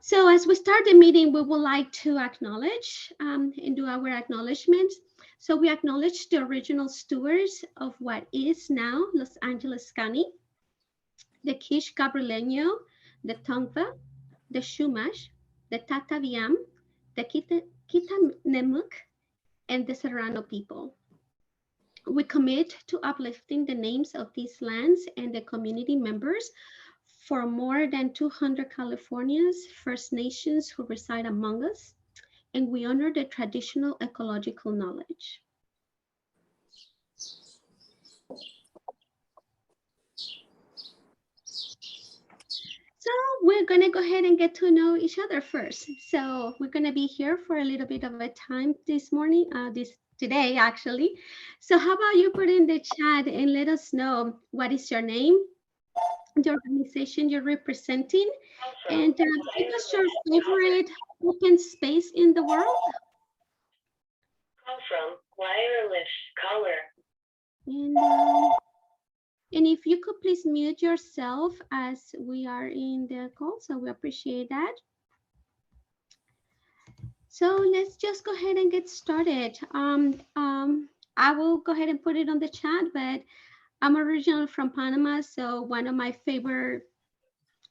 So as we start the meeting, we would like to acknowledge and do our acknowledgements. So we acknowledge the original stewards of what is now Los Angeles County, the Kish Gabrieleño, the Tongva, the Chumash, the Tataviam, the Kitanemuk, and the Serrano people. We commit to uplifting the names of these lands and the community members for more than 200 Californians, First Nations who reside among us, and we honor the traditional ecological knowledge. So we're gonna go ahead and get to know each other first. So we're gonna be here for a little bit of a time this morning, today actually. So how about you put in the chat and let us know what is your name, the organization you're representing, and give us your favorite open space in the world. Call from wireless caller. And if you could please mute yourself as we are in the call, so we appreciate that. So let's just go ahead and get started. I will go ahead and put it on the chat, but I'm originally from Panama, so one of my favorite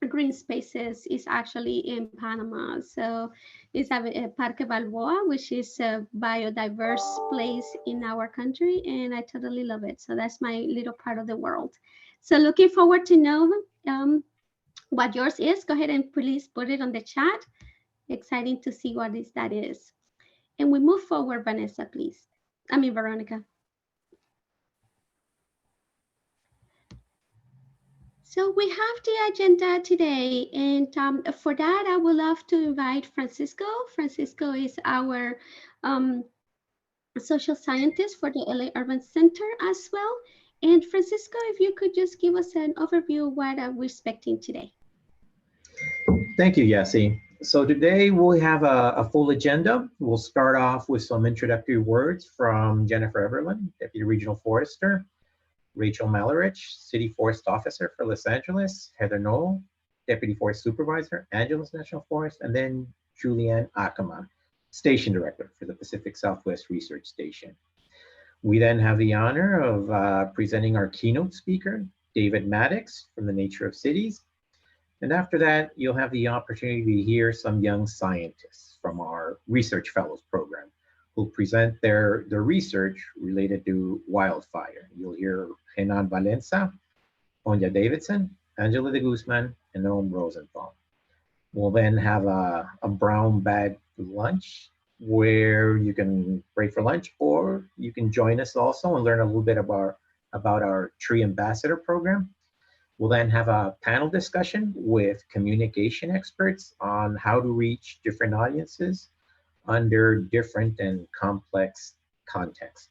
green spaces is actually in Panama. So it's a Parque Balboa, which is a biodiverse place in our country, and I totally love it. So that's my little part of the world. So looking forward to know what yours is. Go ahead and please put it on the chat. Exciting to see what that is. And we move forward, Vanessa, please. Veronica. So we have the agenda today, and for that, I would love to invite Francisco. Francisco is our social scientist for the LA Urban Center as well. And Francisco, if you could just give us an overview of what we're expecting today. Thank you, Yassi. So today we'll have a full agenda. We'll start off with some introductory words from Jennifer Eberlien, Deputy Regional Forester, Rachel Malarich, City Forest Officer for Los Angeles, Heather Noel, Deputy Forest Supervisor, Angeles National Forest, and then Juliann Aukema, Station Director for the Pacific Southwest Research Station. We then have the honor of presenting our keynote speaker, David Maddox from the Nature of Cities. And after that, you'll have the opportunity to hear some young scientists from our Research Fellows program who present their research related to wildfire. You'll hear Renan Valenza, Onya Davidson, Angela de Guzman, and Noam Rosenthal. We'll then have a brown bag lunch where you can break for lunch, or you can join us also and learn a little bit about our Tree Ambassador program. We'll then have a panel discussion with communication experts on how to reach different audiences under different and complex contexts.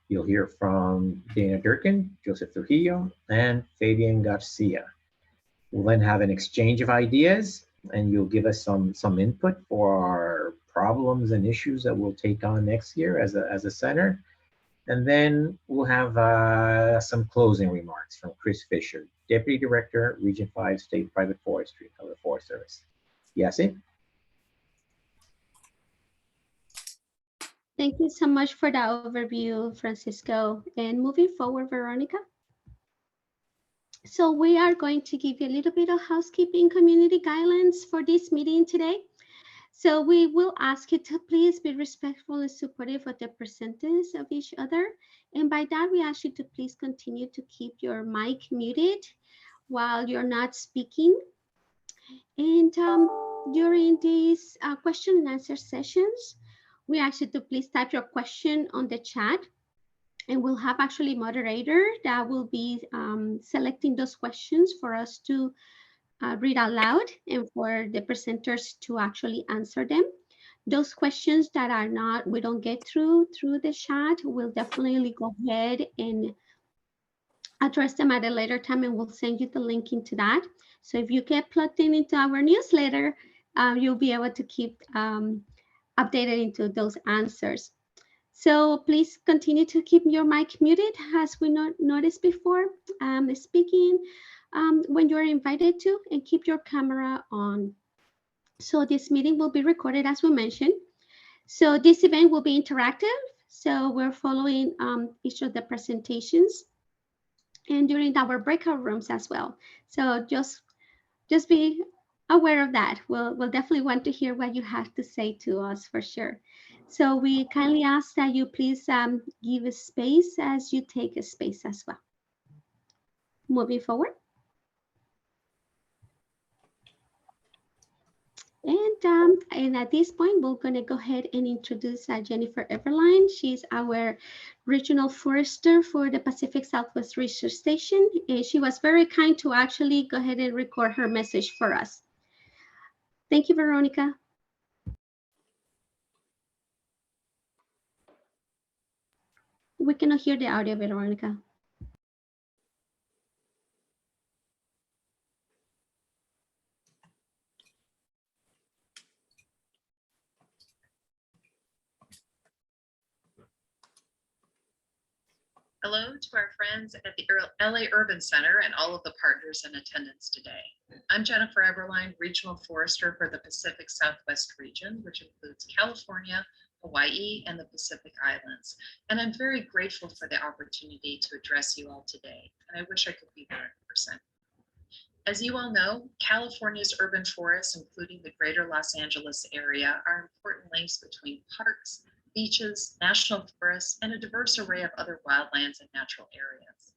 You'll hear from Dana Dierkes, Joseph Trujillo, and Fabian Garcia. We'll then have an exchange of ideas, and you'll give us some input for our problems and issues that we'll take on next year as a center. And then we'll have some closing remarks from Chris Fisher, Deputy Director, Region 5 State Private Forestry of the Forest Service. Yassi? Thank you so much for that overview, Francisco. And moving forward, Veronica. So we are going to give you a little bit of housekeeping community guidelines for this meeting today. So we will ask you to please be respectful and supportive of the presenters of each other. And by that, we ask you to please continue to keep your mic muted while you're not speaking. And during these question and answer sessions, we ask you to please type your question on the chat, and we'll have actually moderator that will be selecting those questions for us to read out loud and for the presenters to actually answer them. Those questions that we don't get through the chat, we'll definitely go ahead and address them at a later time, and we'll send you the link into that. So if you get plugged into our newsletter, you'll be able to keep updated into those answers. So please continue to keep your mic muted as we noticed before speaking when you're invited to, and keep your camera on. So this meeting will be recorded as we mentioned. So this event will be interactive. So we're following each of the presentations and during our breakout rooms as well. So just be aware of that. We'll definitely want to hear what you have to say to us for sure. So we kindly ask that you please give a space as you take a space as well. Moving forward. And at this point, we're going to go ahead and introduce Jennifer Eberlien. She's our regional forester for the Pacific Southwest Research Station. And she was very kind to actually go ahead and record her message for us. Thank you, Veronica. We cannot hear the audio, Veronica. Hello to our friends at the LA Urban Center and all of the partners in attendance today. I'm Jennifer Eberlien, Regional Forester for the Pacific Southwest region, which includes California, Hawaii, and the Pacific Islands. And I'm very grateful for the opportunity to address you all today. And I wish I could be there in person. As you all know, California's urban forests, including the greater Los Angeles area, are important links between parks, beaches, national forests, and a diverse array of other wildlands and natural areas.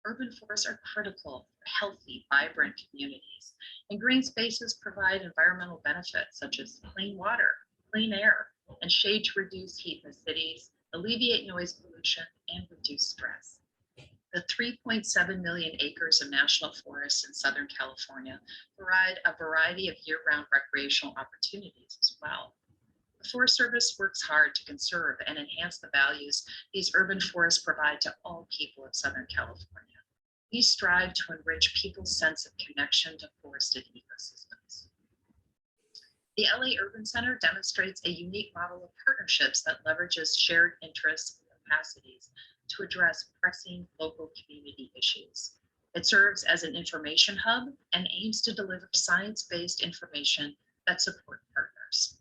Urban forests are critical for healthy, vibrant communities, and green spaces provide environmental benefits such as clean water, clean air, and shade to reduce heat in the cities, alleviate noise pollution, and reduce stress. The 3.7 million acres of national forests in Southern California provide a variety of year-round recreational opportunities as well. The Forest Service works hard to conserve and enhance the values these urban forests provide to all people of Southern California. We strive to enrich people's sense of connection to forested ecosystems. The LA Urban Center demonstrates a unique model of partnerships that leverages shared interests and capacities to address pressing local community issues. It serves as an information hub and aims to deliver science-based information that support partners.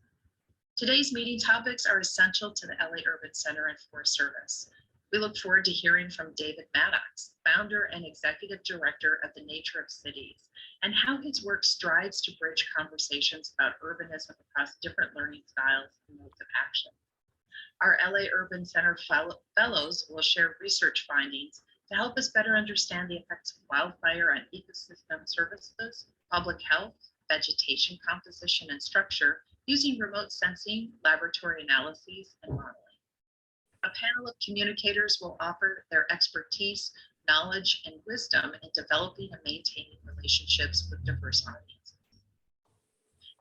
Today's meeting topics are essential to the LA Urban Center and Forest Service. We look forward to hearing from David Maddox, founder and executive director of the Nature of Cities, and how his work strives to bridge conversations about urbanism across different learning styles and modes of action. Our LA Urban Center fellows will share research findings to help us better understand the effects of wildfire on ecosystem services, public health, vegetation composition and structure, using remote sensing, laboratory analyses, and modeling. A panel of communicators will offer their expertise, knowledge, and wisdom in developing and maintaining relationships with diverse audiences.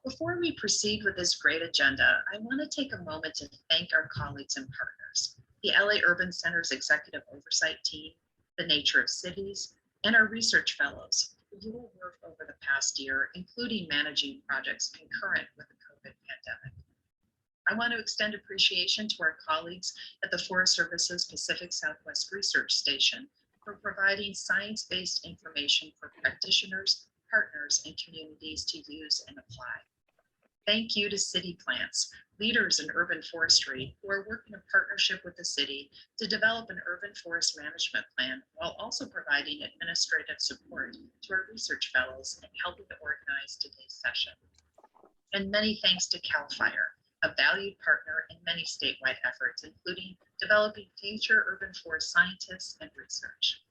Before we proceed with this great agenda, I want to take a moment to thank our colleagues and partners, the LA Urban Center's Executive Oversight Team, the Nature of Cities, and our research fellows for your work over the past year, including managing projects concurrent with the COVID pandemic. I want to extend appreciation to our colleagues at the Forest Service's Pacific Southwest Research Station for providing science-based information for practitioners, partners, and communities to use and apply. Thank you to city plants, leaders in urban forestry who are working in partnership with the city to develop an urban forest management plan while also providing administrative support to our research fellows and helping to organize today's session. And many thanks to CAL FIRE, a valued partner in many statewide efforts, including developing future urban forest scientists and research.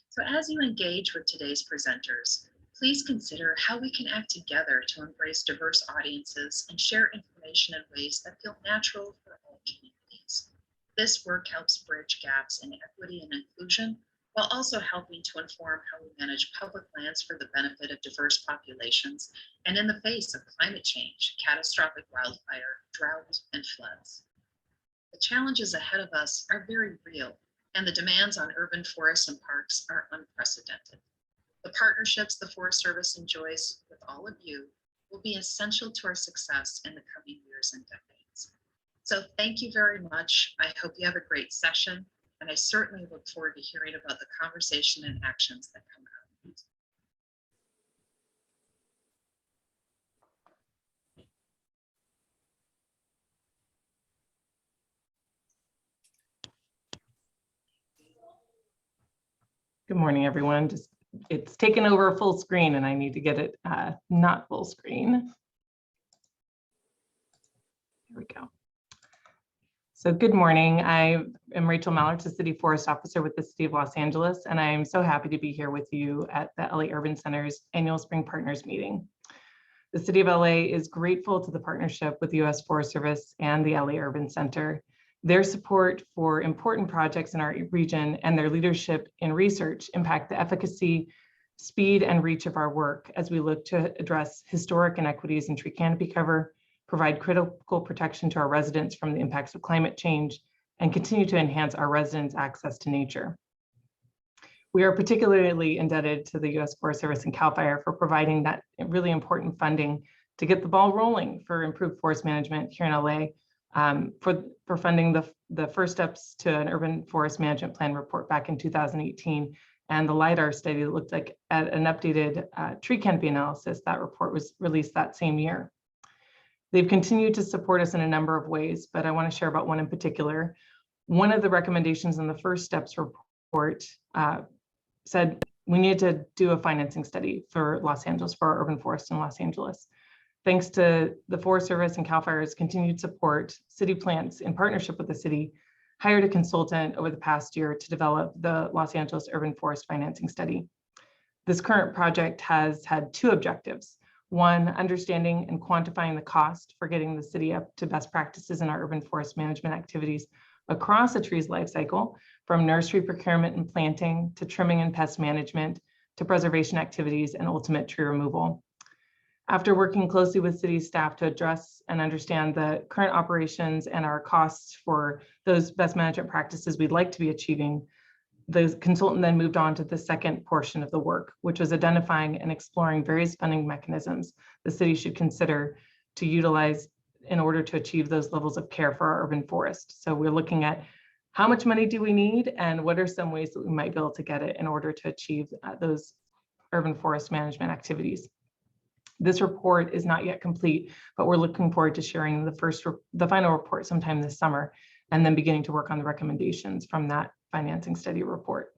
So as you engage with today's presenters, please consider how we can act together to embrace diverse audiences and share information in ways that feel natural for all communities. This work helps bridge gaps in equity and inclusion, while also helping to inform how we manage public lands for the benefit of diverse populations and in the face of climate change, catastrophic wildfire, drought, and floods. The challenges ahead of us are very real, and the demands on urban forests and parks are unprecedented. The partnerships the Forest Service enjoys with all of you will be essential to our success in the coming years and decades. So thank you very much. I hope you have a great session, and I certainly look forward to hearing about the conversation and actions that come out of it. Good morning, everyone. It's taken over full screen and I need to get it not full screen. Here we go. So good morning. I am Rachel Malarich, the City Forest Officer with the City of Los Angeles, and I am so happy to be here with you at the LA Urban Center's annual Spring Partners meeting. The City of LA is grateful to the partnership with the U.S. Forest Service and the LA Urban Center. Their support for important projects in our region and their leadership in research impact the efficacy, speed, and reach of our work as we look to address historic inequities in tree canopy cover, provide critical protection to our residents from the impacts of climate change, and continue to enhance our residents' access to nature. We are particularly indebted to the U.S. Forest Service and CAL FIRE for providing that really important funding to get the ball rolling for improved forest management here in LA, for funding the first steps to an urban forest management plan report back in 2018, and the LiDAR study that looked like at an updated tree canopy analysis. That report was released that same year. They've continued to support us in a number of ways, but I want to share about one in particular. One of the recommendations in the first steps report said we needed to do a financing study for Los Angeles, for our urban forest in Los Angeles. Thanks to the Forest Service and CAL FIRE's continued support, City Plants, in partnership with the city, hired a consultant over the past year to develop the Los Angeles Urban Forest Financing Study. This current project has had two objectives. One, understanding and quantifying the cost for getting the city up to best practices in our urban forest management activities across a tree's life cycle, from nursery procurement and planting to trimming and pest management to preservation activities and ultimate tree removal. After working closely with city staff to address and understand the current operations and our costs for those best management practices we'd like to be achieving, the consultant then moved on to the second portion of the work, which was identifying and exploring various funding mechanisms the city should consider to utilize in order to achieve those levels of care for our urban forest. So we're looking at how much money do we need and what are some ways that we might be able to get it in order to achieve those urban forest management activities. This report is not yet complete, but we're looking forward to sharing the final report sometime this summer, and then beginning to work on the recommendations from that financing study report.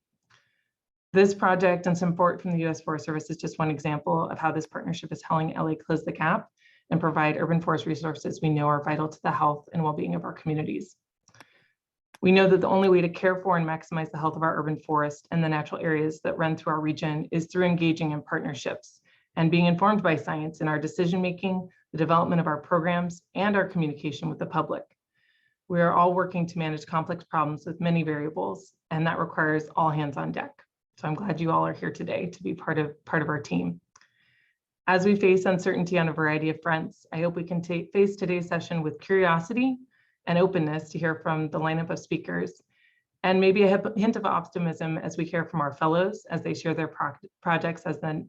This project and support from the U.S. Forest Service is just one example of how this partnership is helping LA close the gap and provide urban forest resources we know are vital to the health and well-being of our communities. We know that the only way to care for and maximize the health of our urban forest and the natural areas that run through our region is through engaging in partnerships and being informed by science in our decision-making, the development of our programs, and our communication with the public. We are all working to manage complex problems with many variables, and that requires all hands on deck. So I'm glad you all are here today to be part of our team. As we face uncertainty on a variety of fronts, I hope we can face today's session with curiosity and openness to hear from the lineup of speakers, and maybe a hint of optimism as we hear from our fellows as they share their projects as the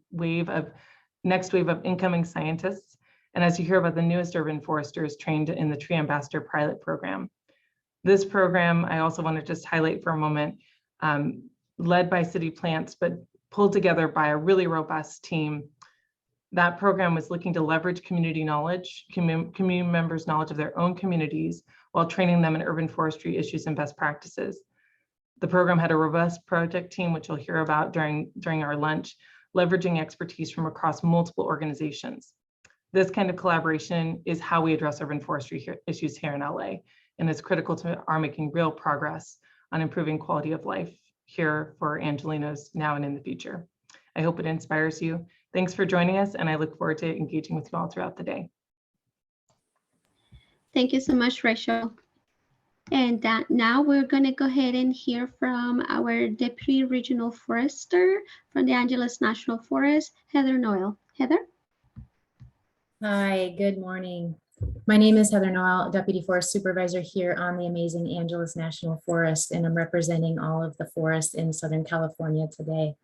next wave of incoming scientists, and as you hear about the newest urban foresters trained in the Tree Ambassador pilot program. This program, I also want to just highlight for a moment, led by City Plants, but pulled together by a really robust team. That program was looking to leverage community knowledge, community members' knowledge of their own communities while training them in urban forestry issues and best practices. The program had a robust project team, which you'll hear about during our lunch, leveraging expertise from across multiple organizations. This kind of collaboration is how we address urban forestry issues here in LA, and is critical to our making real progress on improving quality of life here for Angelinos now and in the future. I hope it inspires you. Thanks for joining us, and I look forward to engaging with you all throughout the day. Thank you so much, Rachel. And now we're going to go ahead and hear from our Deputy Regional Forester from the Angeles National Forest, Heather Noel. Heather? Hi, good morning. My name is Heather Noel, Deputy Forest Supervisor here on the amazing Angeles National Forest, and I'm representing all of the forests in Southern California today.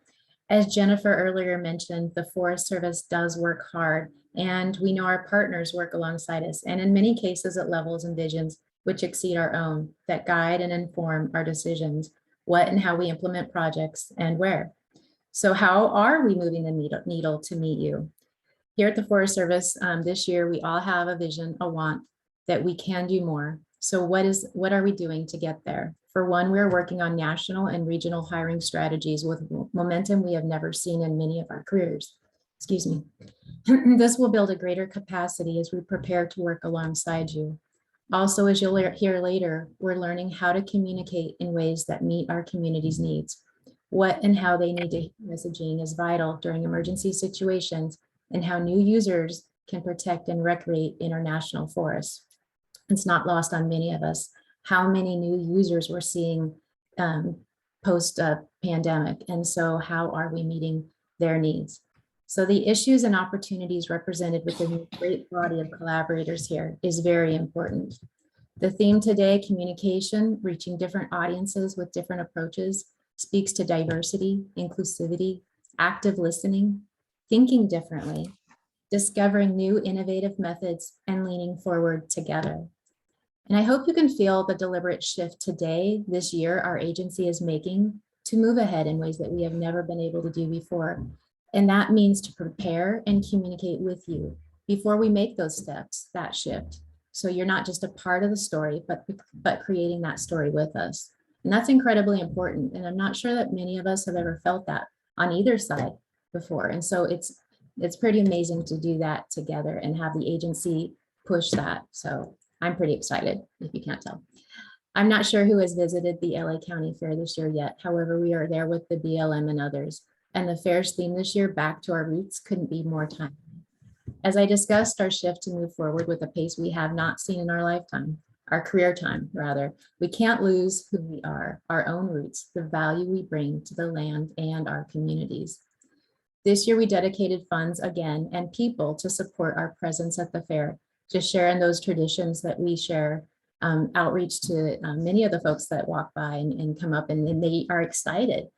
As Jennifer earlier mentioned, the Forest Service does work hard, and we know our partners work alongside us, and in many cases at levels and visions which exceed our own, that guide and inform our decisions, what and how we implement projects and where. So how are we moving the needle to meet you? Here at the Forest Service this year, we all have a vision, a want that we can do more. So what are we doing to get there? For one, we're working on national and regional hiring strategies with momentum we have never seen in many of our careers. Excuse me. This will build a greater capacity as we prepare to work alongside you. Also, as you'll hear later, we're learning how to communicate in ways that meet our community's needs. What and how they need to hear messaging is vital during emergency situations, and how new users can protect and recreate in our national forests. It's not lost on many of us how many new users we're seeing post-pandemic, and so how are we meeting their needs? So the issues and opportunities represented within the great body of collaborators here is very important. The theme today, communication, reaching different audiences with different approaches, speaks to diversity, inclusivity, active listening, thinking differently, discovering new innovative methods, and leaning forward together. And I hope you can feel the deliberate shift today, this year, our agency is making to move ahead in ways that we have never been able to do before. And that means to prepare and communicate with you before we make those steps, that shift. So you're not just a part of the story, but creating that story with us. And that's incredibly important. And I'm not sure that many of us have ever felt that on either side before. And so it's pretty amazing to do that together and have the agency push that. So I'm pretty excited, if you can't tell. I'm not sure who has visited the LA County Fair this year yet. However, we are there with the BLM and others. And the fair's theme this year, Back to Our Roots, couldn't be more timely. As I discussed, our shift to move forward with a pace we have not seen in our lifetime, our career time, rather. We can't lose who we are, our own roots, the value we bring to the land and our communities. This year, we dedicated funds again and people to support our presence at the fair, just sharing those traditions that we share, outreach to many of the folks that walk by and come up, and they are excited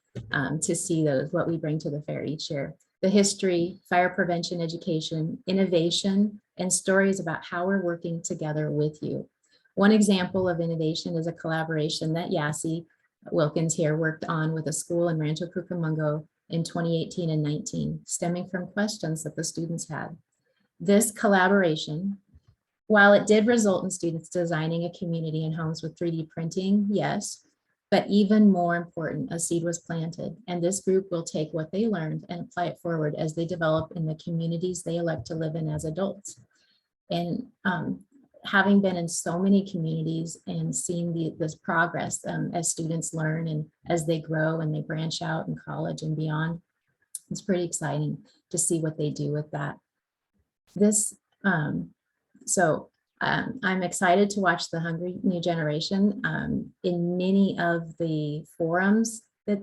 to see what we bring to the fair each year. The history, fire prevention education, innovation, and stories about how we're working together with you. One example of innovation is a collaboration that Yassi Wilkins here worked on with a school in Rancho Cucamonga in 2018 and 19, stemming from questions that the students had. This collaboration, while it did result in students designing a community and homes with 3D printing, yes, but even more important, a seed was planted, and this group will take what they learned and apply it forward as they develop in the communities they elect to live in as adults. And having been in so many communities and seeing this progress as students learn and as they grow and they branch out in college and beyond, it's pretty exciting to see what they do with that. I'm excited to watch the hungry new generation in many of the forums that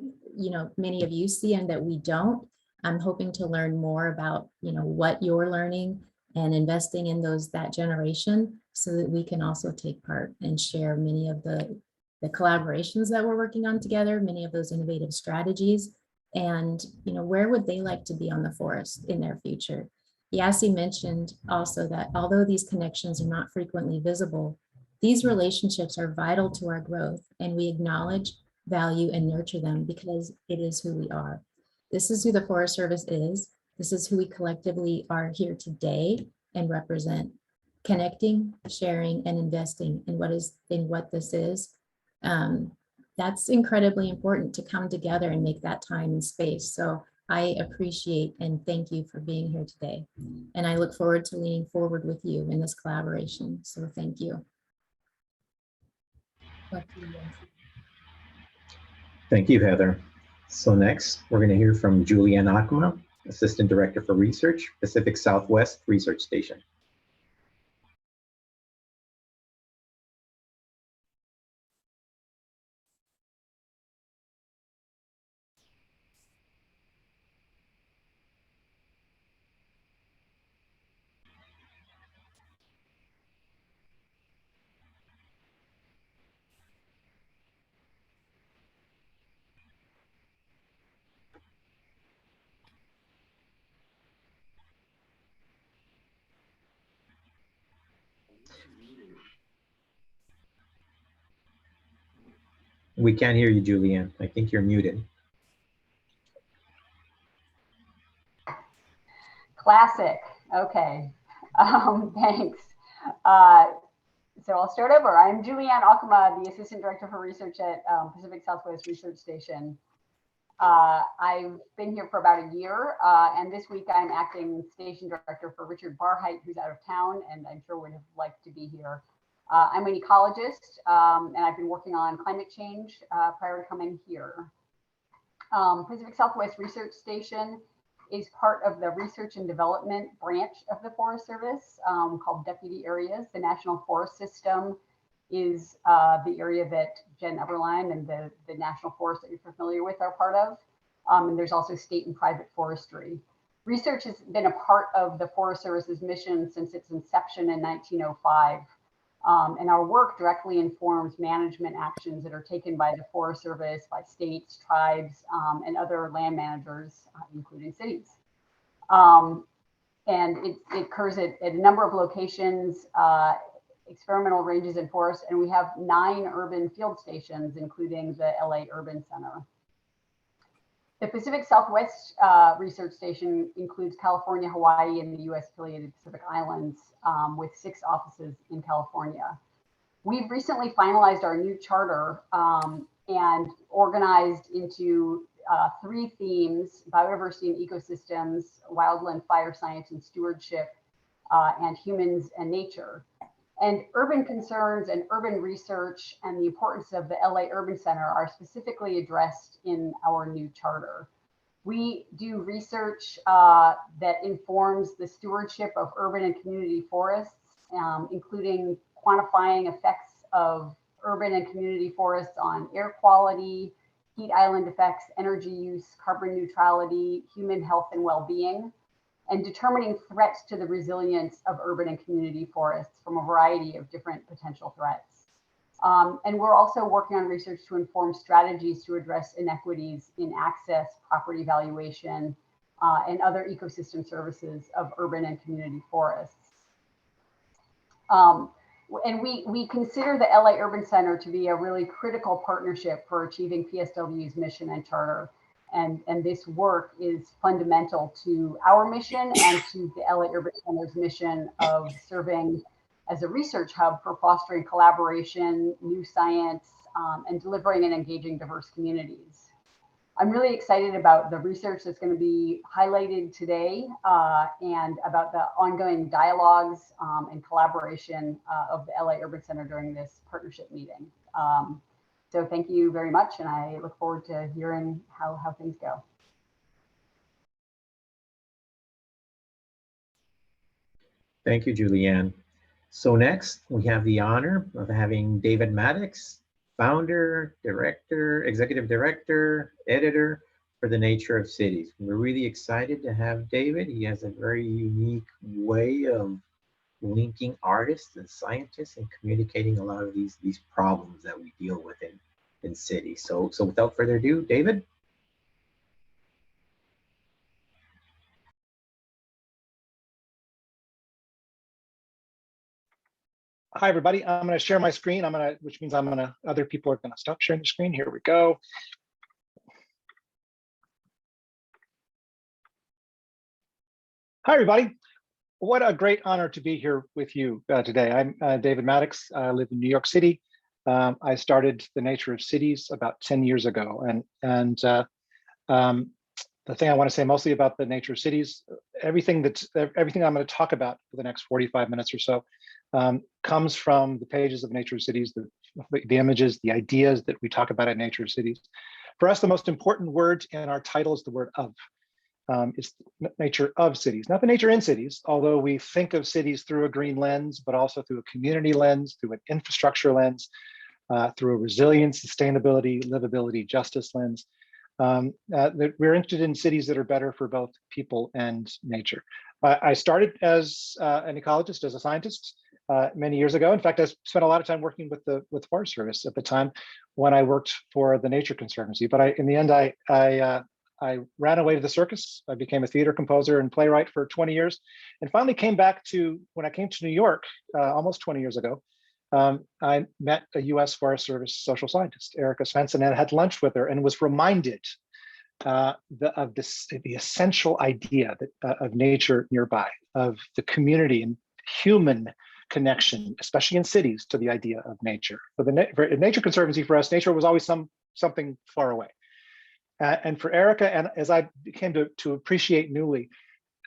many of you see and that we don't. I'm hoping to learn more about what you're learning and investing in that generation so that we can also take part and share many of the collaborations that we're working on together, many of those innovative strategies, and where would they like to be on the forest in their future. Yassi mentioned also that although these connections are not frequently visible, these relationships are vital to our growth, and we acknowledge, value, and nurture them because it is who we are. This is who the Forest Service is. This is who we collectively are here today and represent. Connecting, sharing, and investing in what this is. That's incredibly important to come together and make that time and space. So I appreciate and thank you for being here today. And I look forward to leaning forward with you in this collaboration. So thank you. Thank you, Heather. So next, we're going to hear from Juliann Aukema, Assistant Director for Research, Pacific Southwest Research Station. We can't hear you, Juliann. I think you're muted. Classic. Okay. Thanks. So I'll start over. I'm Juliann Aukema, the Assistant Director for Research at Pacific Southwest Research Station. I've been here for about a year, and this week I'm acting Station Director for Richard Barheit, who's out of town, and I'm sure would have liked to be here. I'm an ecologist, and I've been working on climate change prior to coming here. Pacific Southwest Research Station is part of the research and development branch of the Forest Service called Deputy Areas. The National Forest System is the area that Jen Eberlien and the National Forest that you're familiar with are part of. And there's also state and private forestry. Research has been a part of the Forest Service's mission since its inception in 1905. And our work directly informs management actions that are taken by the Forest Service, by states, tribes, and other land managers, including cities. And it occurs at a number of locations, experimental ranges and forests, and we have 9 urban field stations, including the LA Urban Center. The Pacific Southwest Research Station includes California, Hawaii, and the US affiliated Pacific Islands with 6 offices in California. We've recently finalized our new charter and organized into 3 themes: biodiversity and ecosystems, wildland fire science and stewardship, and humans and nature. And urban concerns and urban research and the importance of the LA Urban Center are specifically addressed in our new charter. We do research that informs the stewardship of urban and community forests, including quantifying effects of urban and community forests on air quality, heat island effects, energy use, carbon neutrality, human health and well-being, and determining threats to the resilience of urban and community forests from a variety of different potential threats. And we're also working on research to inform strategies to address inequities in access, property valuation, and other ecosystem services of urban and community forests. And we consider the LA Urban Center to be a really critical partnership for achieving PSW's mission and charter. And this work is fundamental to our mission and to the LA Urban Center's mission of serving as a research hub for fostering collaboration, new science, and delivering and engaging diverse communities. I'm really excited about the research that's going to be highlighted today and about the ongoing dialogues and collaboration of the LA Urban Center during this partnership meeting. So thank you very much, and I look forward to hearing how things go. Thank you, Juliann. So next, we have the honor of having David Maddox, founder, director, executive director, editor for The Nature of Cities. We're really excited to have David. He has a very unique way of linking artists and scientists and communicating a lot of these problems that we deal with in cities. So without further ado, David. Hi, everybody. I'm going to share my screen. Which means other people are going to stop sharing the screen. Here we go. Hi, everybody. What a great honor to be here with you today. I'm David Maddox. I live in New York City. I started The Nature of Cities about 10 years ago. And the thing I want to say mostly about The Nature of Cities, everything I'm going to talk about for the next 45 minutes or so comes from the pages of Nature of Cities, the images, the ideas that we talk about at Nature of Cities. For us, the most important word in our title is the word of. It's the nature of cities, not the nature in cities, although we think of cities through a green lens, but also through a community lens, through an infrastructure lens, through a resilience, sustainability, livability, justice lens. We're interested in cities that are better for both people and nature. I started as an ecologist, as a scientist many years ago. In fact, I spent a lot of time working with the Forest Service at the time when I worked for the Nature Conservancy. But in the end, I ran away to the circus. I became a theater composer and playwright for 20 years, and finally came back to, when I came to New York almost 20 years ago, I met a US Forest Service social scientist, Erica Svensson, and had lunch with her and was reminded of the essential idea of nature nearby, of the community and human connection, especially in cities, to the idea of nature. For Nature Conservancy, for us, nature was always something far away. And for Erica, and as I came to appreciate newly,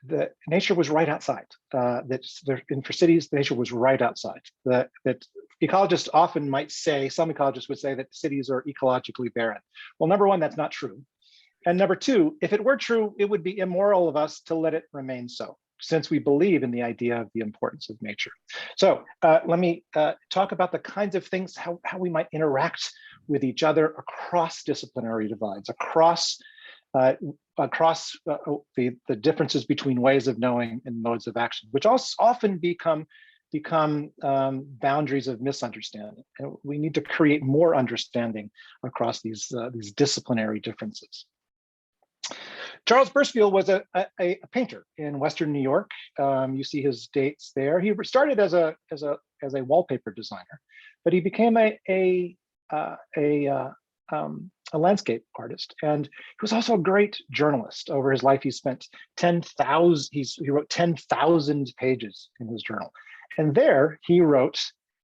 the nature was right outside. And for cities, nature was right outside. That ecologists often might say, some ecologists would say that cities are ecologically barren. Well, number one, that's not true. And number two, if it were true, it would be immoral of us to let it remain so, since we believe in the idea of the importance of nature. So let me talk about the kinds of things, how we might interact with each other across disciplinary divides, across the differences between ways of knowing and modes of action, which also often become boundaries of misunderstanding. And we need to create more understanding across these disciplinary differences. Charles Burstfield was a painter in Western New York. You see his dates there. He started as a wallpaper designer, but he became a landscape artist, and he was also a great journalist. Over his life, he spent 10,000. He wrote 10,000 pages in his journal, and there he wrote,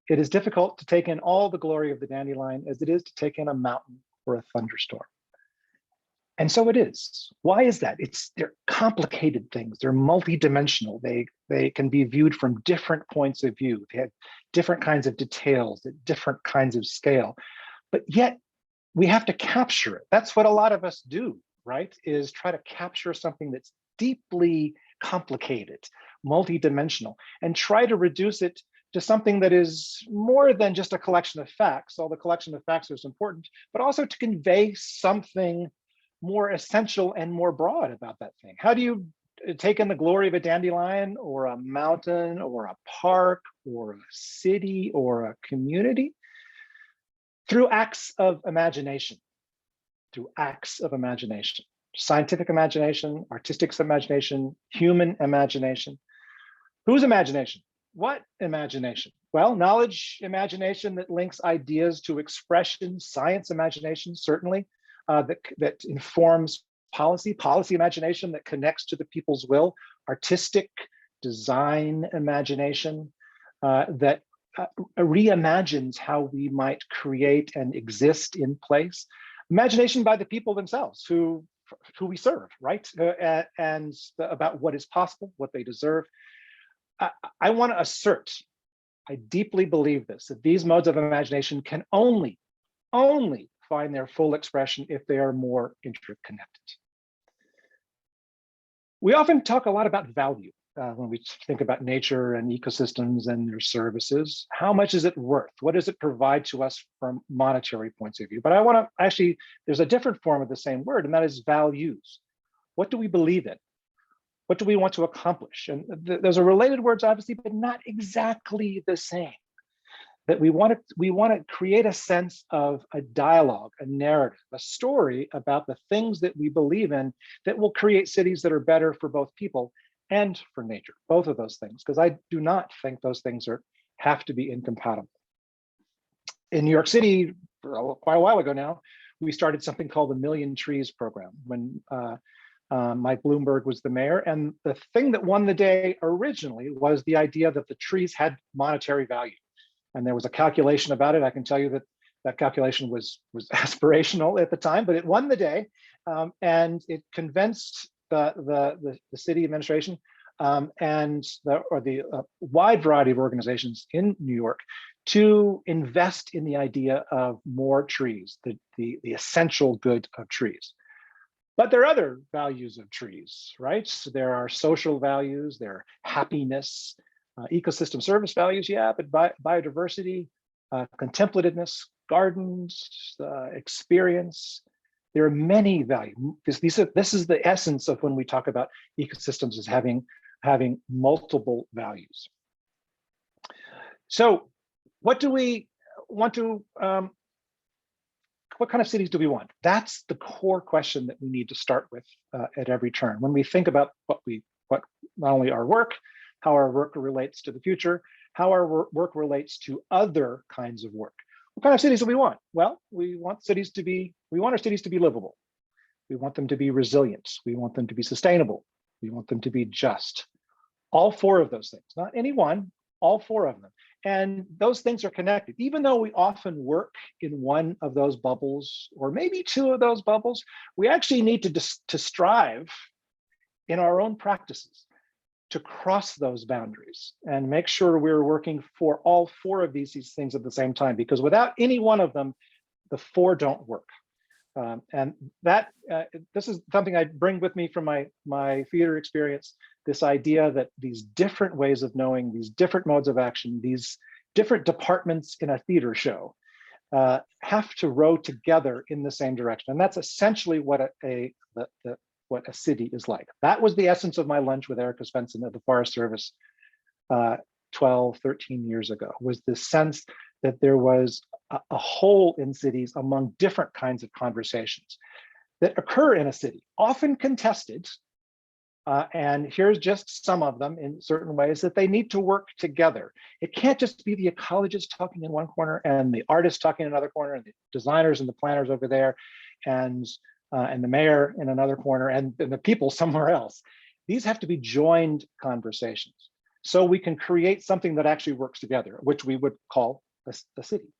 "It is difficult to take in all the glory of the dandelion as it is to take in a mountain or a thunderstorm." And so it is. Why is that? They're complicated things. They're multidimensional. They can be viewed from different points of view. They have different kinds of details, at different kinds of scale, but yet we have to capture it. That's what a lot of us do, right? Is try to capture something that's deeply complicated, multidimensional, and try to reduce it to something that is more than just a collection of facts. All the collection of facts is important, but also to convey something more essential and more broad about that thing. How do you take in the glory of a dandelion or a mountain or a park or a city or a community? Through acts of imagination, scientific imagination, artistic imagination, human imagination. Whose imagination? What imagination? Well, knowledge imagination that links ideas to expression, science imagination, certainly, that informs policy imagination that connects to the people's will, artistic design imagination that reimagines how we might create and exist in place. Imagination by the people themselves who we serve, right? And about what is possible, what they deserve. I want to assert, I deeply believe this, that these modes of imagination can only find their full expression if they are more interconnected. We often talk a lot about value when we think about nature and ecosystems and their services. How much is it worth? What does it provide to us from monetary points of view? But I want to actually, there's a different form of the same word, and that is values. What do we believe in? What do we want to accomplish? And those are related words, obviously, but not exactly the same. That we want to create a sense of a dialogue, a narrative, a story about the things that we believe in that will create cities that are better for both people and for nature, both of those things, because I do not think those things have to be incompatible. In New York City, quite a while ago now, we started something called the Million Trees program when Mike Bloomberg was the mayor. And the thing that won the day originally was the idea that the trees had monetary value. And there was a calculation about it. I can tell you that that calculation was aspirational at the time, but it won the day, and it convinced the city administration and the wide variety of organizations in New York to invest in the idea of more trees, the essential good of trees. But there are other values of trees, right? So there are social values, there are happiness, ecosystem service values, yeah, but biodiversity, contemplativeness, gardens, experience. There are many values. This is the essence of when we talk about ecosystems as having multiple values. So what do we want to, what kind of cities do we want? That's the core question that we need to start with at every turn. When we think about what not only our work, how our work relates to the future, how our work relates to other kinds of work. What kind of cities do we want? Well, we want our cities to be livable. We want them to be resilient. We want them to be sustainable. We want them to be just. All four of those things, not any one, all four of them. And those things are connected. Even though we often work in one of those bubbles, or maybe two of those bubbles, we actually need to strive in our own practices to cross those boundaries and make sure we're working for all four of these things at the same time, because without any one of them, the four don't work. And that this is something I bring with me from my theater experience, this idea that these different ways of knowing, these different modes of action, these different departments in a theater show have to row together in the same direction. And that's essentially what what a city is like. That was the essence of my lunch with Erica Svensson of the Forest Service 12, 13 years ago, was the sense that there was a hole in cities among different kinds of conversations that occur in a city, often contested. And here's just some of them in certain ways that they need to work together. It can't just be the ecologist talking in one corner and the artist talking in another corner and the designers and the planners over there and the mayor in another corner and the people somewhere else. These have to be joined conversations so we can create something that actually works together, which we would call a city.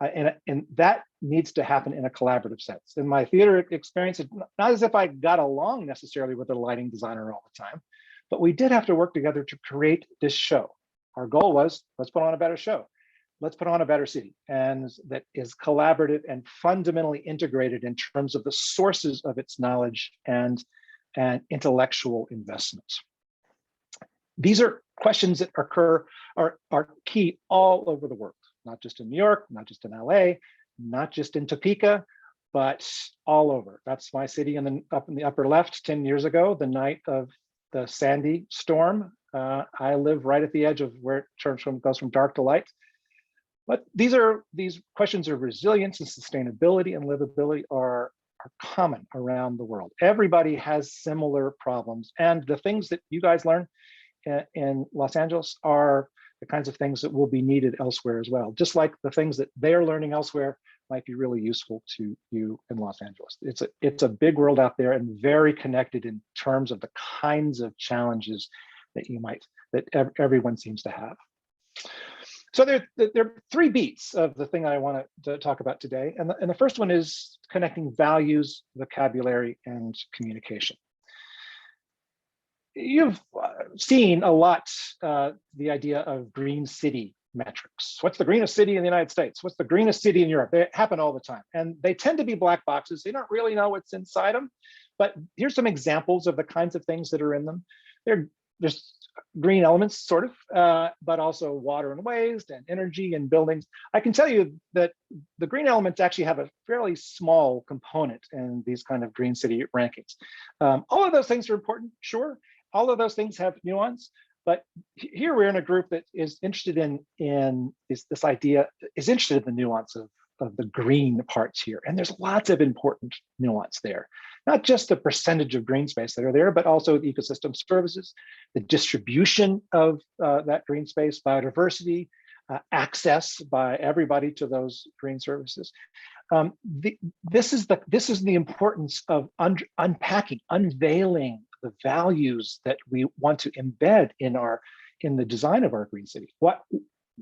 And that needs to happen in a collaborative sense. In my theater experience, it's not as if I got along necessarily with a lighting designer all the time, but we did have to work together to create this show. Our goal was, let's put on a better show. Let's put on a better city, and that is collaborative and fundamentally integrated in terms of the sources of its knowledge and intellectual investments. These are questions that are key all over the world. Not just in New York, not just in LA, not just in Topeka, but all over. That's my city up in the upper left 10 years ago, the night of the Sandy storm. I live right at the edge of where it goes from dark to light. But these questions of resilience and sustainability and livability are common around the world. Everybody has similar problems. And the things that you guys learn in Los Angeles are the kinds of things that will be needed elsewhere as well. Just like the things that they're learning elsewhere might be really useful to you in Los Angeles. It's a big world out there and very connected in terms of the kinds of challenges that everyone seems to have. So there are three beats of the thing I want to talk about today. And the first one is connecting values, vocabulary, and communication. You've seen a lot the idea of green city metrics. What's the greenest city in the United States? What's the greenest city in Europe? They happen all the time. And they tend to be black boxes. They don't really know what's inside them. But here's some examples of the kinds of things that are in them. There's green elements, sort of, but also water and waste and energy and buildings. I can tell you that the green elements actually have a fairly small component in these kind of green city rankings. All of those things are important, sure. All of those things have nuance, but here we're in a group that is interested in this idea, is interested in the nuance of the green parts here. And there's lots of important nuance there. Not just the percentage of green space that are there, but also the ecosystem services, the distribution of that green space, biodiversity, access by everybody to those green services. This is the importance of unpacking, unveiling the values that we want to embed in the design of our green city.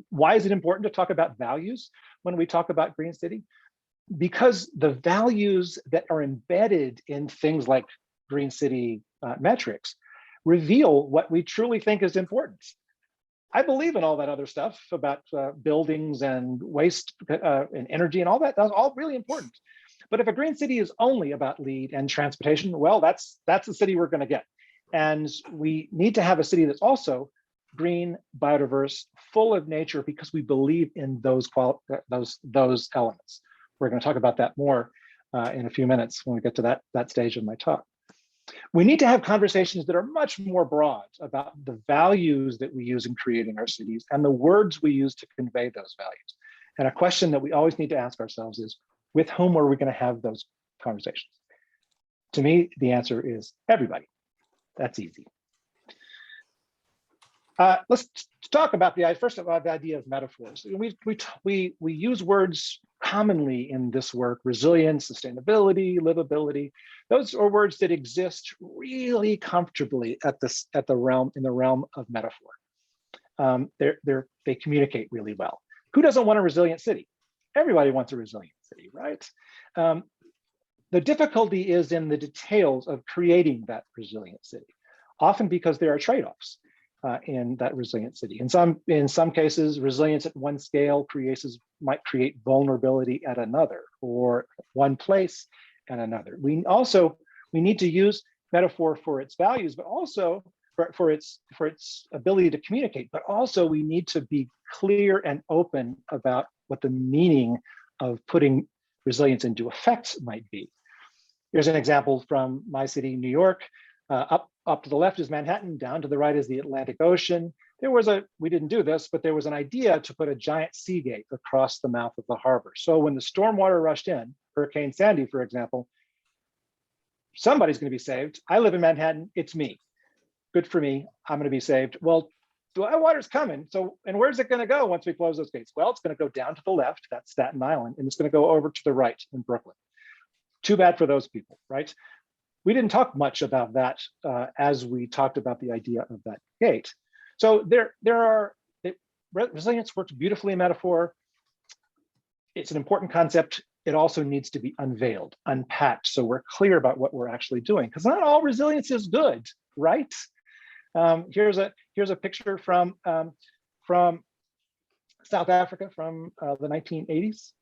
Why is it important to talk about values when we talk about green city? Because the values that are embedded in things like green city metrics reveal what we truly think is important. I believe in all that other stuff about buildings and waste and energy and all that. That's all really important. But if a green city is only about lead and transportation, well, that's the city we're going to get. And we need to have a city that's also green, biodiverse, full of nature, because we believe in those elements. We're going to talk about that more in a few minutes when we get to that stage of my talk. We need to have conversations that are much more broad about the values that we use in creating our cities and the words we use to convey those values. And a question that we always need to ask ourselves is, with whom are we going to have those conversations? To me, the answer is everybody. That's easy. Let's talk about the idea of metaphors. We use words commonly in this work: resilience, sustainability, livability. Those are words that exist really comfortably in the realm of metaphor. They communicate really well. Who doesn't want a resilient city? Everybody wants a resilient city, right? The difficulty is in the details of creating that resilient city, often because there are trade-offs in that resilient city. In some cases, resilience at one scale might create vulnerability at another, or one place at another. We need to use metaphor for its values, but also for its ability to communicate, but also we need to be clear and open about what the meaning of putting resilience into effect might be. Here's an example from my city, New York. Up to the left is Manhattan, down to the right is the Atlantic Ocean. We didn't do this, but there was an idea to put a giant sea gate across the mouth of the harbor. So when the stormwater rushed in, Hurricane Sandy, for example, somebody's going to be saved. I live in Manhattan, it's me. Good for me, I'm going to be saved. Well, the water's coming. And where's it going to go once we close those gates? Well, it's going to go down to the left, that's Staten Island, and it's going to go over to the right in Brooklyn. Too bad for those people, right? We didn't talk much about that as we talked about the idea of that gate. So resilience works beautifully in metaphor. It's an important concept. It also needs to be unveiled, unpacked, so we're clear about what we're actually doing, because not all resilience is good, right? Here's a picture from South Africa from the 1980s.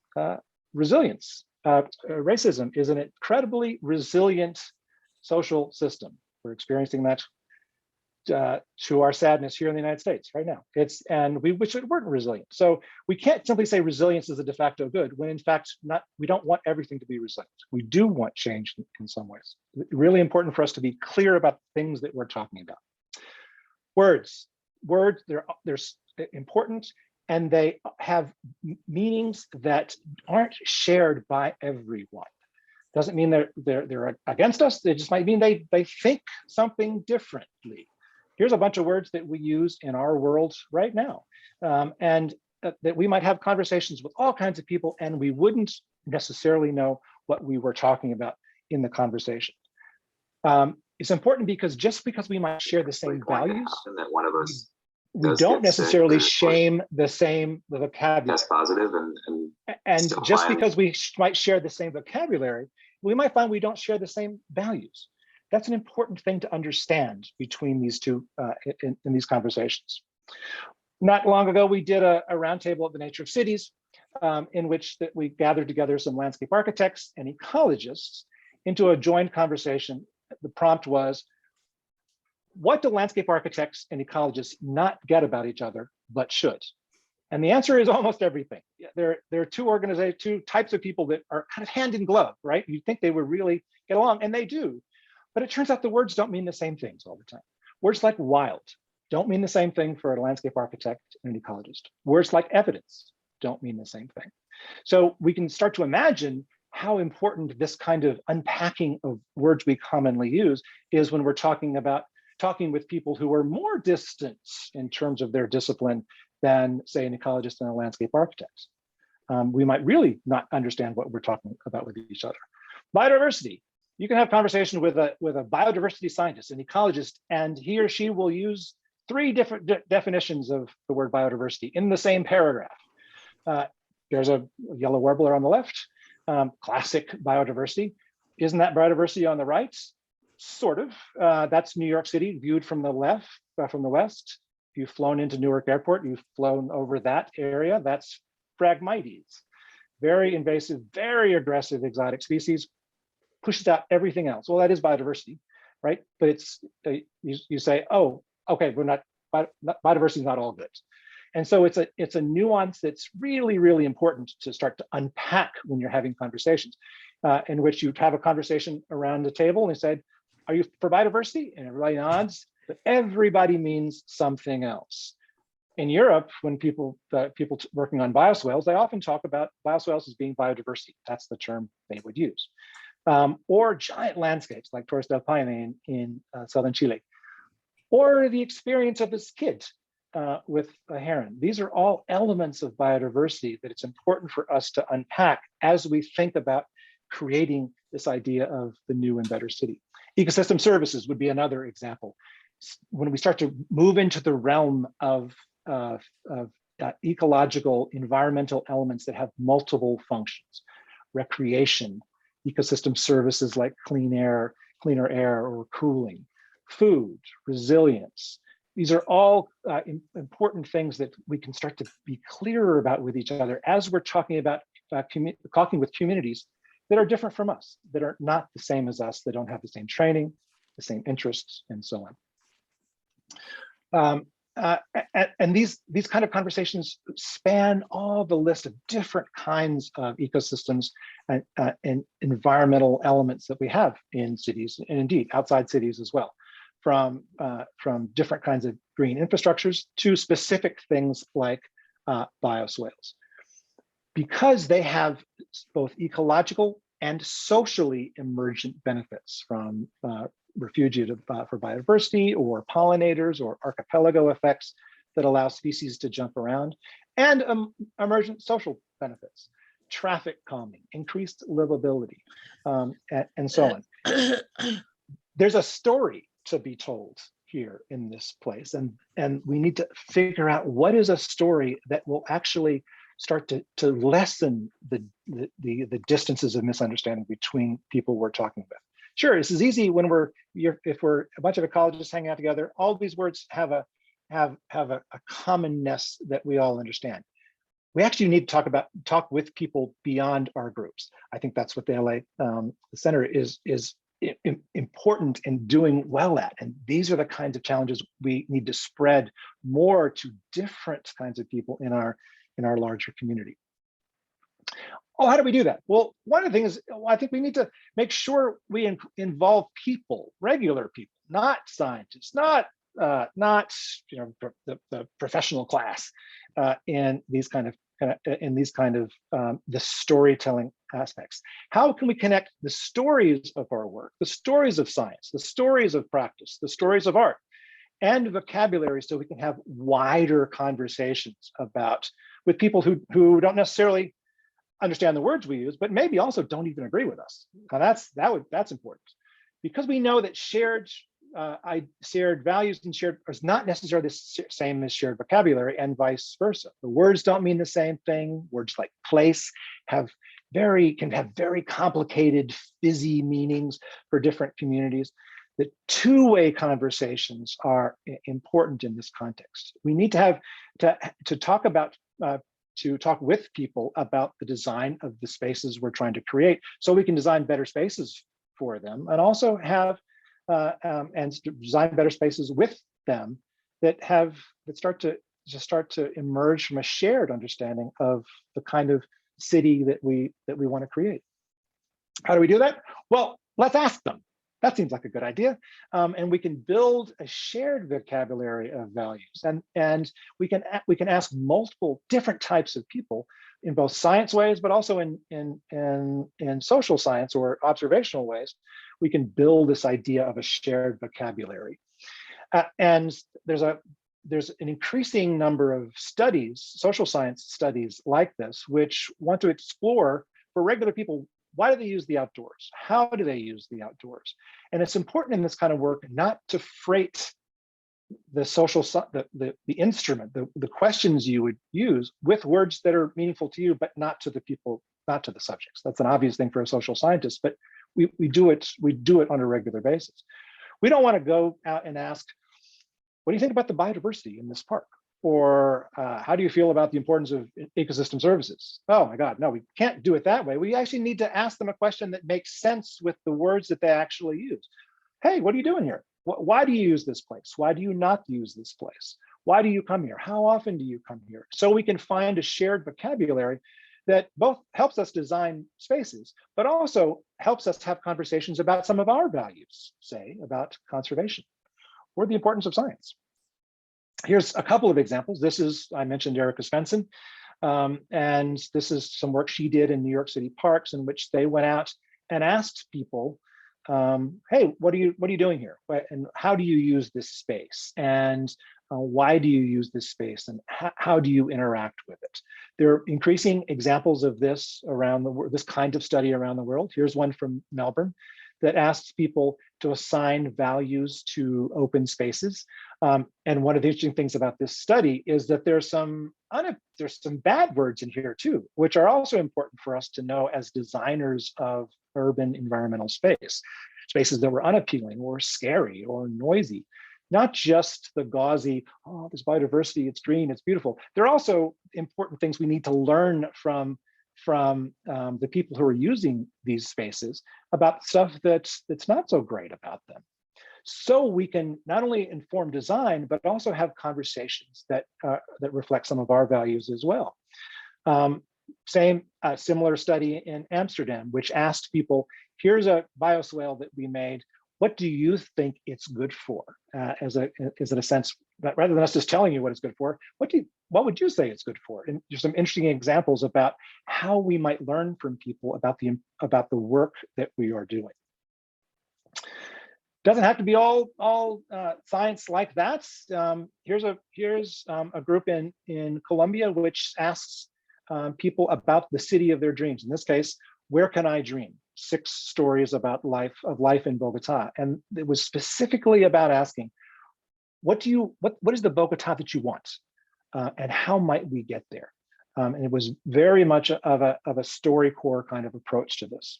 Resilience. Racism is an incredibly resilient social system. We're experiencing that to our sadness here in the United States right now. And we wish it weren't resilient. So we can't simply say resilience is a de facto good, when in fact we don't want everything to be resilient. We do want change in some ways. Really important for us to be clear about the things that we're talking about. Words, they're important, and they have meanings that aren't shared by everyone. Doesn't mean they're against us. It just might mean they think something differently. Here's a bunch of words that we use in our world right now, and that we might have conversations with all kinds of people, and we wouldn't necessarily know what we were talking about in the conversation. It's important because just because we might share the same values, that one of us we don't necessarily shame the same vocabulary. That's positive, and just because we might share the same vocabulary, we might find we don't share the same values. That's an important thing to understand between these two in these conversations. Not long ago, we did a roundtable at the Nature of Cities, in which we gathered together some landscape architects and ecologists into a joint conversation. The prompt was, what do landscape architects and ecologists not get about each other, but should? And the answer is almost everything. There are two types of people that are kind of hand in glove, right? You'd think they would really get along, and they do. But it turns out the words don't mean the same things all the time. Words like wild don't mean the same thing for a landscape architect and an ecologist. Words like evidence don't mean the same thing. So we can start to imagine how important this kind of unpacking of words we commonly use is when we're talking with people who are more distant in terms of their discipline than, say, an ecologist and a landscape architect. We might really not understand what we're talking about with each other. Biodiversity. You can have conversation with a biodiversity scientist, an ecologist, and he or she will use 3 different definitions of the word biodiversity in the same paragraph. There's a yellow warbler on the left, classic biodiversity. Isn't that biodiversity on the right? Sort of. That's New York City viewed from the left, from the west. If you've flown into Newark Airport, you've flown over that area. That's Phragmites. Very invasive, very aggressive exotic species. Pushes out everything else. Well, that is biodiversity, right? But it's you say, oh, okay, biodiversity is not all good. And so it's a nuance that's really, really important to start to unpack when you're having conversations, in which you have a conversation around the table and you say, are you for biodiversity? And everybody nods, but everybody means something else. In Europe, when people working on bioswales, they often talk about bioswales as being biodiversity. That's the term they would use. Or giant landscapes like Torres del Paine in southern Chile, or the experience of this kid with a heron. These are all elements of biodiversity that it's important for us to unpack as we think about creating this idea of the new and better city. Ecosystem services would be another example. When we start to move into the realm of ecological environmental elements that have multiple functions: recreation, ecosystem services like cleaner air or cooling, food, resilience. These are all important things that we can start to be clearer about with each other as we're talking about talking with communities that are different from us, that are not the same as us, that don't have the same training, the same interests, and so on. And these kind of conversations span all the list of different kinds of ecosystems and environmental elements that we have in cities, and indeed outside cities as well, from different kinds of green infrastructures to specific things like bioswales, because they have both ecological and socially emergent benefits, from refuge for biodiversity, or pollinators, or archipelago effects that allow species to jump around, and emergent social benefits, traffic calming, increased livability, and so on. There's a story to be told here in this place, and we need to figure out what is a story that will actually start to lessen the distances of misunderstanding between people we're talking with. Sure, this is easy when if we're a bunch of ecologists hanging out together. All these words have a commonness that we all understand. We actually need to talk with people beyond our groups. I think that's what the LA Center is important and doing well at. And these are the kinds of challenges we need to spread more to different kinds of people in our larger community. Oh, how do we do that? Well, one of the things, I think we need to make sure we involve people, regular people, not scientists, not the professional class in these kind of the storytelling aspects. How can we connect the stories of our work, the stories of science, the stories of practice, the stories of art, and vocabulary, so we can have wider conversations with people who don't necessarily understand the words we use, but maybe also don't even agree with us. Now that's important, because we know that shared values and is not necessarily the same as shared vocabulary, and vice versa. The words don't mean the same thing. Words like place can have very complicated, fizzy meanings for different communities. The two-way conversations are important in this context. We need to have to talk with people about the design of the spaces we're trying to create, so we can design better spaces for them, and also have and design better spaces with them that start to emerge from a shared understanding of the kind of city that we want to create. How do we do that? Well, let's ask them. That seems like a good idea. And we can build a shared vocabulary of values, and we can ask multiple different types of people in both science ways, but also in social science or observational ways. We can build this idea of a shared vocabulary. And there's an increasing number of studies, social science studies like this, which want to explore for regular people, why do they use the outdoors? How do they use the outdoors? And it's important in this kind of work not to freight the instrument, the questions you would use with words that are meaningful to you, but not to the people, not to the subjects. That's an obvious thing for a social scientist, but we do it on a regular basis. We don't want to go out and ask, what do you think about the biodiversity in this park? Or how do you feel about the importance of ecosystem services? Oh my God, no, we can't do it that way. We actually need to ask them a question that makes sense with the words that they actually use. Hey, what are you doing here? Why do you use this place? Why do you not use this place? Why do you come here? How often do you come here? So we can find a shared vocabulary that both helps us design spaces, but also helps us have conversations about some of our values, say about conservation or the importance of science. Here's a couple of examples. This is, I mentioned Erica Svensson, and this is some work she did in New York City parks, in which they went out and asked people, hey, what are you doing here? And how do you use this space? And why do you use this space? And how do you interact with it? There are increasing examples of this around the world, this kind of study around the world. Here's one from Melbourne that asks people, to assign values to open spaces. And one of the interesting things about this study is that there's some bad words in here too, which are also important for us to know as designers of urban environmental space. Spaces that were unappealing or scary or noisy. Not just the gauzy, oh, there's biodiversity, it's green, it's beautiful. There are also important things we need to learn from the people who are using these spaces about stuff that's not so great about them. So we can not only inform design, but also have conversations that reflect some of our values as well. Similar study in Amsterdam, which asked people, here's a bioswale that we made. What do you think it's good for? Is it a sense, rather than us just telling you what it's good for, what would you say it's good for? And there's some interesting examples about how we might learn from people about the work that we are doing. Doesn't have to be all science like that. Here's a group in Colombia which asks people about the city of their dreams. In this case, where can I dream? 6 stories about life in Bogota, and it was specifically about asking, what is the Bogota that you want, and how might we get there? And it was very much of a StoryCorps kind of approach to this.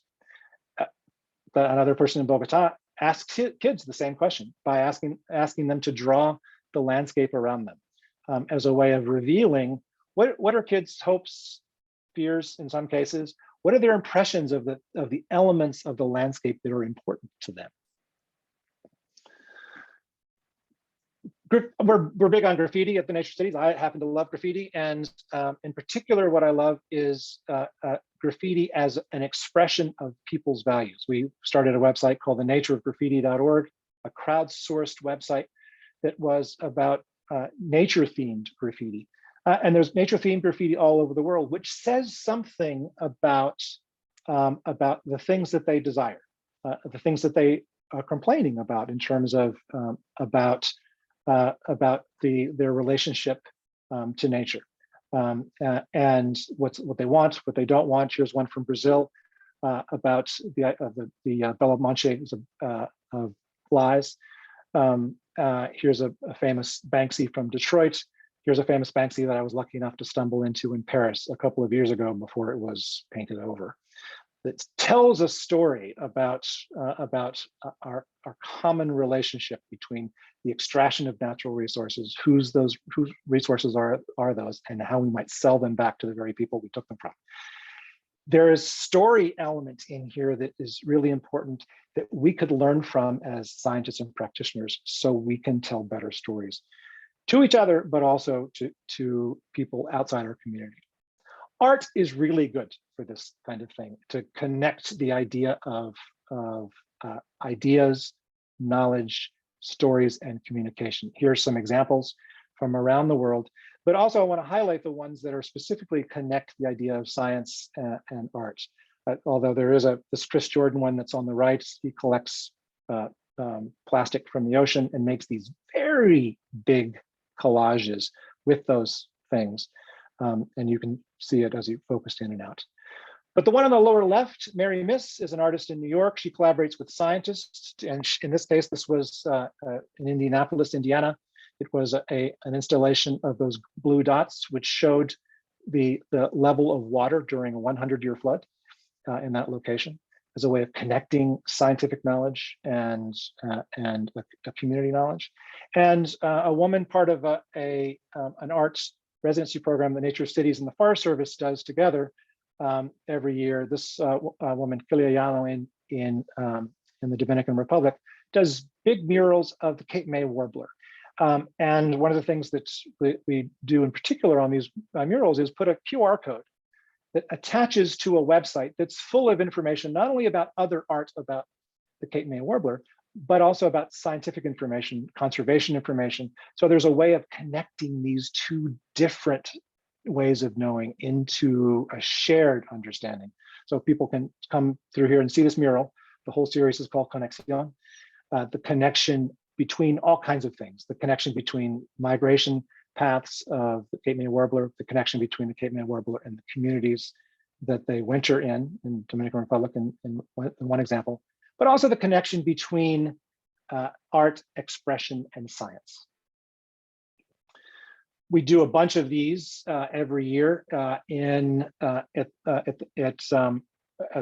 But another person in Bogota asked kids the same question by asking them to draw the landscape around them as a way of revealing what are kids' hopes, fears in some cases. What are their impressions of the elements of the landscape that are important to them? We're big on graffiti at the Nature Cities. I happen to love graffiti, and in particular, what I love is graffiti as an expression of people's values. We started a website called thenatureofgraffiti.org, a crowdsourced website that was about nature-themed graffiti. And there's nature-themed graffiti all over the world, which says something about the things that they desire, the things that they are complaining about in terms of about their relationship to nature, and what they want, what they don't want. Here's one from Brazil about the Bela Monte of flies. Here's a famous Banksy from Detroit. Here's a famous Banksy that I was lucky enough to stumble into in Paris a couple of years ago before it was painted over. It tells a story about our common relationship between the extraction of natural resources, whose resources are those, and how we might sell them back to the very people we took them from. There is story element in here that is really important that we could learn from as scientists and practitioners, so we can tell better stories to each other, but also to people outside our community. Art is really good for this kind of thing, to connect the idea of ideas, knowledge, stories, and communication. Here are some examples from around the world, but also I want to highlight the ones that are specifically connect the idea of science and art. Although there is this Chris Jordan one that's on the right, he collects plastic from the ocean and makes these very big collages with those things. And you can see it as you focused in and out. But the one on the lower left, Mary Miss, is an artist in New York. She collaborates with scientists. And in this case, this was in Indianapolis, Indiana. It was an installation of those blue dots, which showed the level of water during a 100-year flood in that location, as a way of connecting scientific knowledge and a community knowledge. And a woman, part of an arts residency program the Nature Cities and the Forest Service does together every year. This woman, Juliann, in the Dominican Republic, does big murals of the Cape May warbler. And one of the things that we do in particular on these murals is put a QR code that attaches to a website that's full of information, not only about other art about the Cape May warbler, but also about scientific information, conservation information. So there's a way of connecting these two different ways of knowing into a shared understanding. So people can come through here and see this mural. The whole series is called Conexión. The connection between all kinds of things, the connection between migration paths of the Cape May warbler, the connection between the Cape May warbler and the communities that they winter in Dominican Republic in one example, but also the connection between art, expression, and science. We do a bunch of these every year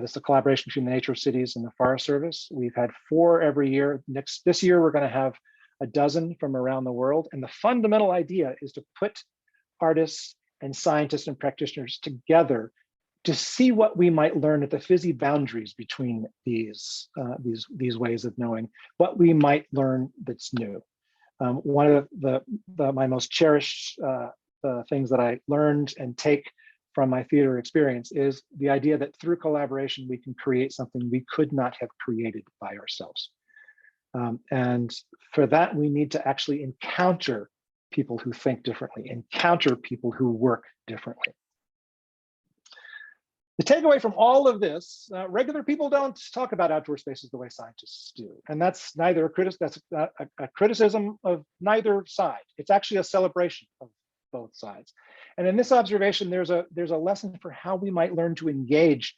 it's a collaboration between the Nature of Cities and the Forest Service. We've had 4 every year. This year, we're going to have a dozen from around the world. And the fundamental idea is to put artists and scientists and practitioners together to see what we might learn at the fuzzy boundaries between these ways of knowing, what we might learn that's new. One of my most cherished things that I learned and take from my theater experience is the idea that through collaboration, we can create something we could not have created by ourselves. And for that, we need to actually encounter people who think differently, encounter people who work differently. The takeaway from all of this, regular people don't talk about outdoor spaces the way scientists do. And that's neither a criticism of neither side. It's actually a celebration of both sides. And in this observation, there's a lesson for how we might learn to engage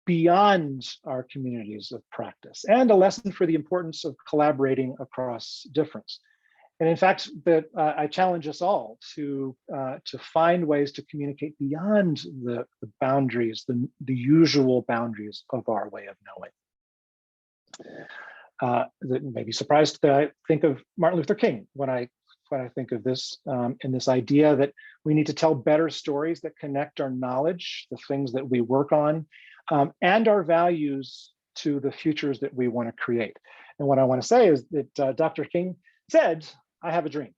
beyond our communities of practice, and a lesson for the importance of collaborating across difference. And in fact, I challenge us all to find ways to communicate beyond the boundaries, the usual boundaries of our way of knowing. That may be surprised that I think of Martin Luther King when I think of this, and this idea that we need to tell better stories that connect our knowledge, the things that we work on, and our values to the futures that we want to create. And what I want to say is that Dr. King said, "I have a dream."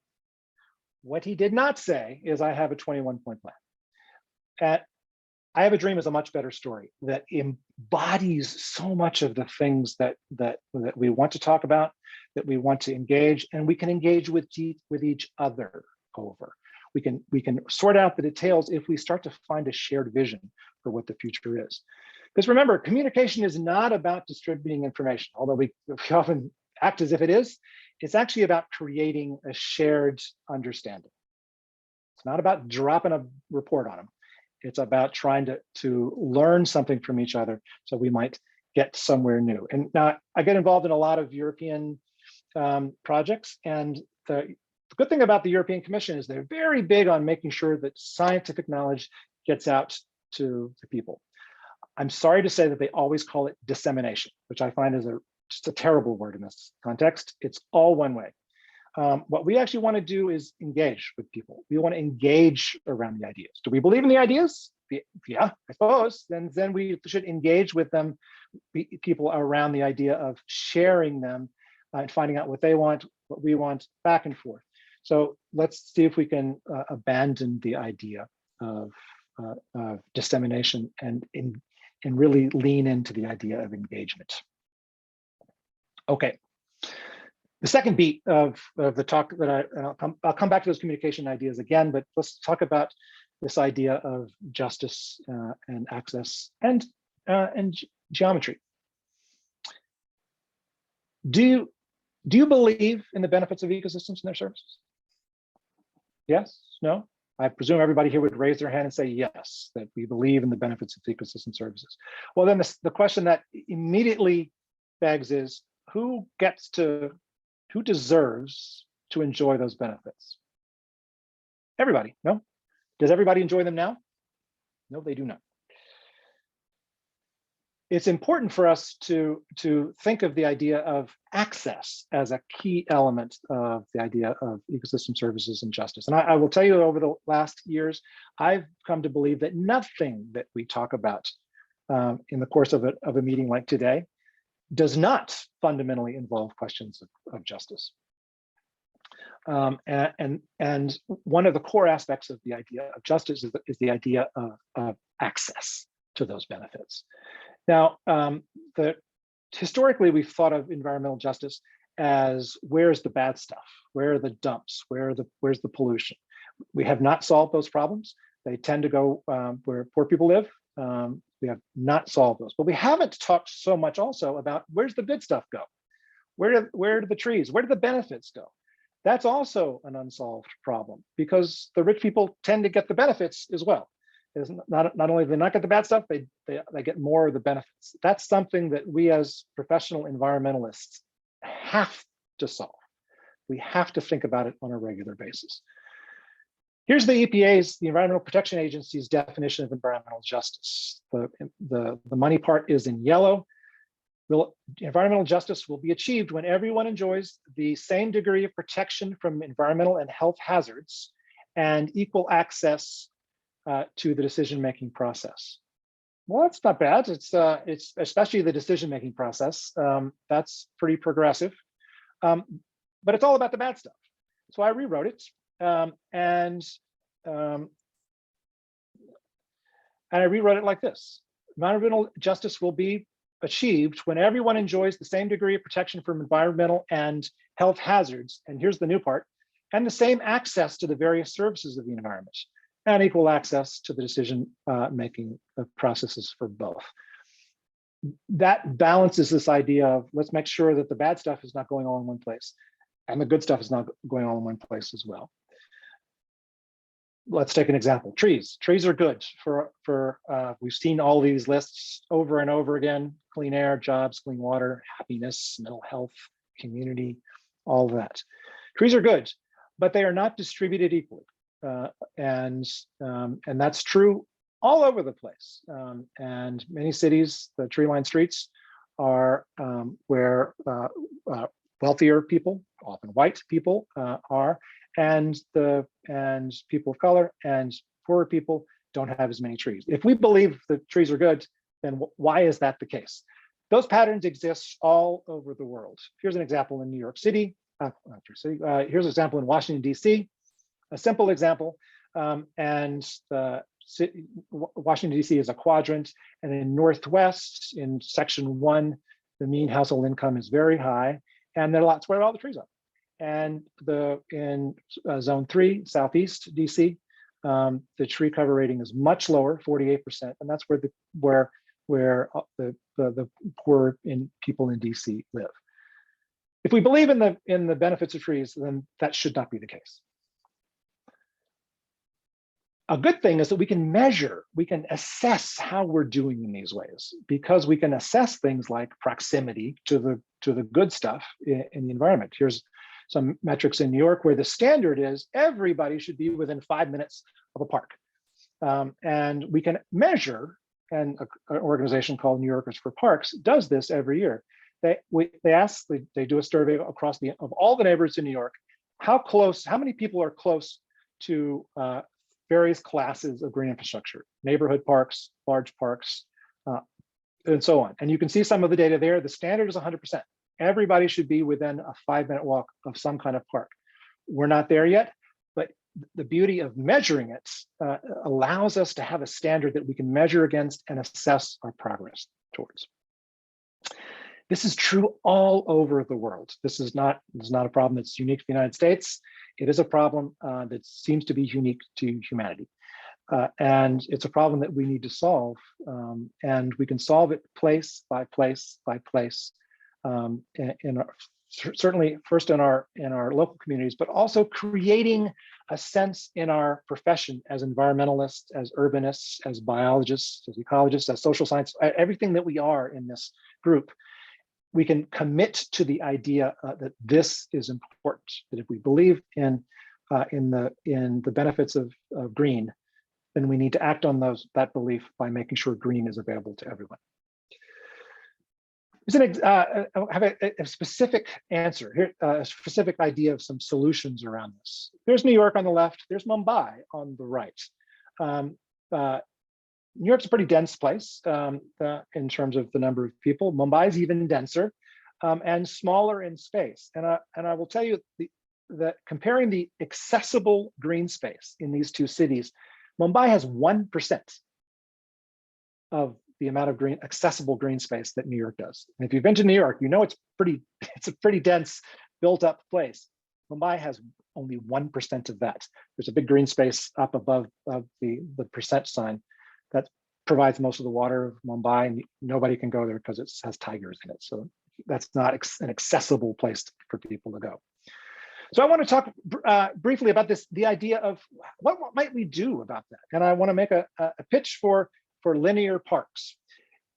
What he did not say is, "I have a 21-point plan." I have a dream is a much better story that embodies so much of the things that we want to talk about, that we want to engage, and we can engage with each other over. We can sort out the details if we start to find a shared vision for what the future is. Because remember, communication is not about distributing information, although we often act as if it is. It's actually about creating a shared understanding. It's not about dropping a report on them. It's about trying to learn something from each other so we might get somewhere new. And now I get involved in a lot of European projects, and the good thing about the European Commission is they're very big on making sure that scientific knowledge gets out to the people. I'm sorry to say that they always call it dissemination, which I find is just a terrible word in this context. It's all one way. What we actually want to do is engage with people. We want to engage around the ideas. Do we believe in the ideas? Yeah, I suppose. Then we should engage with them, people around the idea of sharing them and finding out what they want, what we want, back and forth. So let's see if we can abandon the idea of dissemination and really lean into the idea of engagement. Okay. The second beat of the talk that I'll come back to those communication ideas again, but let's talk about this idea of justice and access and geometry. Do you believe in the benefits of ecosystems and their services? Yes? No? I presume everybody here would raise their hand and say yes, that we believe in the benefits of ecosystem services. Well, then the question that immediately begs is, who deserves to enjoy those benefits? Everybody, no? Does everybody enjoy them now? No, they do not. It's important for us to think of the idea of access as a key element of the idea of ecosystem services and justice. And I will tell you, over the last years, I've come to believe that nothing that we talk about in the course of a meeting like today does not fundamentally involve questions of justice. And one of the core aspects of the idea of justice is the idea of access to those benefits. Now, historically, we've thought of environmental justice as, where's the bad stuff? Where are the dumps? Where's the pollution? We have not solved those problems. They tend to go where poor people live. We have not solved those, but we haven't talked so much also about, where's the good stuff go? Where do the trees, where do the benefits go? That's also an unsolved problem, because the rich people tend to get the benefits as well. is not only do they not get the bad stuff, they get more of the benefits. That's something that we as professional environmentalists have to solve. We have to think about it on a regular basis. Here's the EPA's, the Environmental Protection Agency's definition of environmental justice. The money part is in yellow. Environmental justice will be achieved when everyone enjoys the same degree of protection from environmental and health hazards and equal access to the decision-making process. Well, that's not bad. It's especially the decision-making process. That's pretty progressive, but it's all about the bad stuff. So I rewrote it, and I rewrote it like this: environmental justice will be achieved when everyone enjoys the same degree of protection from environmental and health hazards, and here's the new part, and the same access to the various services of the environment, and equal access to the decision-making processes for both. That balances this idea of let's make sure that the bad stuff is not going all in one place, and the good stuff is not going all in one place as well. Let's take an example. Trees. Trees are good for we've seen all these lists over and over again: clean air, jobs, clean water, happiness, mental health, community, all of that. Trees are good, but they are not distributed equally, and that's true all over the place. And many cities, the tree-lined streets are where wealthier people, often white people, are, and people of color and poorer people don't have as many trees. If we believe that trees are good, then why is that the case? Those patterns exist all over the world. Here's an example in New York City. Here's an example in Washington, D.C. A simple example, Washington, D.C. is a quadrant, and in Northwest, in section 1, the mean household income is very high, and there are lots where all the trees are. And in zone 3, Southeast DC, the tree cover rating is much lower, 48%, and that's where the poor people in DC live. If we believe in the benefits of trees, then that should not be the case. A good thing is that we can measure, we can assess how we're doing in these ways, because we can assess things like proximity to the good stuff in the environment. Here's some metrics in New York where the standard is everybody should be within 5 minutes of a park. And we can measure, and an organization called New Yorkers for Parks does this every year. They do a survey across of all the neighborhoods in New York, how many people are close to various classes of green infrastructure, neighborhood parks, large parks, and so on. And you can see some of the data there. The standard is 100%. Everybody should be within a 5-minute walk of some kind of park. We're not there yet, but the beauty of measuring it allows us to have a standard that we can measure against and assess our progress towards. This is true all over the world. This is not a problem that's unique to the United States. It is a problem that seems to be unique to humanity. And it's a problem that we need to solve. And we can solve it place by place by place. Certainly first in our local communities, but also creating a sense in our profession as environmentalists, as urbanists, as biologists, as ecologists, as social science, everything that we are in this group. We can commit to the idea that this is important, that if we believe in the benefits of green, then we need to act on that belief by making sure green is available to everyone. I have a specific answer here, a specific idea of some solutions around this. There's New York on the left, there's Mumbai on the right. New York's a pretty dense place in terms of the number of people. Mumbai is even denser and smaller in space. And I will tell you that comparing the accessible green space in these two cities, Mumbai has 1% of the amount of accessible green space that New York does. And if you've been to New York, you know it's a pretty dense, built up place. Mumbai has only 1% of that. There's a big green space up above the percent sign that provides most of the water of Mumbai, and nobody can go there because it has tigers in it. So that's not an accessible place for people to go. So I want to talk briefly about the idea of what might we do about that? And I want to make a pitch for linear parks.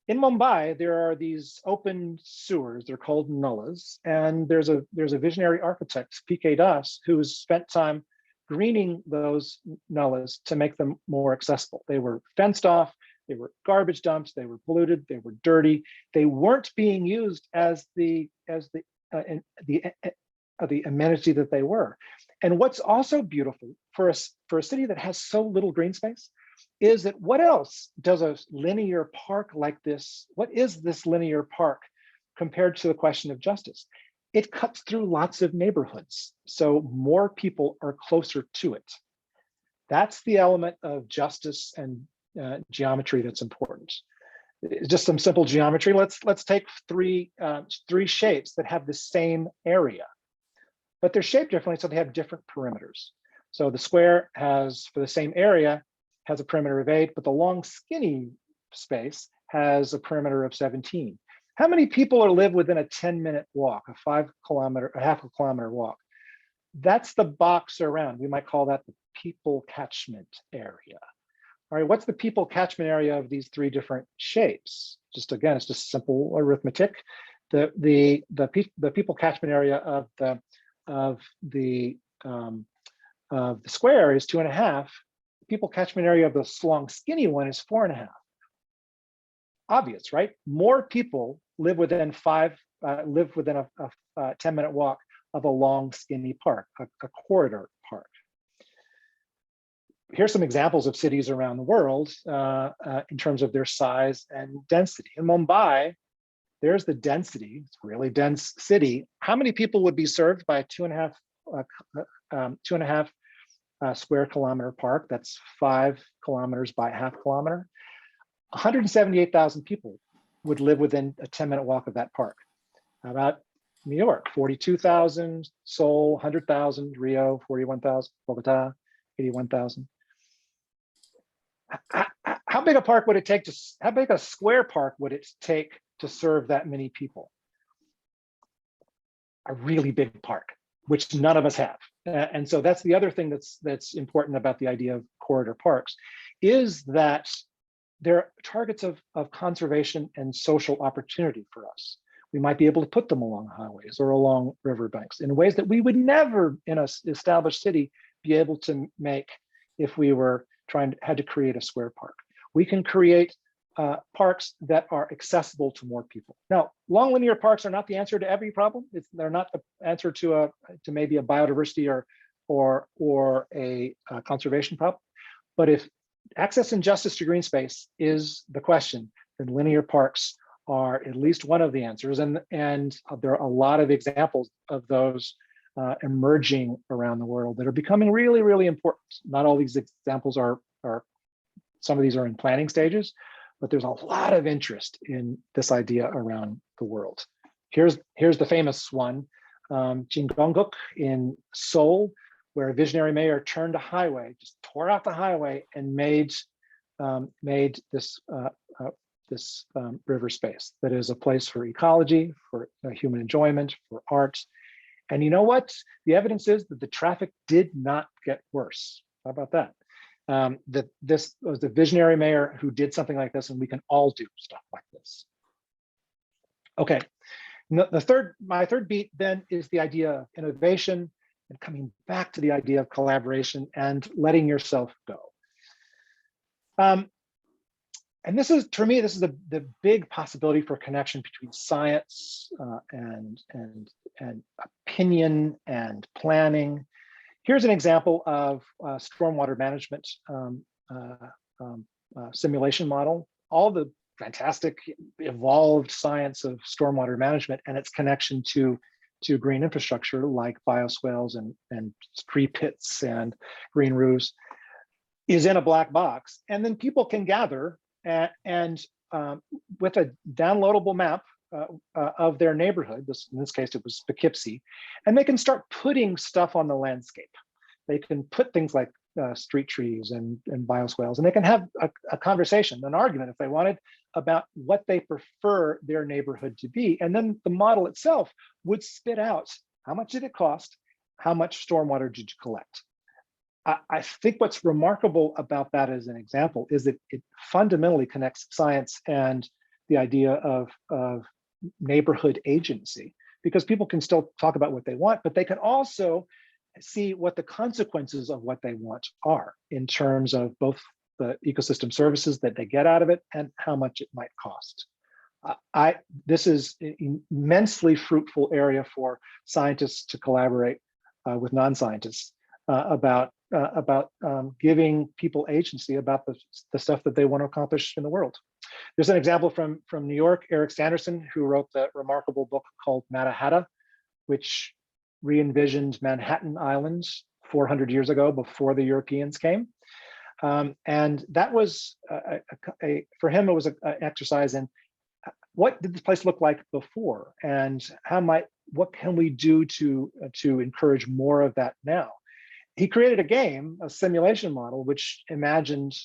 In Mumbai, there are these open sewers, they're called nullas, and there's a visionary architect, P.K. Das, who has spent time greening those nullas to make them more accessible. They were fenced off, they were garbage dumps, they were polluted, they were dirty. They weren't being used as the amenity that they were. And what's also beautiful for a city that has so little green space is that what else does a linear park like this, what is this linear park compared to the question of justice? It cuts through lots of neighborhoods, so more people are closer to it. That's the element of justice and geometry that's important. Just some simple geometry. Let's take three shapes that have the same area, but they're shaped differently, so they have different perimeters. So the square has, for the same area, has a perimeter of 8, but the long skinny space has a perimeter of 17. How many people live within a 10-minute walk, a half a kilometer walk? That's the box around. We might call that the people catchment area. All right, what's the people catchment area of these three different shapes? Just again, it's just simple arithmetic. The people catchment area of the square is 2.5. People catchment area of the long skinny one is 4.5. Obvious, right? More people live within a 10-minute walk of a long skinny park, a corridor park. Here's some examples of cities around the world in terms of their size and density. In Mumbai, there's the density. It's a really dense city. How many people would be served by a 2.5 square kilometer park? That's 5 kilometers by half kilometer. 178,000 people would live within a 10-minute walk of that park. How about New York? 42,000, Seoul, 100,000, Rio, 41,000, Bogota, 81,000. How big a park would it take how big a square park would it take to serve that many people? A really big park, which none of us have. And so that's the other thing that's important about the idea of corridor parks, is that they're targets of conservation and social opportunity for us. We might be able to put them along highways or along riverbanks in ways that we would never in an established city be able to make if we were had to create a square park. We can create parks that are accessible to more people. Now, long linear parks are not the answer to every problem. They're not the answer to maybe a biodiversity or a conservation problem. But if access and justice to green space is the question, then linear parks are at least one of the answers. And there are a lot of examples of those emerging around the world that are becoming really, really important. Not all these examples are some of these are in planning stages, but there's a lot of interest in this idea around the world. Here's the famous one, Jingongguk in Seoul, where a visionary mayor turned a highway, just tore out the highway and made this river space that is a place for ecology, for human enjoyment, for art. And you know what? The evidence is that the traffic did not get worse. How about that? That this was the visionary mayor who did something like this, and we can all do stuff like this. Okay, my third beat then is the idea of innovation and coming back to the idea of collaboration and letting yourself go. And this is, for me, this is the big possibility for connection between science and opinion and planning. Here's an example of stormwater management simulation model. All the fantastic evolved science of stormwater management and its connection to green infrastructure like bioswales and tree pits and green roofs is in a black box. And then people can gather and with a downloadable map of their neighborhood, in this case it was Poughkeepsie, and they can start putting stuff on the landscape. They can put things like street trees and bioswales, and they can have a conversation, an argument if they wanted, about what they prefer their neighborhood to be. And then the model itself would spit out how much did it cost how much stormwater did you collect? I think what's remarkable about that as an example is that it fundamentally connects science and the idea of neighborhood agency, because people can still talk about what they want, but they can also see what the consequences of what they want are in terms of both the ecosystem services that they get out of it and how much it might cost. This is an immensely fruitful area for scientists to collaborate with non-scientists about giving people agency about the stuff that they want to accomplish in the world. There's an example from New York, Eric Sanderson, who wrote the remarkable book called Mattahatta, which re-envisioned Manhattan Island 400 years ago before the Europeans came. And that was, for him, it was an exercise in what did this place look like before, and what can we do to encourage more of that now? He created a game, a simulation model, which imagined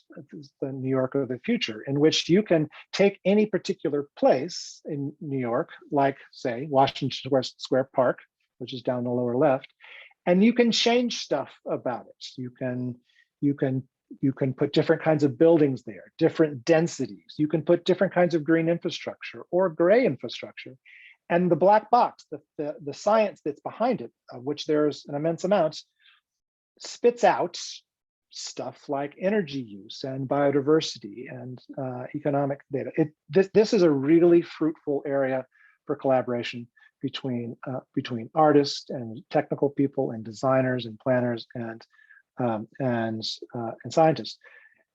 the New York of the future, in which you can take any particular place in New York, like say Washington Square Park, which is down the lower left, and you can change stuff about it. You can put different kinds of buildings there, different densities. You can put different kinds of green infrastructure or gray infrastructure. And the black box, the science that's behind it, of which there's an immense amount, spits out stuff like energy use and biodiversity and economic data. This is a really fruitful area for collaboration between artists and technical people and designers and planners and scientists.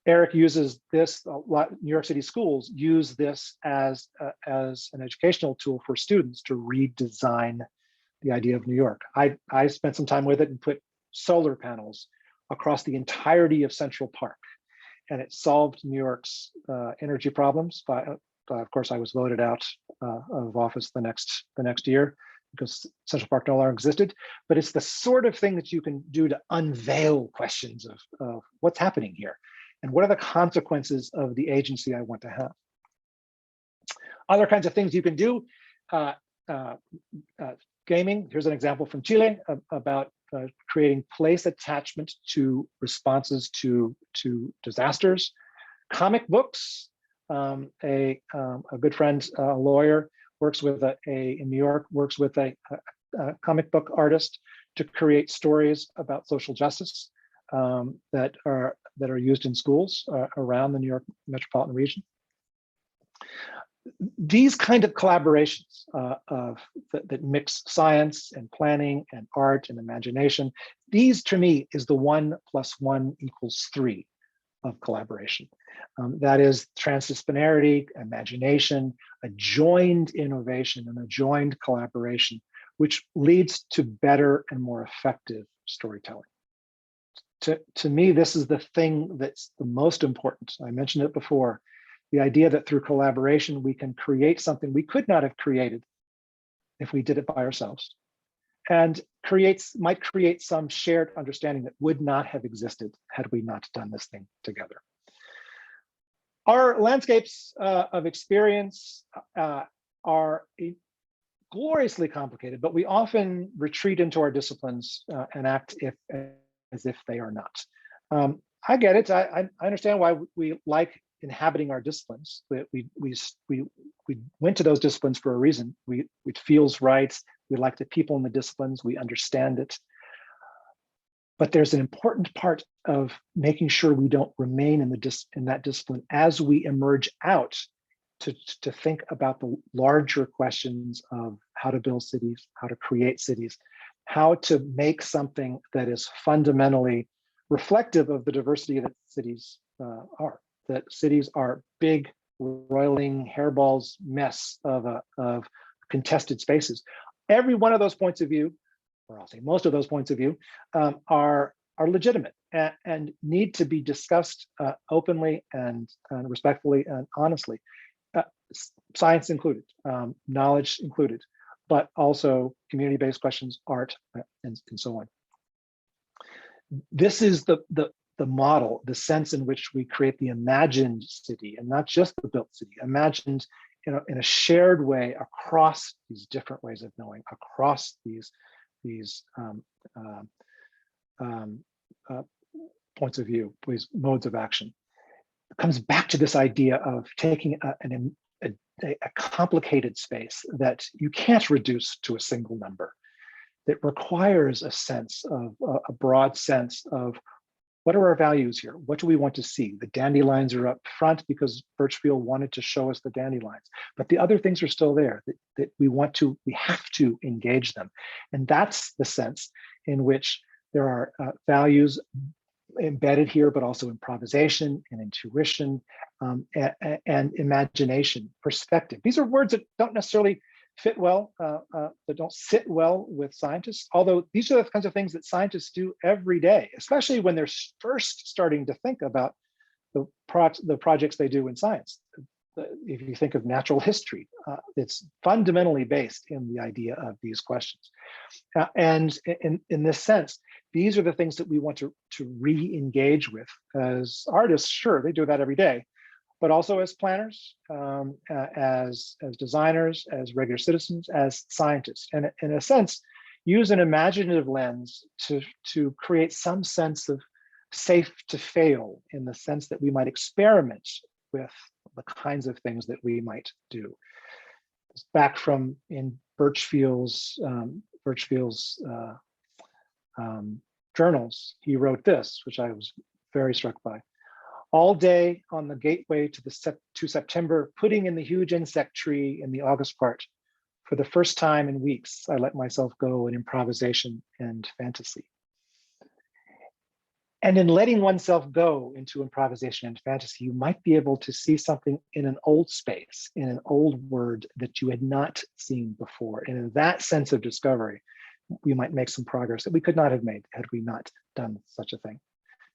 Eric uses this, a lot. New York City schools use this as an educational tool for students to redesign the idea of New York. I spent some time with it and put solar panels across the entirety of Central Park, and it solved New York's energy problems. Of course, I was voted out of office the next year because Central Park no longer existed. But it's the sort of thing that you can do to unveil questions of what's happening here and what are the consequences of the agency I want to have. Other kinds of things you can do. Gaming. Here's an example from Chile about creating place attachment to responses to disasters. Comic books. A good friend, a lawyer, works with in New York, works with a comic book artist to create stories about social justice that are used in schools around the New York metropolitan region. These kind of collaborations that mix science and planning and art and imagination, these to me is the 1 + 1 = 3 of collaboration. That is transdisciplinarity, imagination, a joined innovation and a joined collaboration, which leads to better and more effective storytelling. To me, this is the thing that's the most important. I mentioned it before. The idea that through collaboration, we can create something we could not have created if we did it by ourselves, and might create some shared understanding that would not have existed had we not done this thing together. Our landscapes of experience are gloriously complicated, but we often retreat into our disciplines and act as if they are not. I get it. I understand why we like inhabiting our disciplines. We went to those disciplines for a reason. It feels right. We like the people in the disciplines. We understand it. But there's an important part of making sure we don't remain in that discipline as we emerge out to think about the larger questions of how to build cities, how to create cities, how to make something that is fundamentally reflective of the diversity that cities are. That cities are big, roiling hairballs mess of contested spaces. Every one of those points of view, or I'll say most of those points of view, are legitimate and need to be discussed openly and respectfully and honestly. Science included, knowledge included, but also community-based questions, art, and so on. This is the model, the sense in which we create the imagined city, and not just the built city, imagined in a shared way across these different ways of knowing, across these points of view, these modes of action. It comes back to this idea of taking a complicated space that you can't reduce to a single number, that requires a sense of a broad sense of what are our values here? What do we want to see? The dandelions are up front because Birchfield wanted to show us the dandelions, but the other things are still there that we have to engage them. And that's the sense in which there are values embedded here, but also improvisation and intuition and imagination, perspective. These are words that don't necessarily fit well, that don't sit well with scientists, although these are the kinds of things that scientists do every day, especially when they're first starting to think about the projects they do in science. If you think of natural history, it's fundamentally based in the idea of these questions. And in this sense, these are the things that we want to re-engage with as artists. Sure, they do that every day, but also as planners, as designers, as regular citizens, as scientists, and in a sense, use an imaginative lens to create some sense of safe to fail, in the sense that we might experiment with the kinds of things that we might do. It's back from in Birchfield's journals, he wrote this, which I was very struck by. All day on the gateway to September, putting in the huge insect tree in the August part. For the first time in weeks, I let myself go in improvisation and fantasy. And in letting oneself go into improvisation and fantasy, you might be able to see something in an old space, in an old word that you had not seen before. And in that sense of discovery, we might make some progress that we could not have made had we not done such a thing.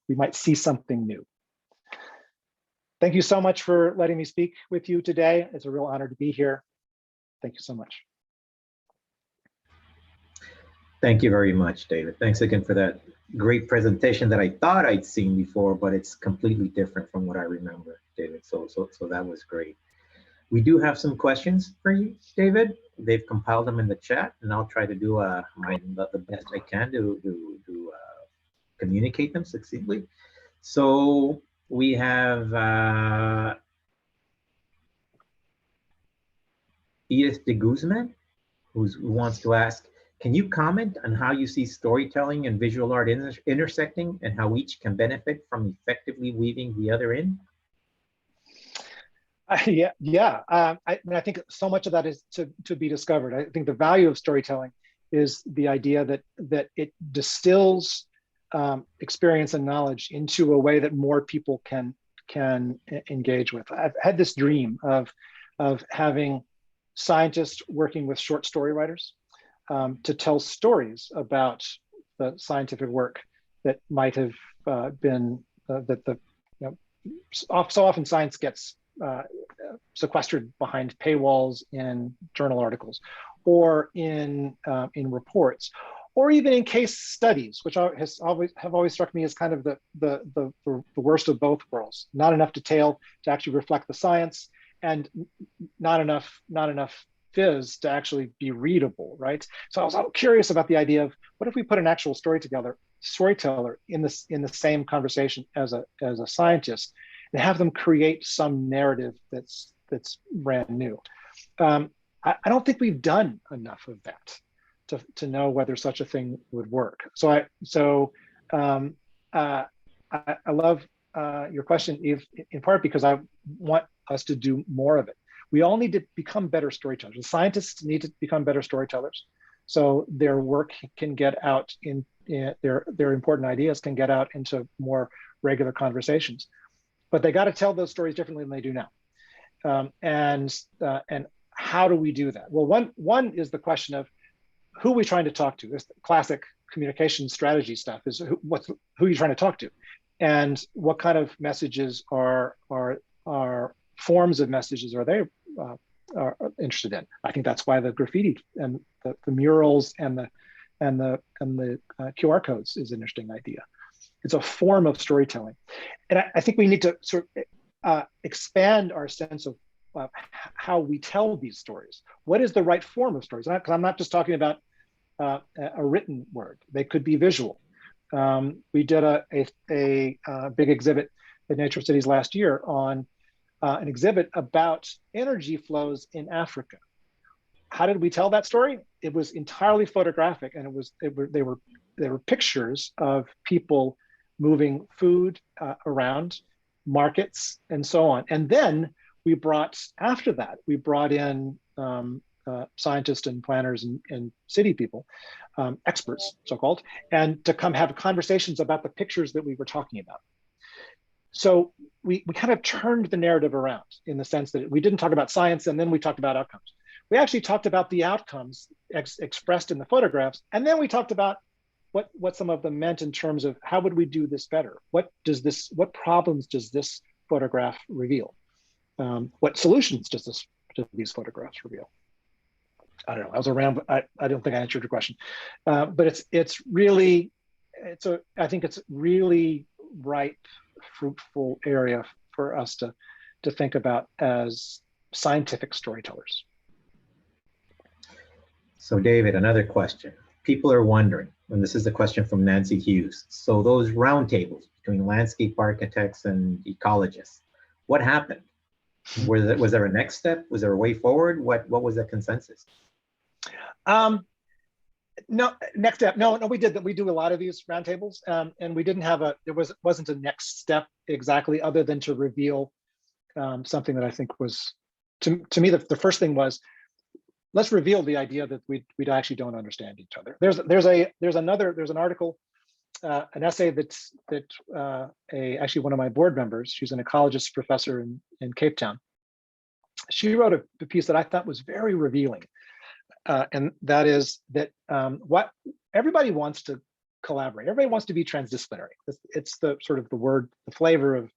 We might see something new. Thank you so much for letting me speak with you today. It's a real honor to be here. Thank you so much. Thank you very much, David. Thanks again for that great presentation that I thought I'd seen before, but it's completely different from what I remember, David. So that was great. We do have some questions for you, David. They've compiled them in the chat, and I'll try to do the best I can to communicate them succinctly. So we have Edith de Guzman, who wants to ask, can you comment on how you see storytelling and visual art intersecting, and how each can benefit from effectively weaving the other in? I think so much of that is to be discovered. I think the value of storytelling is the idea that it distills experience and knowledge into a way that more people can engage with. I've had this dream of having scientists working with short story writers to tell stories about the scientific work that might have been so often science gets sequestered behind paywalls in journal articles, or in reports, or even in case studies, which have always struck me as kind of the worst of both worlds. Not enough detail to actually reflect the science, and not enough fizz to actually be readable, right? So I was curious about the idea of, what if we put an actual storyteller in the same conversation as a scientist, and have them create some narrative that's brand new. I don't think we've done enough of that to know whether such a thing would work. So I love your question, Eve, in part because I want us to do more of it. We all need to become better storytellers. The scientists need to become better storytellers, so their work can get out in their important ideas can get out into more regular conversations. But they got to tell those stories differently than they do now. And how do we do that? Well, one is the question of who are we trying to talk to? This classic communication strategy stuff is who are you trying to talk to, and what kind of messages are forms of messages are they are interested in? I think that's why the graffiti and the murals and the QR codes is an interesting idea. It's a form of storytelling. And I think we need to sort of expand our sense of how we tell these stories. What is the right form of stories? Because I'm not just talking about a written word. They could be visual. We did a big exhibit at Nature of Cities last year on an exhibit about energy flows in Africa. How did we tell that story? It was entirely photographic, and they were pictures of people moving food around markets and so on. And then we brought in scientists and planners and city people, experts, so-called, and to come have conversations about the pictures that we were talking about. So we kind of turned the narrative around in the sense that we didn't talk about science and then we talked about outcomes. We actually talked about the outcomes expressed in the photographs, and then we talked about what some of them meant in terms of how would we do this better? What problems does this photograph reveal? What solutions do these photographs reveal? I don't know. I was around, but I don't think I answered your question. But I think it's really ripe, fruitful area for us to think about as scientific storytellers. So David, another question. People are wondering, and this is a question from Nancy Hughes. So those roundtables between landscape architects and ecologists, what happened? Was there a next step? Was there a way forward? What was the consensus? No, next step. No, we did that. We do a lot of these roundtables, and we didn't have wasn't a next step exactly, other than to reveal something that I think was, to me, the first thing was, let's reveal the idea that we actually don't understand each other. There's an article, an essay that actually one of my board members, she's an ecologist professor in Cape Town. She wrote a piece that I thought was very revealing. And that is that what everybody wants to collaborate. Everybody wants to be transdisciplinary. It's the sort of the word, the flavor of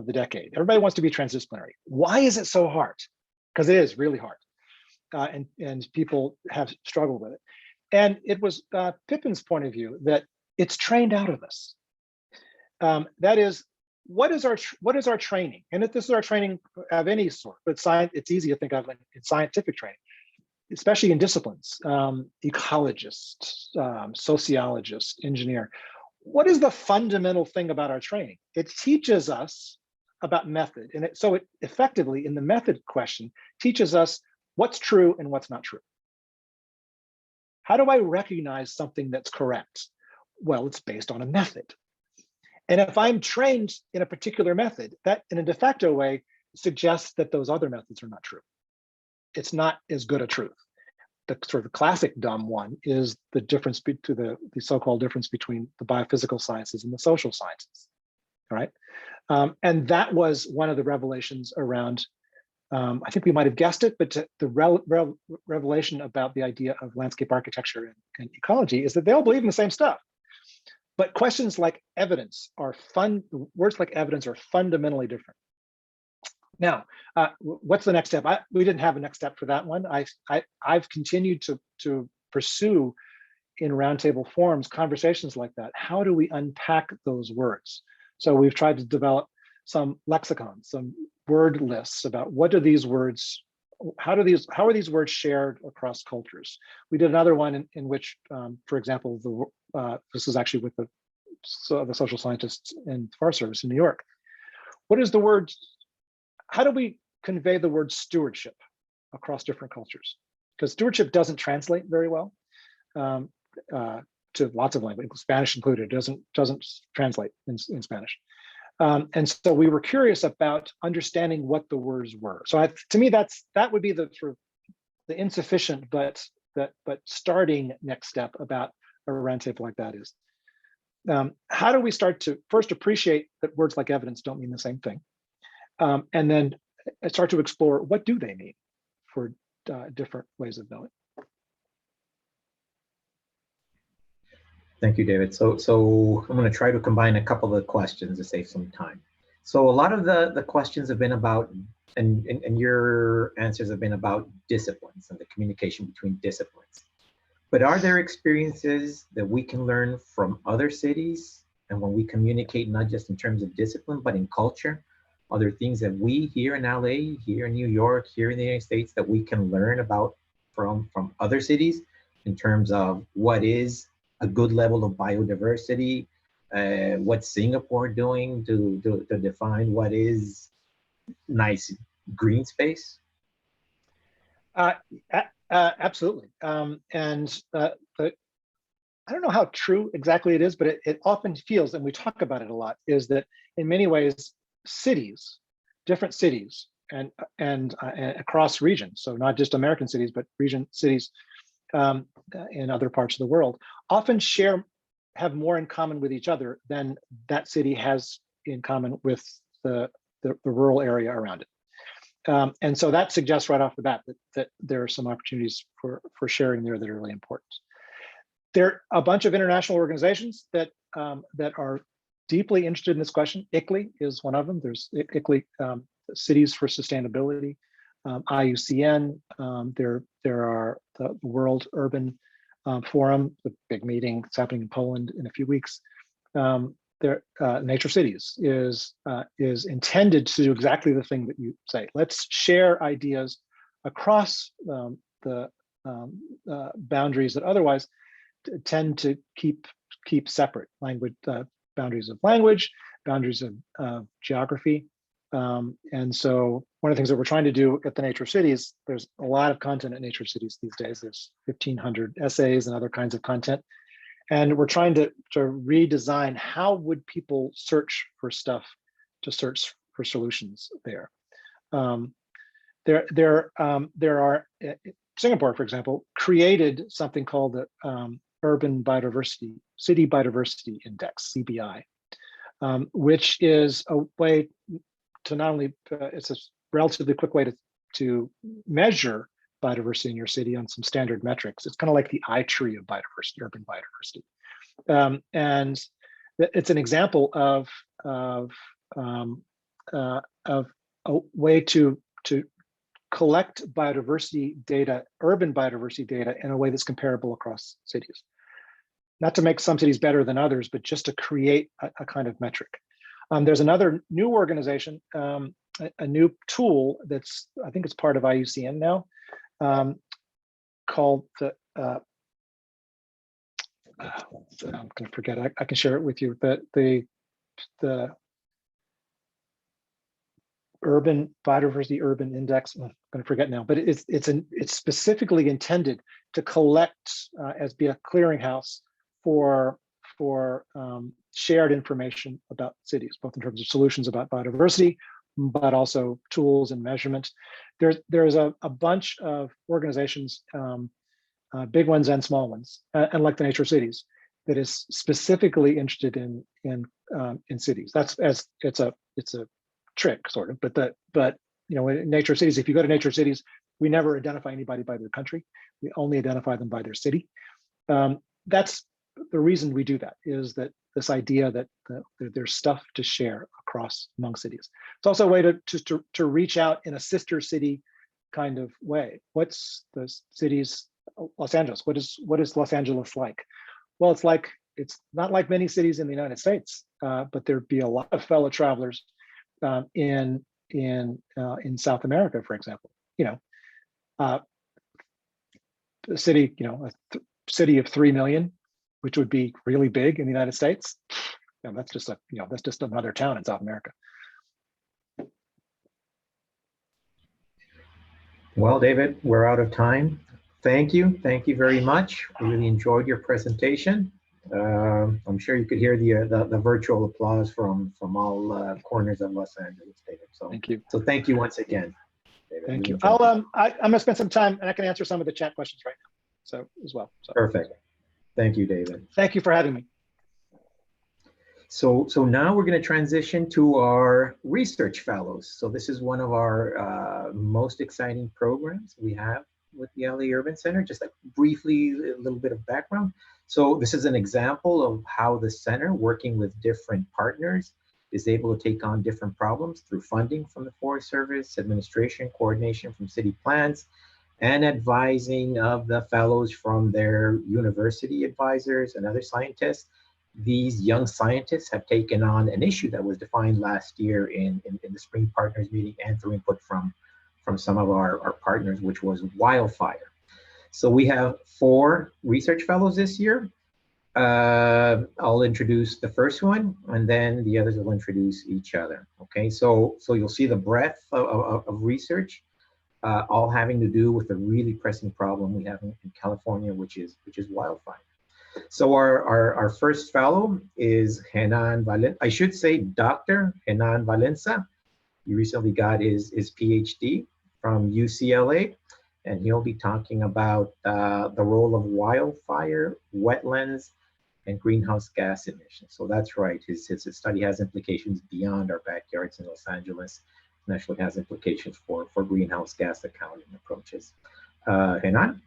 the decade. Everybody wants to be transdisciplinary. Why is it so hard? Because it is really hard. And people have struggled with it. And it was Pippin's point of view that it's trained out of us. That is, what is our training? And if this is our training of any sort, but it's easy to think of in scientific training, especially in disciplines, ecologist, sociologist, engineer. What is the fundamental thing about our training? It teaches us about method. And so it effectively, in the method question, teaches us what's true and what's not true. How do I recognize something that's correct? Well, it's based on a method. And if I'm trained in a particular method, that in a de facto way suggests that those other methods are not true. It's not as good a truth. The sort of classic dumb one is the difference the so-called difference between the biophysical sciences and the social sciences, all right? And that was one of the revelations around, I think we might have guessed it, but the revelation about the idea of landscape architecture and ecology is that they all believe in the same stuff. But questions like evidence words like evidence are fundamentally different. Now, what's the next step? We didn't have a next step for that one. I've continued to pursue in roundtable forums conversations like that. How do we unpack those words? So we've tried to develop some lexicons, some word lists about what do these words, how are these words shared across cultures? We did another one in which, for example, this is actually with the social scientists in the Forest Service in New York. What is the word? How do we convey the word stewardship across different cultures? Because stewardship doesn't translate very well to lots of languages, Spanish included. It doesn't translate in Spanish. And so we were curious about understanding what the words were. So to me, that would be the sort of the insufficient but starting next step about a roundtable like that is. How do we start to first appreciate that words like evidence don't mean the same thing? And then start to explore what do they mean for different ways of knowing. Thank you, David. So I'm going to try to combine a couple of questions to save some time. So a lot of the questions have been about, and your answers have been about disciplines and the communication between disciplines. But are there experiences that we can learn from other cities? And when we communicate, not just in terms of discipline, but in culture, are there things that we here in LA, here in New York, here in the United States that we can learn about from other cities? in terms of what is a good level of biodiversity, what's Singapore doing to define what is nice green space? Absolutely. I don't know how true exactly it is, but it often feels, and we talk about it a lot, is that in many ways, cities, different cities, and across regions, so not just American cities, but cities in other parts of the world, often have more in common with each other than that city has in common with the rural area around it. And so that suggests right off the bat that there are some opportunities for sharing there that are really important. There are a bunch of international organizations that are deeply interested in this question. ICLEI is one of them. There's ICLEI, Cities for Sustainability, IUCN. There are the World Urban Forum, the big meeting that's happening in Poland in a few weeks. Nature Cities is intended to do exactly the thing that you say. Let's share ideas across the boundaries that otherwise tend to keep separate, language, boundaries of language, boundaries of geography. And so one of the things that we're trying to do at the Nature Cities, there's a lot of content at Nature Cities these days. There's 1,500 essays and other kinds of content. And we're trying to redesign how would people search for stuff to search for solutions there. There are, Singapore, for example, created something called the Urban Biodiversity, City Biodiversity Index, CBI, which is a way to not only, it's a relatively quick way to measure biodiversity in your city on some standard metrics. It's kind of like the eye tree of biodiversity, urban biodiversity. And it's an example of a way to collect biodiversity data, urban biodiversity data, in a way that's comparable across cities. Not to make some cities better than others, but just to create a kind of metric. There's another new organization, a new tool that's, I think it's part of IUCN now, called the, I'm going to forget, I can share it with you, the Urban Biodiversity Urban Index, I'm going to forget now, but it's specifically intended to collect, be a clearinghouse for shared information about cities, both in terms of solutions about biodiversity, but also tools and measurement. There's a bunch of organizations, big ones and small ones, and like the Nature Cities, that is specifically interested in cities. It's a trick, sort of, but you know, in Nature Cities, if you go to Nature Cities, we never identify anybody by their country. We only identify them by their city. That's the reason we do that, is that this idea that there's stuff to share across among cities. It's also a way to reach out in a sister city kind of way. What's the city's Los Angeles? What is Los Angeles like? Well, it's not like many cities in the United States, but there'd be a lot of fellow travelers in South America, for example. You know, a city, you know, a city of 3 million, which would be really big in the United States. You know, that's just another town in South America. Well, David, we're out of time. Thank you very much. I really enjoyed your presentation. I'm sure you could hear the virtual applause from all corners of Los Angeles, David. So thank you. So thank you once again, David. Thank you. I'm gonna spend some time, and I can answer some of the chat questions right now. So as well. So. Perfect. Thank you, David. Thank you for having me. So now we're going to transition to our research fellows. So this is one of our most exciting programs we have with the LA Urban Center. Just like briefly, a little bit of background. So this is an example of how the center, working with different partners, is able to take on different problems through funding from the Forest Service, administration, coordination from city plans, and advising of the fellows from their university advisors and other scientists. These young scientists have taken on an issue that was defined last year in the Spring Partners meeting and through input from some of our partners, which was wildfire. So we have 4 research fellows this year. I'll introduce the first one, and then the others will introduce each other. Okay, so you'll see the breadth of research, all having to do with a really pressing problem we have in California, which is wildfire. So our first fellow is Renan Valencia. I should say Dr. Renan Valencia. He recently got his PhD from UCLA, and he'll be talking about the role of wildfire, wetlands, and greenhouse gas emissions. So that's right, his study has implications beyond our backyards in Los Angeles, and actually has implications for greenhouse gas accounting approaches. Renan?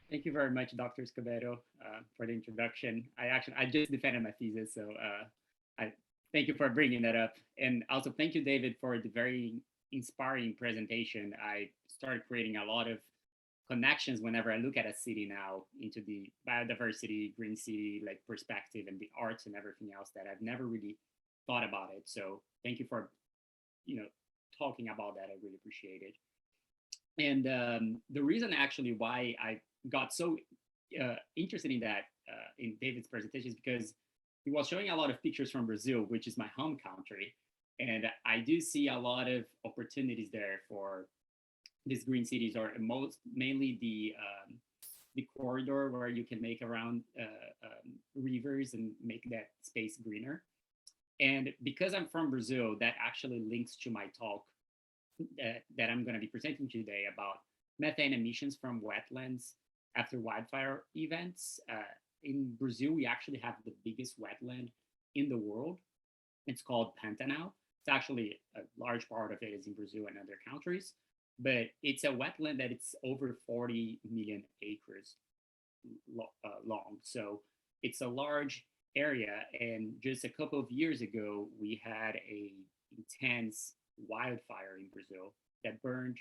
Thank you very much, Dr. Escobedo, for the introduction. I just defended my thesis, so I thank you for bringing that up. And also thank you, David, for the very inspiring presentation. I started creating a lot of connections whenever I look at a city now into the biodiversity, green city, like perspective and the arts and everything else that I've never really thought about it. So thank you for, talking about that. I really appreciate it. And the reason actually why I got so interested in that in David's presentation is because he was showing a lot of pictures from Brazil, which is my home country. And I do see a lot of opportunities there for these green cities, or mainly the corridor where you can make around rivers and make that space greener. And because I'm from Brazil, that actually links to my talk that I'm going to be presenting today about methane emissions from wetlands after wildfire events. In Brazil, we actually have the biggest wetland in the world. It's called Pantanal. It's actually a large part of it is in Brazil and other countries, but it's a wetland that it's over 40 million acres long. So it's a large area. And just a couple of years ago, we had a intense wildfire in Brazil that burned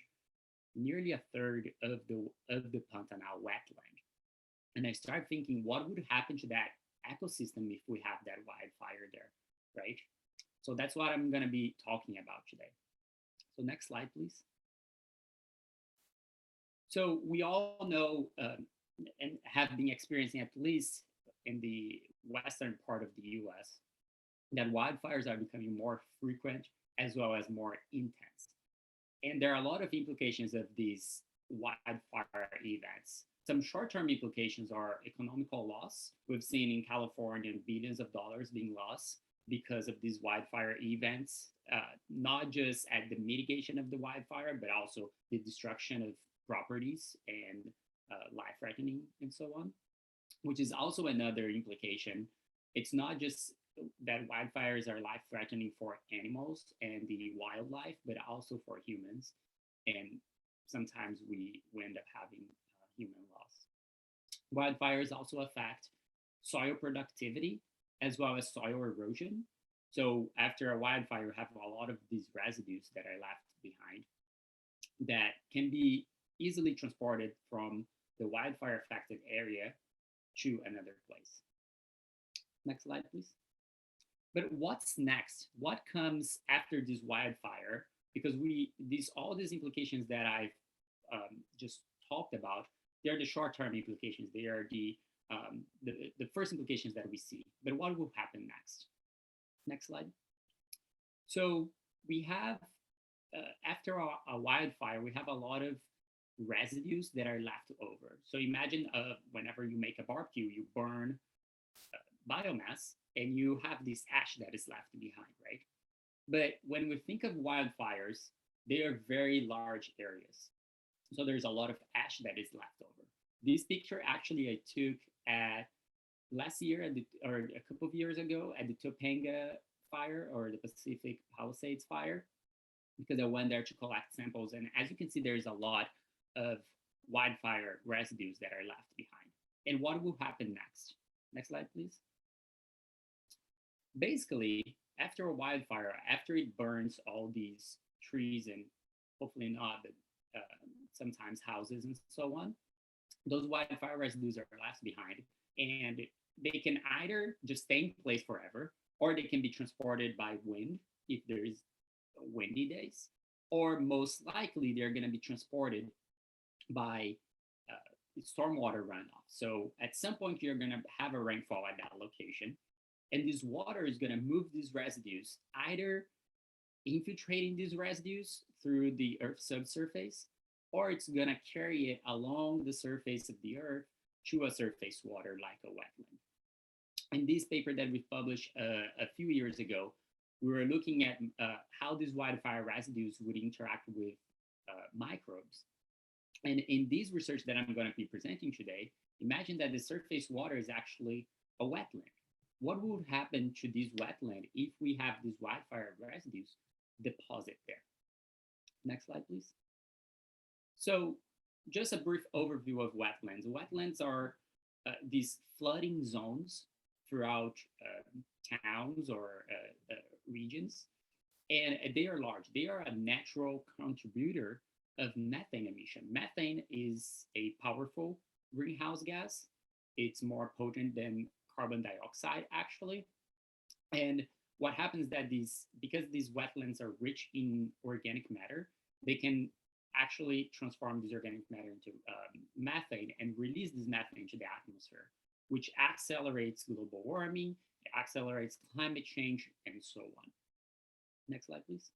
nearly a third of the Pantanal wetland. And I started thinking, what would happen to that ecosystem if we have that wildfire there, right? So that's what I'm going to be talking about today. So next slide, please. So we all know and have been experiencing, at least in the western part of the US, that wildfires are becoming more frequent as well as more intense. And there are a lot of implications of these wildfire events. Some short-term implications are economical loss. We've seen in California billions of dollars being lost because of these wildfire events, not just at the mitigation of the wildfire, but also the destruction of properties and life-threatening and so on, which is also another implication. It's not just that wildfires are life-threatening for animals and the wildlife, but also for humans. And sometimes we end up having human loss. Wildfires also affect soil productivity as well as soil erosion. So after a wildfire, you have a lot of these residues that are left behind that can be easily transported from the wildfire affected area to another place. Next slide, please. But what's next? What comes after this wildfire? Because all these implications that I've just talked about, they're the short-term implications. They are the first implications that we see. But what will happen next? Next slide. So we have, after a wildfire, we have a lot of residues that are left over. So imagine whenever you make a barbecue, you burn biomass and you have this ash that is left behind, right? But when we think of wildfires, they are very large areas. So there's a lot of ash that is left over. This picture actually I took last year or a couple of years ago at the Topanga fire, or the Pacific Palisades fire, because I went there to collect samples. And as you can see, there's a lot of wildfire residues that are left behind. And what will happen next? Next slide, please. Basically, after a wildfire, after it burns all these trees and hopefully not, but sometimes houses and so on, those wildfire residues are left behind, and they can either just stay in place forever, or they can be transported by wind if there is windy days, or most likely they're going to be transported by stormwater runoff. So at some point, you're going to have a rainfall at that location, and this water is going to move these residues, either infiltrating these residues through the Earth's subsurface, or it's going to carry it along the surface of the Earth to a surface water like a wetland. In this paper that we published a few years ago, we were looking at how these wildfire residues would interact with microbes. And in this research that I'm going to be presenting today, imagine that the surface water is actually a wetland. What would happen to this wetland if we have these wildfire residues deposit there? Next slide, please. So just a brief overview of wetlands. Wetlands are these flooding zones throughout towns or regions, and they are large. They are a natural contributor of methane emission. Methane is a powerful greenhouse gas. It's more potent than carbon dioxide, actually. And what happens that because these wetlands are rich in organic matter, they can actually transform this organic matter into methane and release this methane into the atmosphere, which accelerates global warming, it accelerates climate change, and so on. Next slide, please.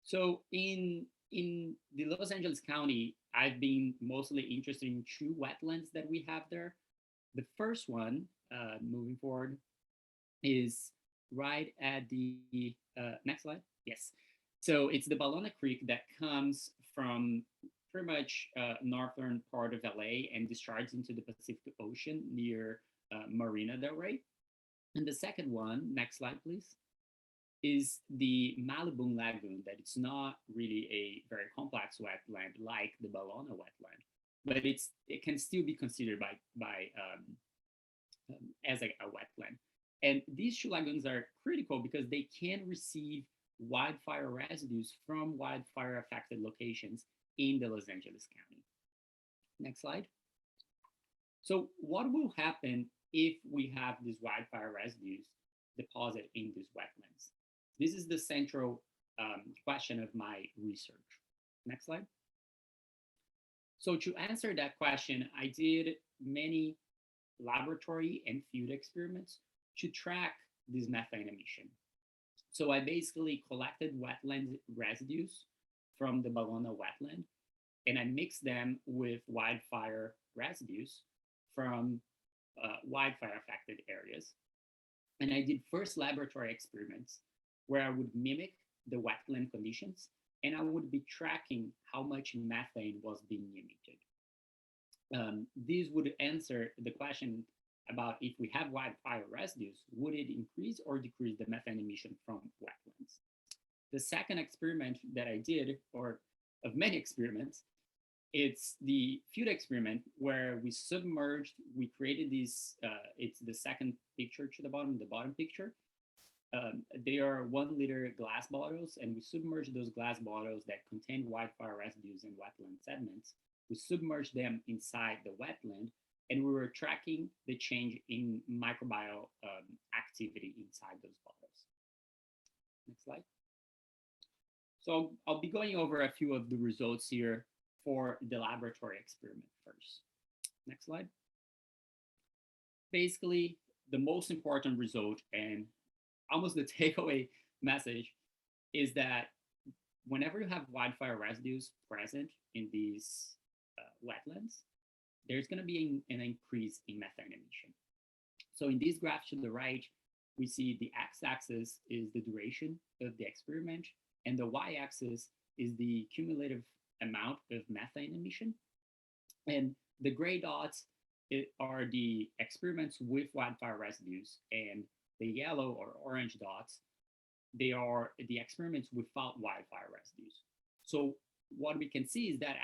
So in the Los Angeles County, I've been mostly interested in two wetlands that we have there. The first one, moving forward, is right at the, next slide, yes. So it's the Ballona Creek that comes from pretty much northern part of LA and discharges into the Pacific Ocean near Marina del Rey. And the second one, next slide, please, is the Malibu Lagoon, that it's not really a very complex wetland like the Ballona wetland, but it can still be considered as a wetland. And these two lagoons are critical because they can receive wildfire residues from wildfire affected locations in the Los Angeles County. Next slide. So what will happen if we have these wildfire residues deposit in these wetlands? This is the central question of my research. Next slide. So to answer that question, I did many laboratory and field experiments to track this methane emission. So I basically collected wetland residues from the Ballona wetland, and I mixed them with wildfire residues from wildfire affected areas. And I did first laboratory experiments where I would mimic the wetland conditions, and I would be tracking how much methane was being emitted. These would answer the question about if we have wildfire residues, would it increase or decrease the methane emission from wetlands? The second experiment that I did, or of many experiments, it's the field experiment where we submerged, we created these, it's the second picture to the bottom picture. They are 1 liter glass bottles, and we submerged those glass bottles that contain wildfire residues and wetland sediments. We submerged them inside the wetland, and we were tracking the change in microbial activity inside those bottles. Next slide. So I'll be going over a few of the results here for the laboratory experiment first. Next slide. Basically, the most important result and almost the takeaway message is that whenever you have wildfire residues present in these wetlands, there's going to be an increase in methane emission. So in this graph to the right, we see the x-axis is the duration of the experiment, and the y-axis is the cumulative amount of methane emission. And the gray dots are the experiments with wildfire residues, and the yellow or orange dots, they are the experiments without wildfire residues. So what we can see is that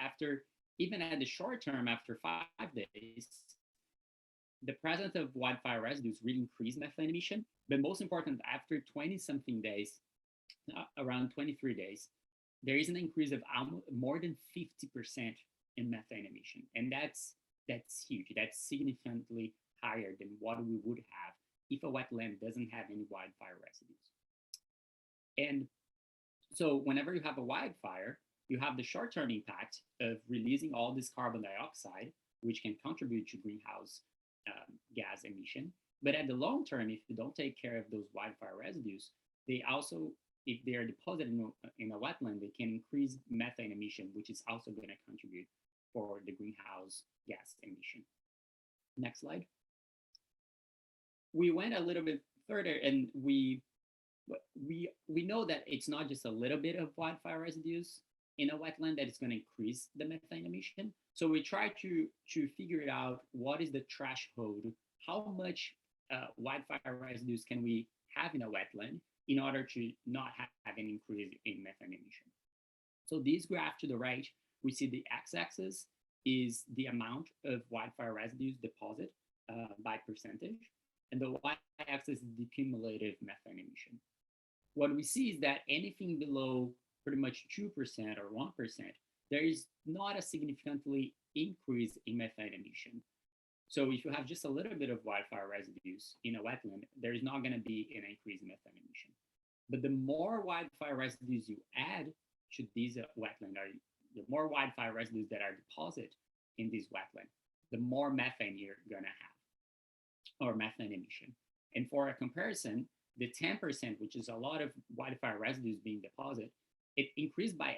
even at the short term, after 5 days, the presence of wildfire residues really increase methane emission. But most important, after 20-something days, around 23 days, there is an increase of more than 50% in methane emission. And that's huge. That's significantly higher than what we would have if a wetland doesn't have any wildfire residues. And so whenever you have a wildfire, you have the short-term impact of releasing all this carbon dioxide, which can contribute to greenhouse gas emission. But at the long term, if you don't take care of those wildfire residues, they also, if they are deposited in a wetland, they can increase methane emission, which is also going to contribute for the greenhouse gas emission. Next slide. We went a little bit further, and we know that it's not just a little bit of wildfire residues in a wetland that is going to increase the methane emission. So we try to figure out what is the threshold, how much wildfire residues can we have in a wetland in order to not have an increase in methane emission. So this graph to the right, we see the x-axis is the amount of wildfire residues deposited by percentage, and the y-axis is the cumulative methane emission. What we see is that anything below pretty much 2% or 1%, there is not a significantly increase in methane emission. So if you have just a little bit of wildfire residues in a wetland, there is not going to be an increase in methane emission. But the more wildfire residues you add to these wetland, or the more wildfire residues that are deposited in this wetland, the more methane you're going to have, or methane emission. And for a comparison, the 10%, which is a lot of wildfire residues being deposited, it increased by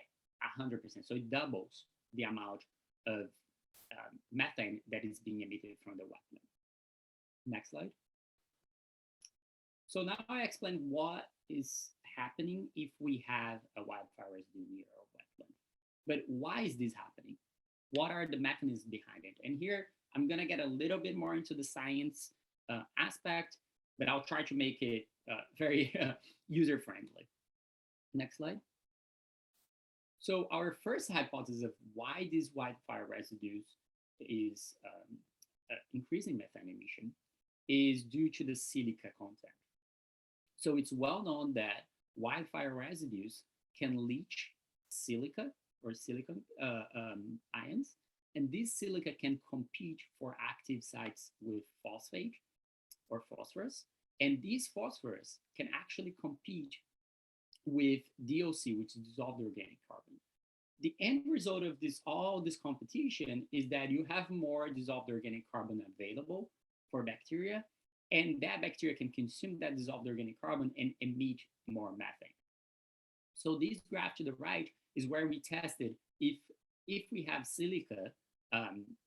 100%. So it doubles the amount of methane that is being emitted from the wetland. Next slide. So now I explain what is happening if we have a wildfire residue near a wetland. But why is this happening? What are the mechanisms behind it? And here I'm going to get a little bit more into the science aspect, but I'll try to make it very user-friendly. Next slide. So our first hypothesis of why these wildfire residues is increasing methane emission is due to the silica content. So it's well known that wildfire residues can leach silica or silicon ions, and these silica can compete for active sites with phosphate or phosphorus, and these phosphorus can actually compete with DOC, which is dissolved organic carbon. The end result of all this competition is that you have more dissolved organic carbon available for bacteria, and that bacteria can consume that dissolved organic carbon and emit more methane. So this graph to the right is where we tested if we have silica,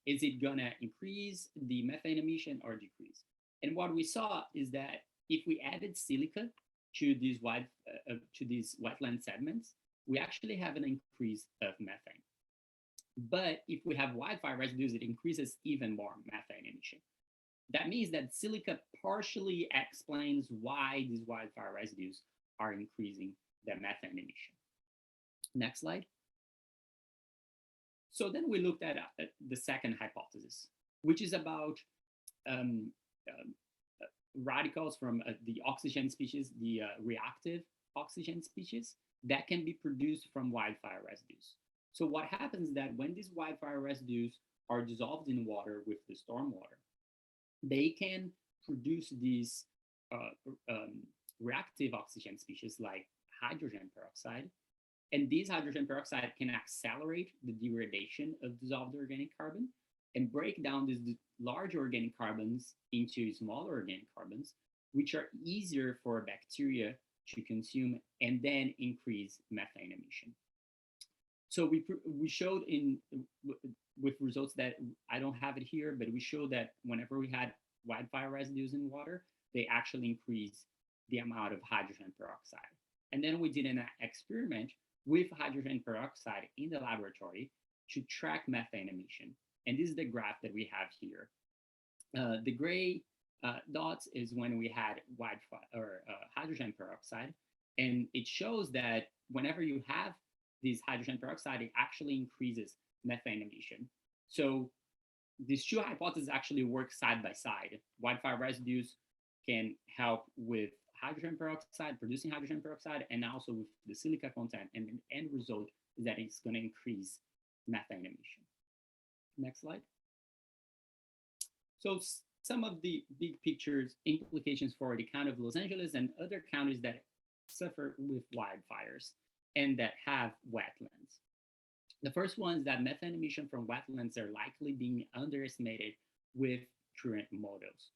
is it gonna increase the methane emission or decrease? And what we saw is that if we added silica to these wetland sediments, we actually have an increase of methane. But if we have wildfire residues, it increases even more methane emission. That means that silica partially explains why these wildfire residues are increasing the methane emission. Next slide. So then we looked at the second hypothesis, which is about radicals from the oxygen species, the reactive oxygen species that can be produced from wildfire residues. So what happens is that when these wildfire residues are dissolved in water with the stormwater, they can produce these reactive oxygen species like hydrogen peroxide. And these hydrogen peroxide can accelerate the degradation of dissolved organic carbon and break down these large organic carbons into smaller organic carbons, which are easier for bacteria to consume and then increase methane emission. So we showed with results that I don't have it here, but we showed that whenever we had wildfire residues in water, they actually increase the amount of hydrogen peroxide. And then we did an experiment with hydrogen peroxide in the laboratory to track methane emission. And this is the graph that we have here. The gray dots is when we had wildfire or hydrogen peroxide, and it shows that whenever you have this hydrogen peroxide, it actually increases methane emission. So these two hypotheses actually work side by side. Wildfire residues can help with hydrogen peroxide, producing hydrogen peroxide, and also with the silica content. And the end result is that it's going to increase methane emission. Next slide. So some of the big pictures implications for the county of Los Angeles and other counties that suffer with wildfires and that have wetlands. The first one is that methane emission from wetlands are likely being underestimated with current models.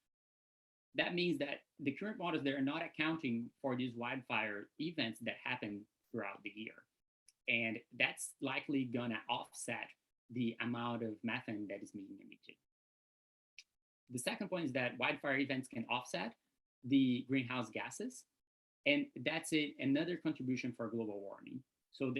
That means that the current models, they're not accounting for these wildfire events that happen throughout the year. And that's likely gonna offset the amount of methane that is being emitted. The second point is that wildfire events can offset the greenhouse gases, and that's another contribution for global warming. So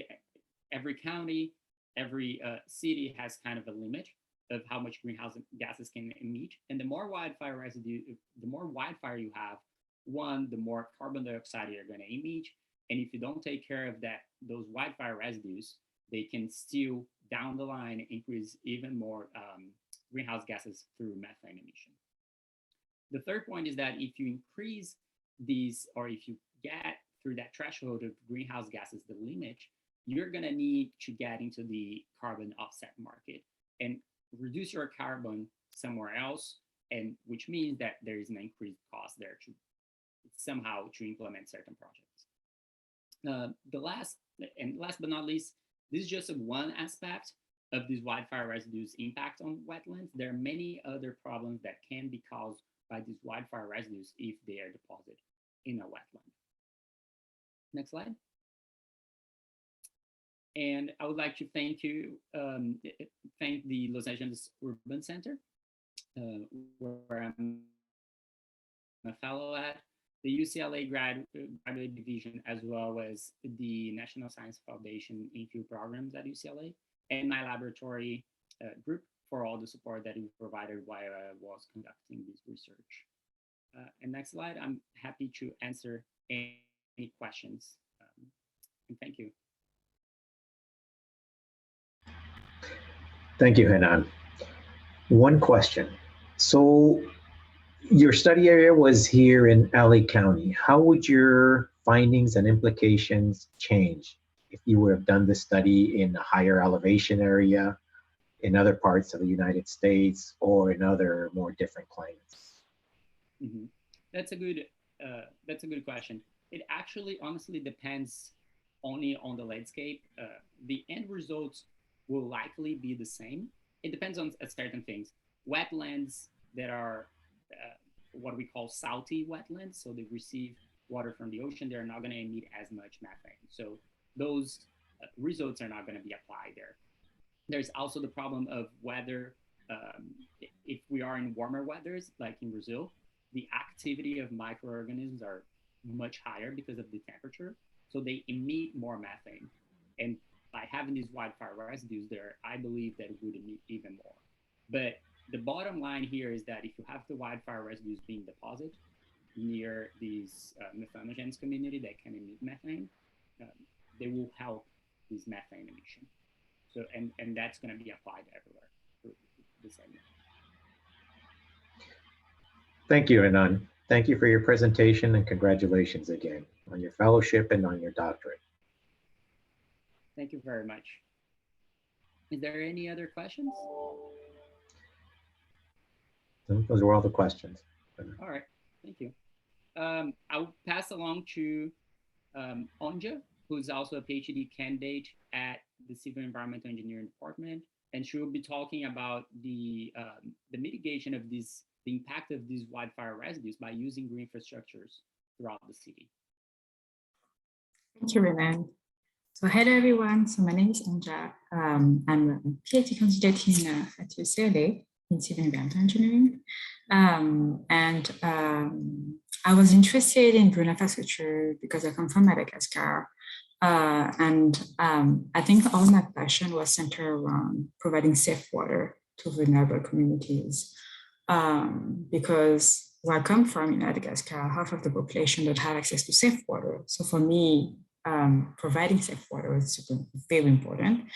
every county, every city has kind of a limit of how much greenhouse gases can emit. And the more wildfire residue, the more wildfire you have, one, the more carbon dioxide you're going to emit. And if you don't take care of those wildfire residues, they can still down the line increase even more greenhouse gases through methane emission. The third point is that if you increase these, or if you get through that threshold of greenhouse gases, the limit, you're going to need to get into the carbon offset market and reduce your carbon somewhere else, and which means that there is an increased cost there to somehow to implement certain projects. The last but not least, this is just one aspect of these wildfire residues' impact on wetlands. There are many other problems that can be caused by these wildfire residues if they are deposited in a wetland. Next slide. And I would like to thank the Los Angeles Urban Center, where I'm a fellow at, the UCLA graduate division, as well as the National Science Foundation in-field programs at UCLA, and my laboratory group for all the support that you provided while I was conducting this research. And next slide, I'm happy to answer any questions. And thank you. Thank you, Henan. One question. So your study area was here in LA County. How would your findings and implications change if you would have done this study in a higher elevation area, in other parts of the United States, or in other more different climates? Mm-hmm. That's a good question. It actually honestly depends only on the landscape. The end results will likely be the same. It depends on certain things. Wetlands that are what we call salty wetlands, so they receive water from the ocean, they're not going to emit as much methane. So those results are not going to be applied there. There's also the problem of weather. If we are in warmer weathers, like in Brazil, the activity of microorganisms are much higher because of the temperature. So they emit more methane. And by having these wildfire residues there, I believe that it would emit even more. But the bottom line here is that if you have the wildfire residues being deposited near these methanogens community that can emit methane, they will help this methane emission. So, and that's going to be applied everywhere. The same. Thank you, Henan. Thank you for your presentation, and congratulations again on your fellowship and on your doctorate. Thank you very much. Is there any other questions? Those were all the questions. All right, thank you. I'll pass along to Onja, who's also a PhD candidate at the Civil Environmental Engineering Department, and she will be talking about the mitigation of the impact of these wildfire residues by using green infrastructures throughout the city. Thank you, Renan. So hello, everyone. So my name is Anja. I'm a PhD candidate at UCLA in Civil Environmental Engineering. I was interested in green infrastructure because I come from Madagascar. I think all my passion was centered around providing safe water to vulnerable communities. Because where I come from in Madagascar, half of the population don't have access to safe water. So for me, providing safe water is very important.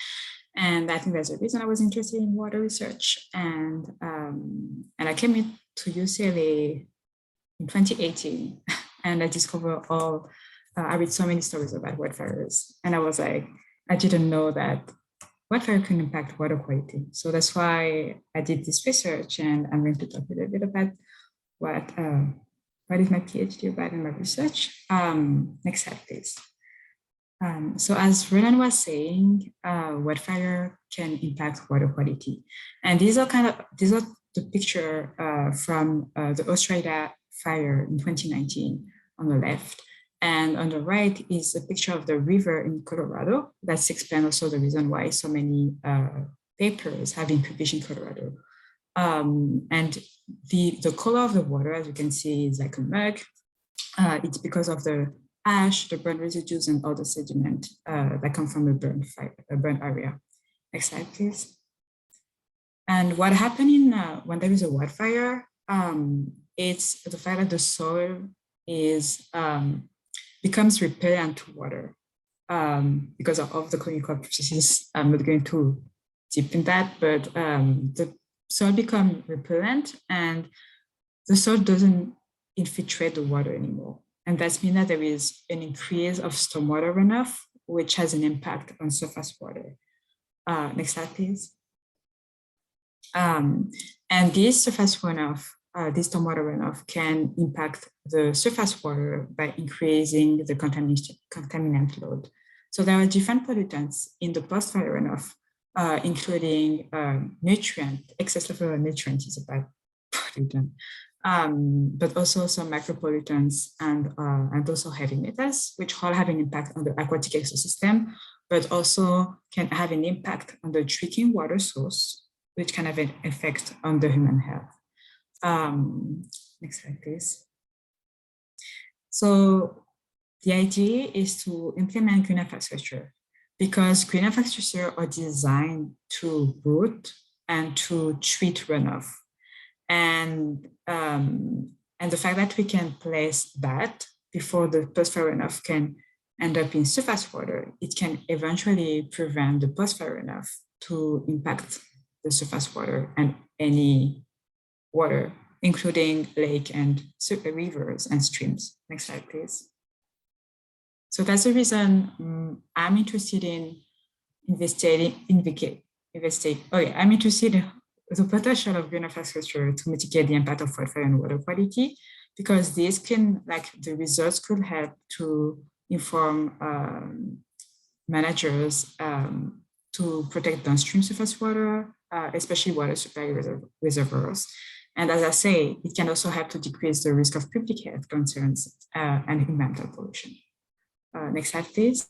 And I think that's the reason I was interested in water research. And I came into UCLA in 2018, and I discovered I read so many stories about wildfires. And I was like, I didn't know that wildfire can impact water quality. So that's why I did this research, and I'm going to talk a little bit about what is my PhD about in my research. Next slide, please. So as Roland was saying, wildfire can impact water quality. And these are the picture from the Australia fire in 2019 on the left. And on the right is a picture of the river in Colorado. That's explain also the reason why so many papers have been published in Colorado. And the color of the water, as you can see, is like a mug. It's because of the ash, the burn residues, and all the sediment that come from a burn area. Next slide, please. And what happened when there is a wildfire, it's the fact that the soil is becomes repellent to water because of the chemical processes. I'm not going to deep in that, but the soil becomes repellent and the soil doesn't infiltrate the water anymore. And that means that there is an increase of stormwater runoff, which has an impact on surface water. Next slide, please. And this surface runoff, this stormwater runoff can impact the surface water by increasing the contaminant load. So there are different pollutants in the post-fire runoff, including nutrient. Excess level of nutrient is a bad pollutant, but also some micropollutants and also heavy metals, which all have an impact on the aquatic ecosystem, but also can have an impact on the drinking water source, which can have an effect on the human health. Next slide, please. So the idea is to implement green infrastructure because green infrastructure are designed to route and to treat runoff. And the fact that we can place that before the post-fire runoff can end up in surface water, it can eventually prevent the post-fire runoff to impact the surface water and any water, including lake and rivers and streams. Next slide, please. So that's the reason I'm interested in I'm interested in the potential of green infrastructure to mitigate the impact of wildfire on water quality, because this can, the results could help to inform managers to protect downstream surface water, especially water supply reservoirs. And as I say, it can also help to decrease the risk of public health concerns and environmental pollution. Next slide, please.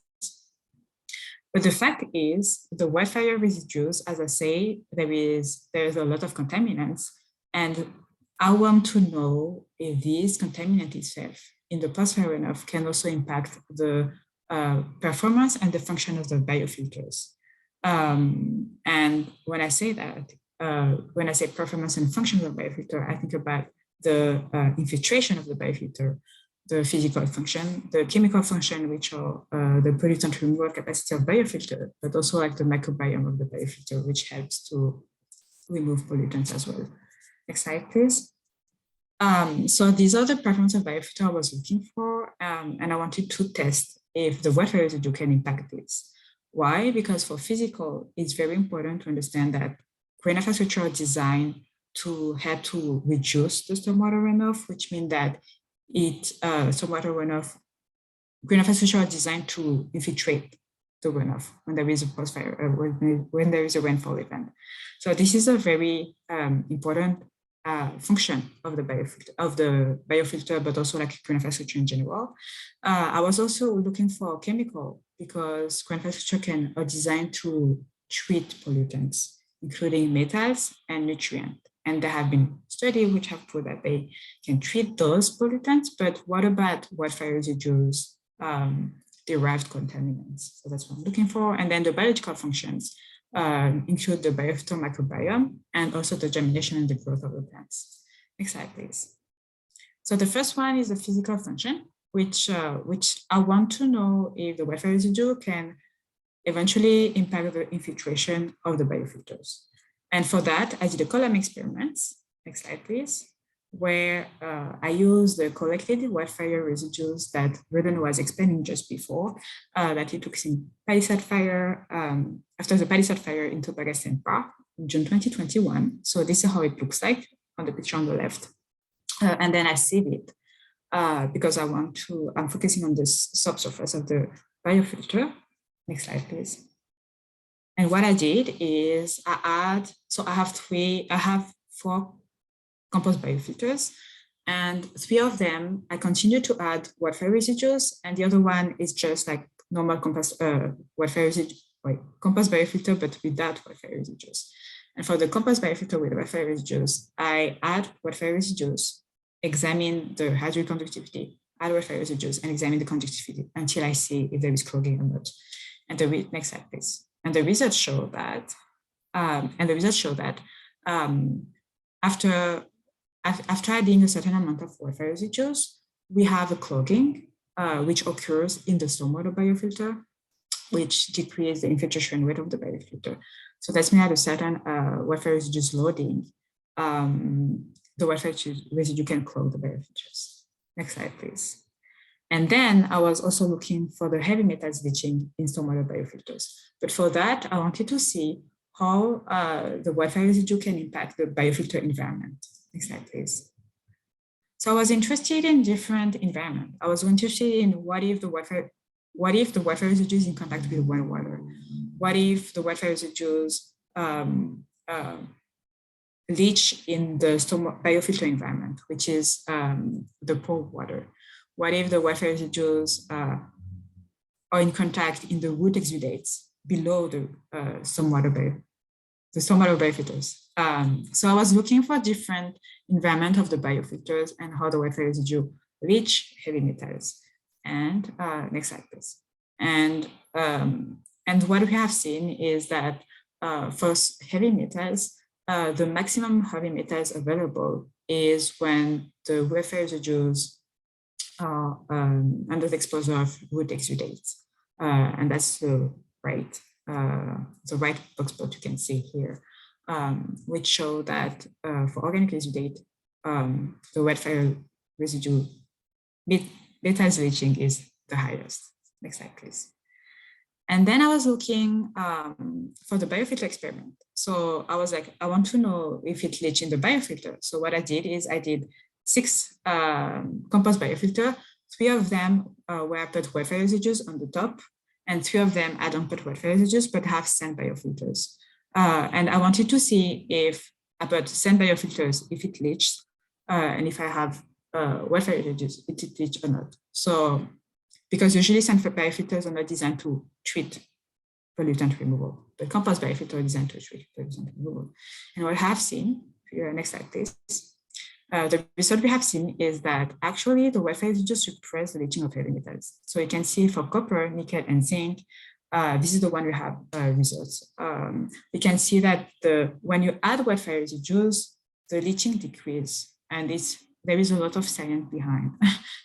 But the fact is, the wildfire residues, as I say, there is a lot of contaminants, and I want to know if these contaminant itself in the post-fire runoff can also impact the performance and the function of the biofilters. And when I say that, when I say performance and function of the biofilter, I think about the infiltration of the biofilter, the physical function, the chemical function, which are the pollutant removal capacity of biofilter, but also the microbiome of the biofilter, which helps to remove pollutants as well. Next slide, please. So these are the performance of biofilter I was looking for, and I wanted to test if the wildfire residue can impact this. Why? Because for physical, it's very important to understand that green infrastructure are designed to help to reduce the stormwater runoff, which means that stormwater runoff, green infrastructure are designed to infiltrate the runoff when there is a post-fire, when there is a rainfall event. So this is a very important function of the biofilter, but also green infrastructure in general. I was also looking for chemical because green infrastructure are designed to treat pollutants, including metals and nutrients. And there have been studies which have proved that they can treat those pollutants, but what about wildfire residues, derived contaminants? So that's what I'm looking for. And then the biological functions include the biofilter microbiome and also the germination and the growth of the plants. Next slide, please. So the first one is the physical function, which I want to know if the wildfire residue can eventually impact the infiltration of the biofilters. And for that, I did a column experiments, next slide please, where I used the collected wildfire residues that Roland was explaining just before, that he took in Palisade Fire, after the Palisade Fire in Tobago Park in June 2021. So this is how it looks like on the picture on the left. And then I saved it because I'm focusing on the subsurface of the biofilter. Next slide, please. And what I did is I have 4 compost biofilters, and 3 of them, I continue to add wildfire residues, and the other one is just like normal compost compost biofilter, but without wildfire residues. And for the compost biofilter with wildfire residues, I add wildfire residues, examine the hydraulic conductivity, add wildfire residues, and examine the conductivity until I see if there is clogging or not. And the next slide, please. And the results show that, after adding a certain amount of wildfire residues, we have a clogging, which occurs in the stormwater biofilter, which decreases the infiltration rate of the biofilter. So that's means at a certain wildfire residues loading, the wildfire residue can clog the biofilters. Next slide, please. And then I was also looking for the heavy metals leaching in stormwater biofilters. But for that, I wanted to see how the wildfire residue can impact the biofilter environment. Next slide, please. So I was interested in different environment. I was interested in what if the wildfire residue is in contact with groundwater? What if the wildfire residues leach in the biofilter environment, which is the poor water? What if the wildfire residues are in contact in the root exudates below the stormwater biofilters? So I was looking for different environment of the biofilters and how the wildfire residue leach heavy metals. And next slide, please. And what we have seen is that for heavy metals, the maximum heavy metals available is when the wildfire residues are under the exposure of root exudates. And that's the right box plot you can see here, which show that for organic exudate, the wildfire residue metals leaching is the highest. Next slide, please. And then I was looking for the biofilter experiment. So I was like, I want to know if it leached in the biofilter. So what I did is I did 6 compost biofilter. 3 of them where I put wildfire residues on the top, and 3 of them I don't put wildfire residues, but have sand biofilters. And I wanted to see if I put sand biofilters, if it leached, and if I have wildfire residues, it leached or not. So, because usually sand biofilters are not designed to treat pollutant removal, but compost biofilters are designed to treat pollutant removal. And what I have seen, here, next slide, please. The result we have seen is that actually the wildfire residues suppress the leaching of heavy metals. So you can see for copper, nickel, and zinc, this is the one we have results. You can see that when you add wildfire residues, the leaching decreases, and there is a lot of science behind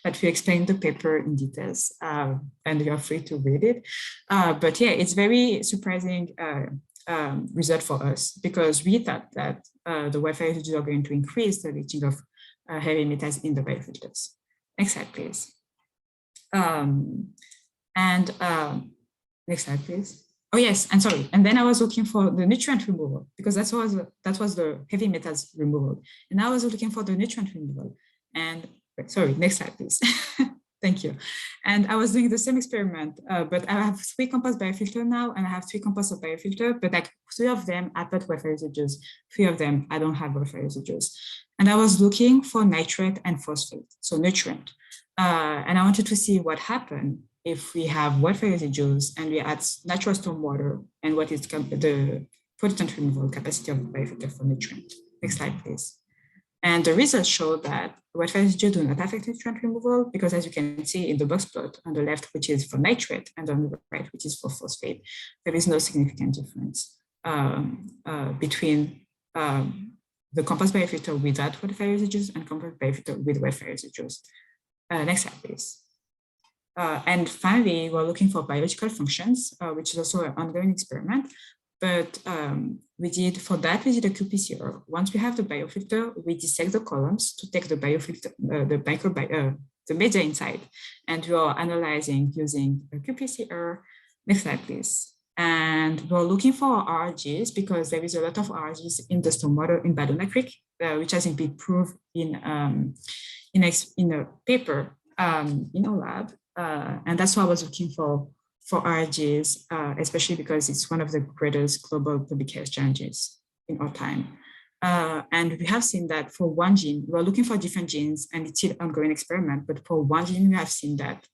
that we explain in the paper in details, and you're free to read it. But yeah, it's very surprising result for us, because we thought that the wildfire residues are going to increase the leaching of heavy metals in the biofilters. Next slide, please. Next slide, please. Oh yes, and sorry. And then I was looking for the nutrient removal, because that was the heavy metals removal. And I was looking for the nutrient removal. And sorry, next slide, please. Thank you. And I was doing the same experiment, but I have 3 compost biofilter now, and I have 3 compost biofilter, but like 3 of them I put wildfire residues, 3 of them I don't have wildfire residues. And I was looking for nitrate and phosphate, so nutrient. And I wanted to see what happened if we have wildfire residues and we add natural stormwater, and what is the pollutant removal capacity of the biofilter for nutrient. Next slide, please. And the results show that wildfire residues do not affect nutrient removal, because as you can see in the box plot on the left, which is for nitrate, and on the right, which is for phosphate, there is no significant difference between the compost biofilter without wildfire residues and compost biofilter with wildfire residues. Next slide, please. And finally, we're looking for biological functions, which is also an ongoing experiment. But we did a qPCR. Once we have the biofilter, we dissect the columns to take the biofilter, the media inside, and we are analyzing using a qPCR. Next slide, please. And we're looking for RGs, because there is a lot of RGs in the stormwater in Badona Creek, which has been proved in a paper in our lab. And that's why I was looking for for RGs, especially because it's one of the greatest global public health challenges in our time. And we have seen that for one gene, we're looking for different genes, and it's still an ongoing experiment, but for one gene, we have seen that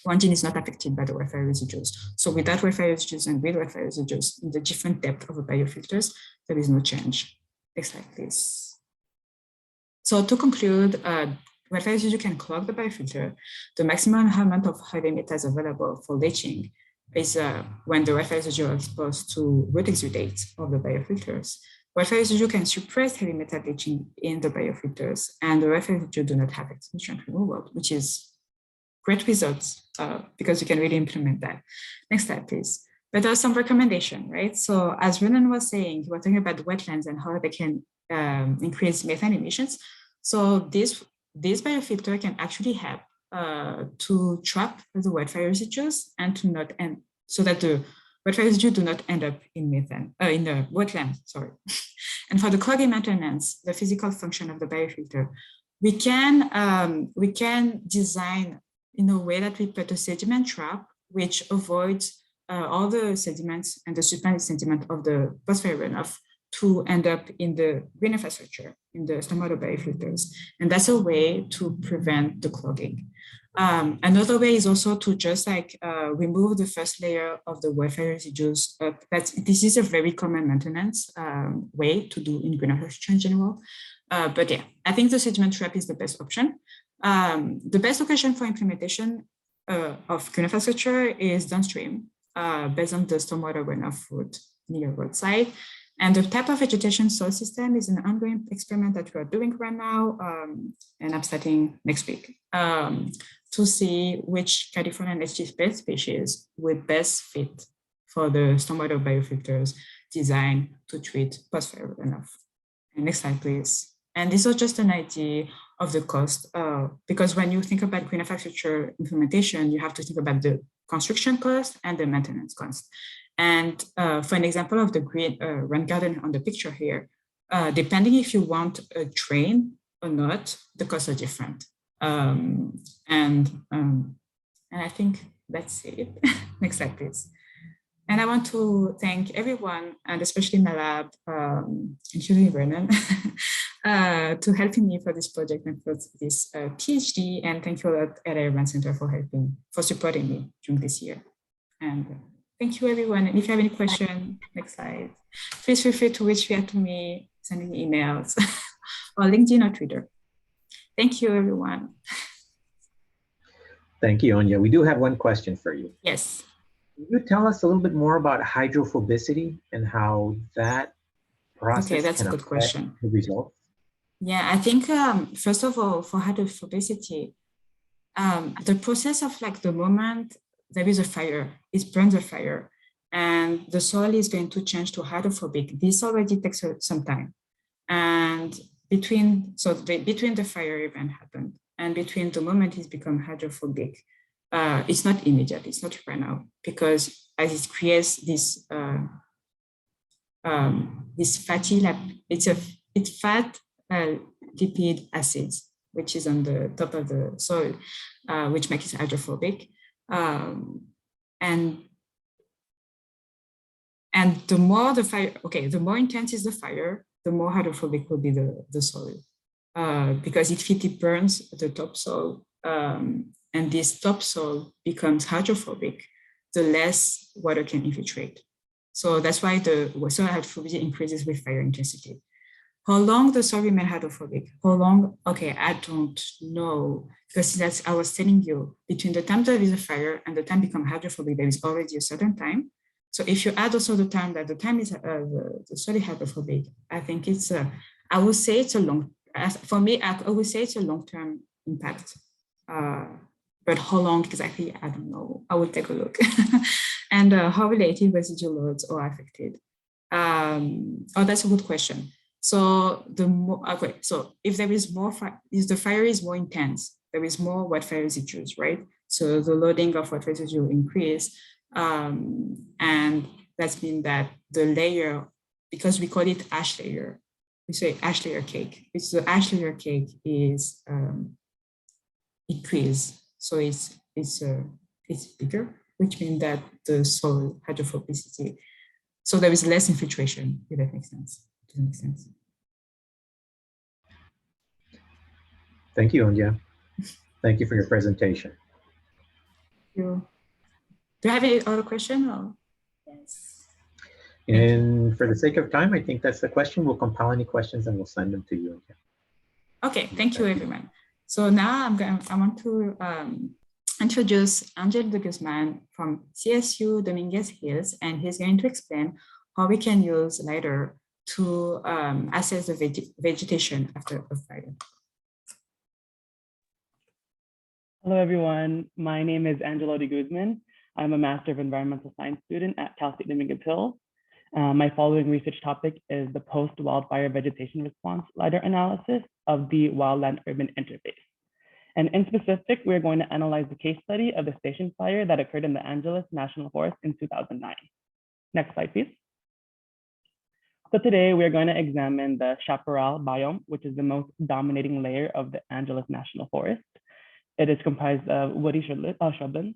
one gene is not affected by the wildfire residues. So without wildfire residues and with wildfire residues, in the different depth of the biofilters, there is no change. Next slide, please. So to conclude, wildfire residue can clog the biofilter. The maximum amount of heavy metals available for leaching is when the wildfire residue are exposed to root exudates of the biofilters. Wildfire residue can suppress heavy metal leaching in the biofilters, and the wildfire residue do not have nutrient removal, which is great results because you can really implement that. Next slide, please. But there are some recommendations, right? So as Juliann was saying, we're talking about wetlands and how they can increase methane emissions. So this biofilter can actually help to trap the wildfire residues and to not end, so that the wildfire residue do not end up in methane, in the wetland, sorry. And for the clogging maintenance, the physical function of the biofilter, we can design in a way that we put a sediment trap, which avoids all the sediments and the suspended sediment of the post-fire runoff to end up in the green infrastructure, in the stormwater biofilters. And that's a way to prevent the clogging. Another way is also to just like remove the first layer of the wildfire residues. This is a very common maintenance way to do in green infrastructure in general. But yeah, I think the sediment trap is the best option. The best location for implementation of green infrastructure is downstream, based on the stormwater runoff route near roadside. And the type of vegetation soil system is an ongoing experiment that we're doing right now, and I'm starting next week, to see which California native plant species would best fit for the stormwater biofilters designed to treat post-fire runoff. And next slide, please. And this was just an idea of the cost, because when you think about green infrastructure implementation, you have to think about the construction cost and the maintenance cost. And for an example of the green rain garden on the picture here, depending if you want a drain or not, the costs are different. And I think that's it. Next slide, please. And I want to thank everyone, and especially my lab, including Vernon, to helping me for this project and for this PhD. And thank you a lot at Urban Center for supporting me during this year. And thank you, everyone. And if you have any questions, next slide, please feel free to reach out to me, sending me emails, or LinkedIn or Twitter. Thank you, everyone. Thank you, Anya. We do have one question for you. Yes. Can you tell us a little bit more about hydrophobicity and how that process Okay, that's can a good affect question. the results? Yeah, I think, first of all, for hydrophobicity, the process of like the moment there is a fire, it burns a fire, and the soil is going to change to hydrophobic. This already takes some time. And between the fire event happened and between the moment it's become hydrophobic, it's not immediate, it's not right now, because as it creates this fatty, it's fat lipid acids, which is on the top of the soil, which makes it hydrophobic. And the more the fire, the more intense is the fire, the more hydrophobic will be the soil, because it burns the topsoil, and this topsoil becomes hydrophobic, the less water can infiltrate. So that's why the soil hydrophobicity increases with fire intensity. How long the soil remains hydrophobic? How long? Okay, I don't know, because that's I was telling you, between the time there is a fire and the time become hydrophobic, there is already a certain time. So if you add also the time that the time is the soil is hydrophobic, I think it's I would say it's a long. For me, I would say it's a long-term impact. But how long exactly? I don't know. I will take a look. And how related residual loads are affected? Oh, that's a good question. So so if there is more, if the fire is more intense, there is more wildfire residues, right? So the loading of wildfire residue increase, and that's mean that the layer, because we call it ash layer, we say ash layer cake. It's the ash layer cake is increase, so it's bigger, which means that the soil hydrophobicity, so there is less infiltration, if that makes sense. Does that make sense? Thank you, Ondia. Thank you for your presentation. Do you have any other question? Or? Yes. And for the sake of time, I think that's the question. We'll compile any questions and we'll send them to you. Okay, thank you, everyone. So now I want to introduce Angel de Guzman from CSU Dominguez Hills, and he's going to explain how we can use LiDAR to assess the vegetation after a fire. Hello, everyone. My name is Angelo de Guzman. I'm a Master of Environmental Science student at Cal State Dominguez Hills. My following research topic is the post-wildfire vegetation response LiDAR analysis of the wildland-urban interface. And in specific, we're going to analyze the case study of the station fire that occurred in the Angeles National Forest in 2009. Next slide, please. So today we're going to examine the chaparral biome, which is the most dominating layer of the Angeles National Forest. It is comprised of woody shrublands,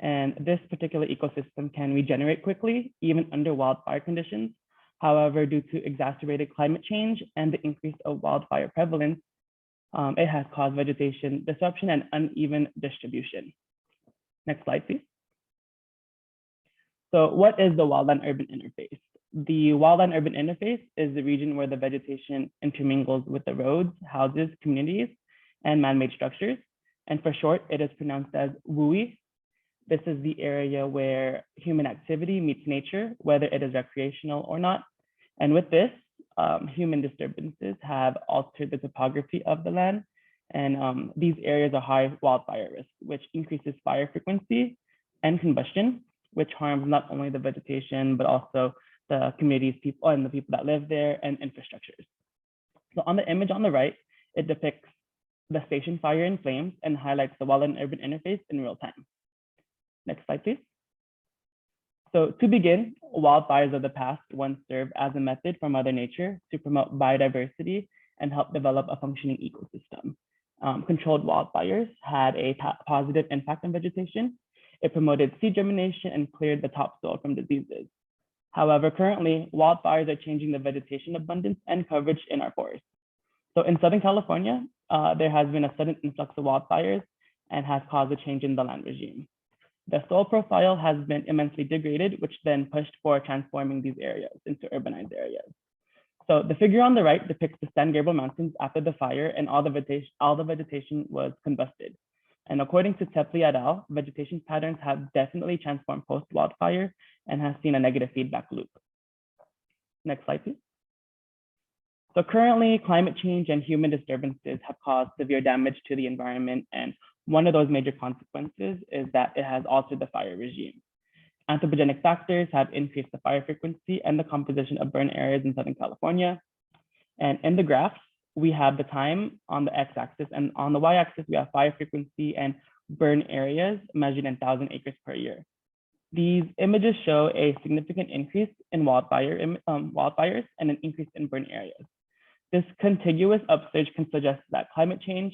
and this particular ecosystem can regenerate quickly, even under wildfire conditions. However, due to exacerbated climate change and the increase of wildfire prevalence, it has caused vegetation disruption and uneven distribution. Next slide, please. So what is the wildland-urban interface? The wildland-urban interface is the region where the vegetation intermingles with the roads, houses, communities, and man-made structures. And for short, it is pronounced as WUI. This is the area where human activity meets nature, whether it is recreational or not. And with this, human disturbances have altered the topography of the land. And these areas are high wildfire risk, which increases fire frequency and combustion, which harms not only the vegetation, but also the communities, people, and the people that live there, and infrastructures. So on the image on the right, it depicts the station fire in flames and highlights the wildland-urban interface in real time. Next slide, please. So to begin, wildfires of the past once served as a method for Mother Nature to promote biodiversity and help develop a functioning ecosystem. Controlled wildfires had a positive impact on vegetation. It promoted seed germination and cleared the topsoil from diseases. However, currently, wildfires are changing the vegetation abundance and coverage in our forests. So in Southern California, there has been a sudden influx of wildfires and has caused a change in the land regime. The soil profile has been immensely degraded, which then pushed for transforming these areas into urbanized areas. So the figure on the right depicts the San Gabriel Mountains after the fire, and all the vegetation was combusted. And according to Tepley et al., vegetation patterns have definitely transformed post-wildfire and has seen a negative feedback loop. Next slide, please. So currently, climate change and human disturbances have caused severe damage to the environment, and one of those major consequences is that it has altered the fire regime. Anthropogenic factors have increased the fire frequency and the composition of burn areas in Southern California. And in the graphs, we have the time on the x-axis, and on the y-axis, we have fire frequency and burn areas measured in 1,000 acres per year. These images show a significant increase in wildfires and an increase in burn areas. This contiguous upsurge can suggest that climate change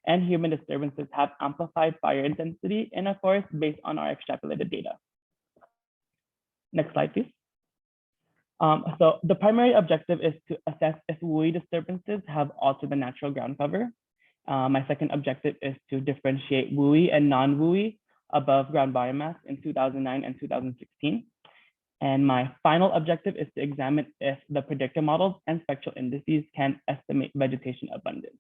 and human disturbances have amplified fire intensity in a forest based on our extrapolated data. Next slide, please. So the primary objective is to assess if WUI disturbances have altered the natural ground cover. My second objective is to differentiate WUI and non-WUI above ground biomass in 2009 and 2016. And my final objective is to examine if the predictor models and spectral indices can estimate vegetation abundance.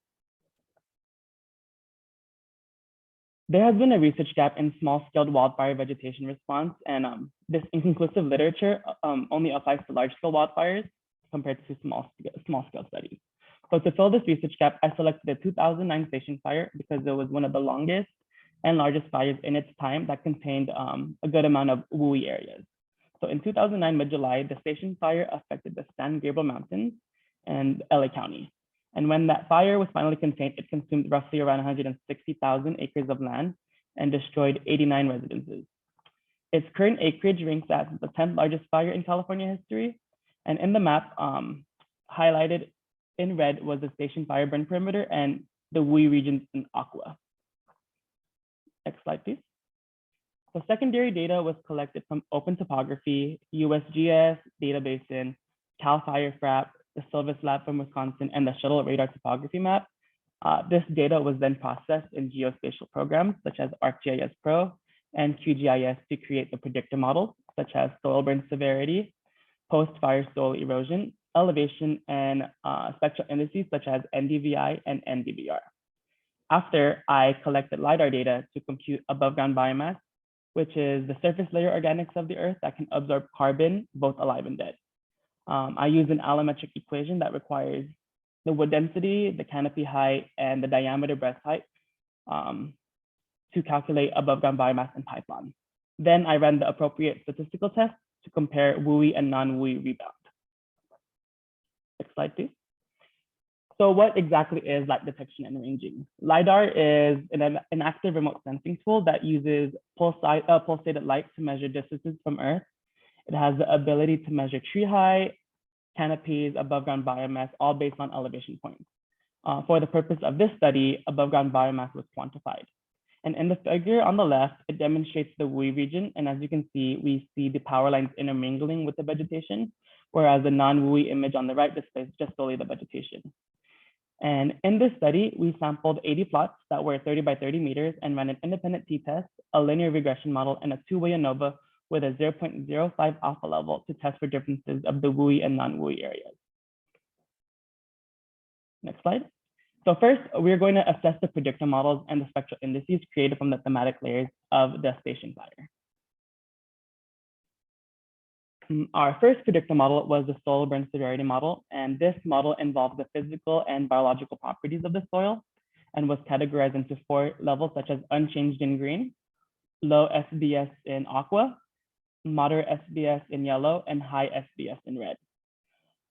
There has been a research gap in small-scale wildfire vegetation response, and this inconclusive literature only applies to large-scale wildfires compared to small-scale studies. So to fill this research gap, I selected the 2009 station fire because it was one of the longest and largest fires in its time that contained a good amount of WUI areas. So in 2009, mid-July, the station fire affected the San Gabriel Mountains and LA County. And when that fire was finally contained, it consumed roughly around 160,000 acres of land and destroyed 89 residences. Its current acreage ranks as the 10th largest fire in California history. And in the map, highlighted in red was the station fire burn perimeter and the WUI regions in aqua. Next slide, please. So secondary data was collected from Open Topography, USGS, Data Basin, Cal Fire FRAP, the Silvis Lab from Wisconsin, and the Shuttle Radar Topography Map. This data was then processed in geospatial programs such as ArcGIS Pro and QGIS to create the predictor models such as soil burn severity, post-fire soil erosion, elevation, and spectral indices such as NDVI and NDVR. After, I collected LiDAR data to compute above ground biomass, which is the surface layer organics of the earth that can absorb carbon, both alive and dead. I use an allometric equation that requires the wood density, the canopy height, and the diameter breast height to calculate above ground biomass in Python. Then I ran the appropriate statistical tests to compare WUI and non-WUI rebound. Next slide, please. So what exactly is light detection and ranging? LiDAR is an active remote sensing tool that uses pulsated light to measure distances from Earth. It has the ability to measure tree height, canopies, above ground biomass, all based on elevation points. For the purpose of this study, above ground biomass was quantified. And in the figure on the left, it demonstrates the WUI region. And as you can see, we see the power lines intermingling with the vegetation, whereas the non-WUI image on the right displays just solely the vegetation. And in this study, we sampled 80 plots that were 30 by 30 meters and ran an independent t-test, a linear regression model, and a two-way ANOVA with a 0.05 alpha level to test for differences of the WUI and non-WUI areas. Next slide. So first, we're going to assess the predictor models and the spectral indices created from the thematic layers of the station fire. Our first predictor model was the soil burn severity model, and this model involved the physical and biological properties of the soil and was categorized into 4 levels, such as unchanged in green, low SBS in aqua, moderate SBS in yellow, and high SBS in red.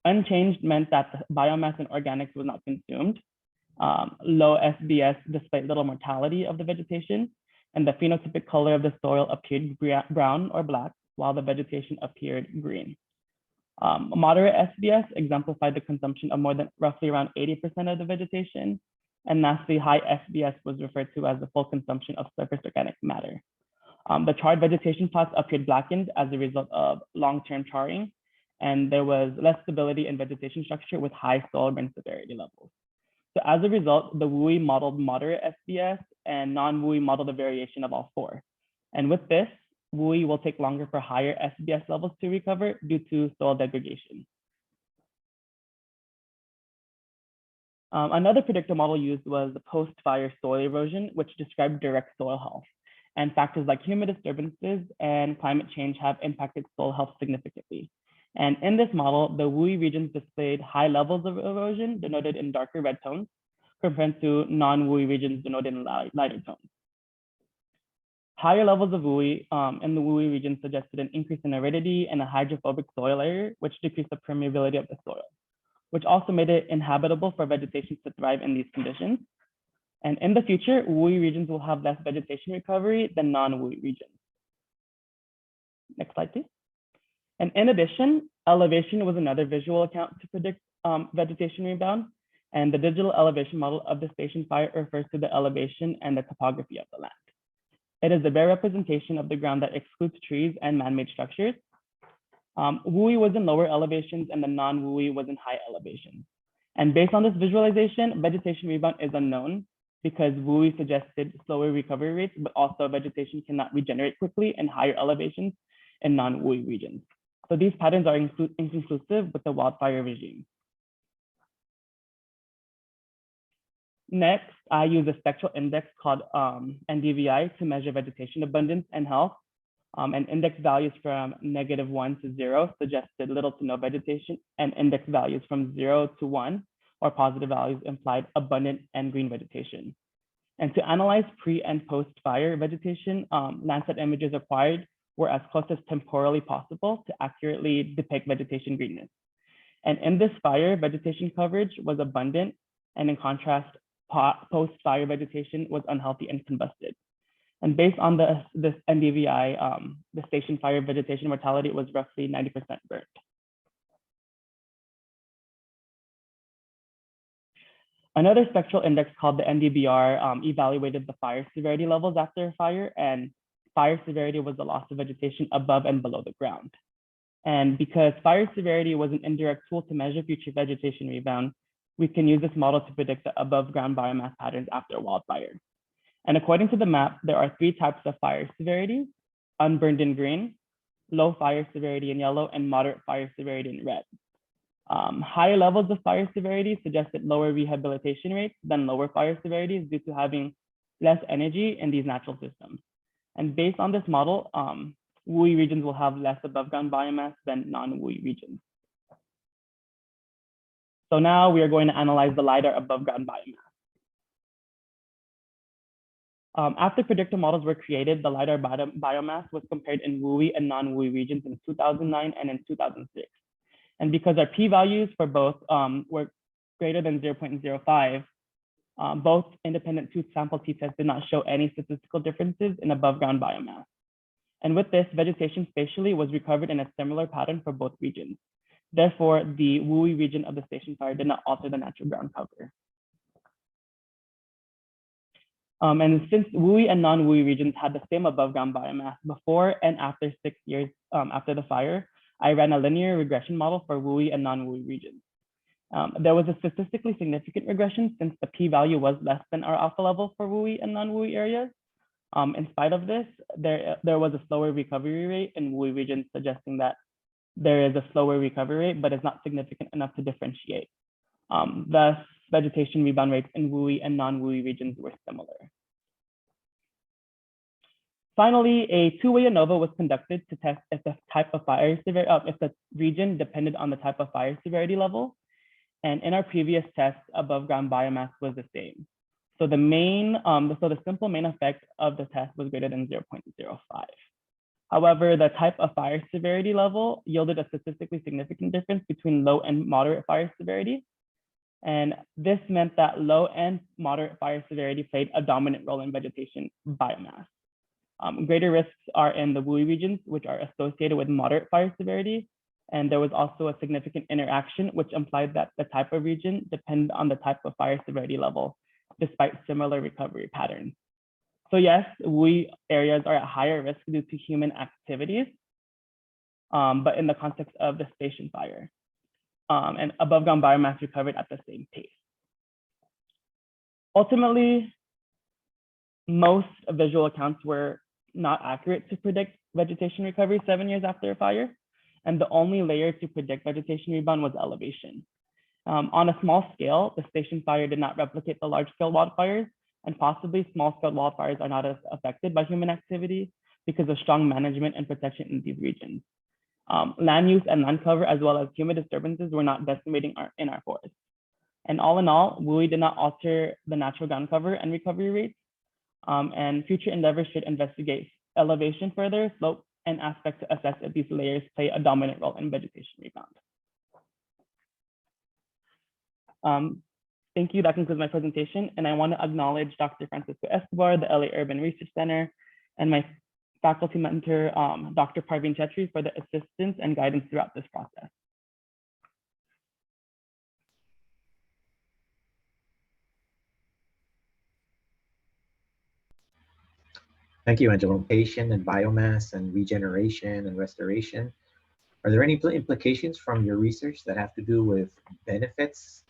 Unchanged meant that the biomass and organics was not consumed. Low SBS displayed little mortality of the vegetation, and the phenotypic color of the soil appeared brown or black, while the vegetation appeared green. Moderate SBS exemplified the consumption of more than roughly around 80% of the vegetation. And lastly, high SBS was referred to as the full consumption of surface organic matter. The charred vegetation plots appeared blackened as a result of long-term charring, and there was less stability in vegetation structure with high soil burn severity levels. So as a result, the WUI modeled moderate SBS and non-WUI modeled a variation of all 4. And with this, WUI will take longer for higher SBS levels to recover due to soil degradation. Another predictor model used was the post-fire soil erosion, which described direct soil health. And factors like human disturbances and climate change have impacted soil health significantly. And in this model, the WUI regions displayed high levels of erosion, denoted in darker red tones, compared to non-WUI regions denoted in lighter tones. Higher levels of WUI in the WUI region suggested an increase in aridity and a hydrophobic soil layer, which decreased the permeability of the soil, which also made it inhabitable for vegetation to thrive in these conditions. And in the future, WUI regions will have less vegetation recovery than non-WUI regions. Next slide, please. And in addition, elevation was another visual account to predict vegetation rebound. And the digital elevation model of the station fire refers to the elevation and the topography of the land. It is a bare representation of the ground that excludes trees and man-made structures. WUI was in lower elevations and the non-WUI was in high elevations. And based on this visualization, vegetation rebound is unknown because WUI suggested slower recovery rates, but also vegetation cannot regenerate quickly in higher elevations in non-WUI regions. So these patterns are inconclusive with the wildfire regime. Next, I use a spectral index called NDVI to measure vegetation abundance and health. And index values from -1 to 0 suggested little to no vegetation, and index values from 0 to 1 or positive values implied abundant and green vegetation. And to analyze pre and post-fire vegetation, Landsat images acquired were as close as temporally possible to accurately depict vegetation greenness. And in this fire, vegetation coverage was abundant, and in contrast, post-fire vegetation was unhealthy and combusted. And based on this NDVI, the station fire vegetation mortality was roughly 90% burnt. Another spectral index called the NDBR evaluated the fire severity levels after a fire, and fire severity was the loss of vegetation above and below the ground. And because fire severity was an indirect tool to measure future vegetation rebound, we can use this model to predict the above ground biomass patterns after a wildfire. And according to the map, there are 3 types of fire severity: unburned in green, low fire severity in yellow, and moderate fire severity in red. Higher levels of fire severity suggested lower rehabilitation rates than lower fire severities due to having less energy in these natural systems. And based on this model, WUI regions will have less above ground biomass than non-WUI regions. So now we are going to analyze the LiDAR above ground biomass. After predictor models were created, the LiDAR biomass was compared in WUI and non-WUI regions in 2009 and in 2006. And because our p-values for both were greater than 0.05, both independent tooth sample t-tests did not show any statistical differences in above ground biomass. And with this, vegetation spatially was recovered in a similar pattern for both regions. Therefore, the WUI region of the station fire did not alter the natural ground cover. And since WUI and non-WUI regions had the same above ground biomass before and after 6 years after the fire, I ran a linear regression model for WUI and non-WUI regions. There was a statistically significant regression since the p-value was less than our alpha level for WUI and non-WUI areas. In spite of this, there was a slower recovery rate in WUI regions, suggesting that there is a slower recovery rate, but it's not significant enough to differentiate. Thus, vegetation rebound rates in WUI and non-WUI regions were similar. Finally, a two-way ANOVA was conducted to test if the type of fire severity, if the region depended on the type of fire severity level. And in our previous test, above ground biomass was the same. So the simple main effect of the test was greater than 0.05. However, the type of fire severity level yielded a statistically significant difference between low and moderate fire severity. And this meant that low and moderate fire severity played a dominant role in vegetation biomass. Greater risks are in the WUI regions, which are associated with moderate fire severity. And there was also a significant interaction, which implied that the type of region depended on the type of fire severity level, despite similar recovery patterns. So yes, WUI areas are at higher risk due to human activities, but in the context of the station fire. And above ground biomass recovered at the same pace. Ultimately, most visual accounts were not accurate to predict vegetation recovery 7 years after a fire. And the only layer to predict vegetation rebound was elevation. On a small scale, the station fire did not replicate the large scale wildfires, and possibly small scale wildfires are not as affected by human activity because of strong management and protection in these regions. Land use and land cover, as well as human disturbances, were not decimating in our forests. And all in all, WUI did not alter the natural ground cover and recovery rates. And future endeavors should investigate elevation further, slope, and aspects to assess if these layers play a dominant role in vegetation rebound. Thank you. That concludes my presentation. And I want to acknowledge Dr. Francisco Escobar, the LA Urban Research Center, and my faculty mentor, Dr. Parveen Chetri, for the assistance and guidance throughout this process. Thank you, Angelo. Vegetation and biomass and regeneration and restoration. Are there any implications from your research that have to do with benefits,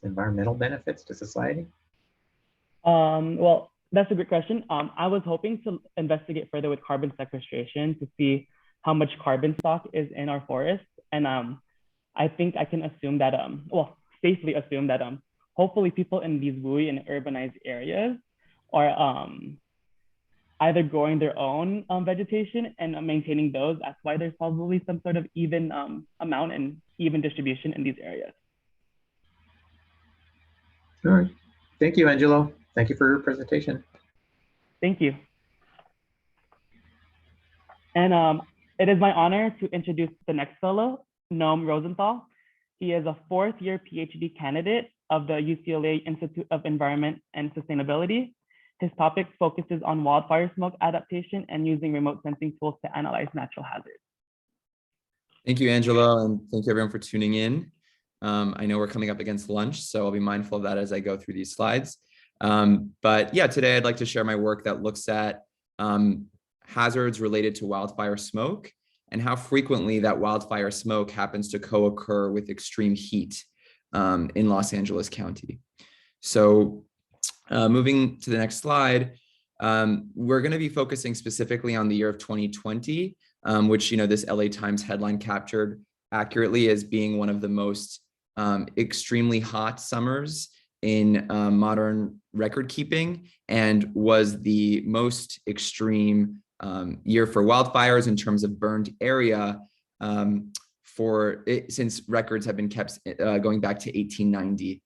environmental benefits to society? Well, that's a good question. I was hoping to investigate further with carbon sequestration to see how much carbon stock is in our forests. And I think I can assume that, safely assume that hopefully people in these WUI and urbanized areas are either growing their own vegetation and maintaining those. That's why there's probably some sort of even amount and even distribution in these areas. All right. Thank you, Angelo. Thank you for your presentation. Thank you. And it is my honor to introduce the next fellow, Noel Rosenthal. He is a fourth-year PhD candidate of the UCLA Institute of Environment and Sustainability. His topic focuses on wildfire smoke adaptation and using remote sensing tools to analyze natural hazards. Thank you, Angelo, and thank you everyone for tuning in. I know we're coming up against lunch, so I'll be mindful of that as I go through these slides. But yeah, today I'd like to share my work that looks at hazards related to wildfire smoke, and how frequently that wildfire smoke happens to co-occur with extreme heat in Los Angeles County. So moving to the next slide, we're going to be focusing specifically on the year of 2020, which, this LA Times headline captured accurately as being one of the most extremely hot summers in modern record keeping, and was the most extreme year for wildfires in terms of burned area since records have been kept going back to 1890.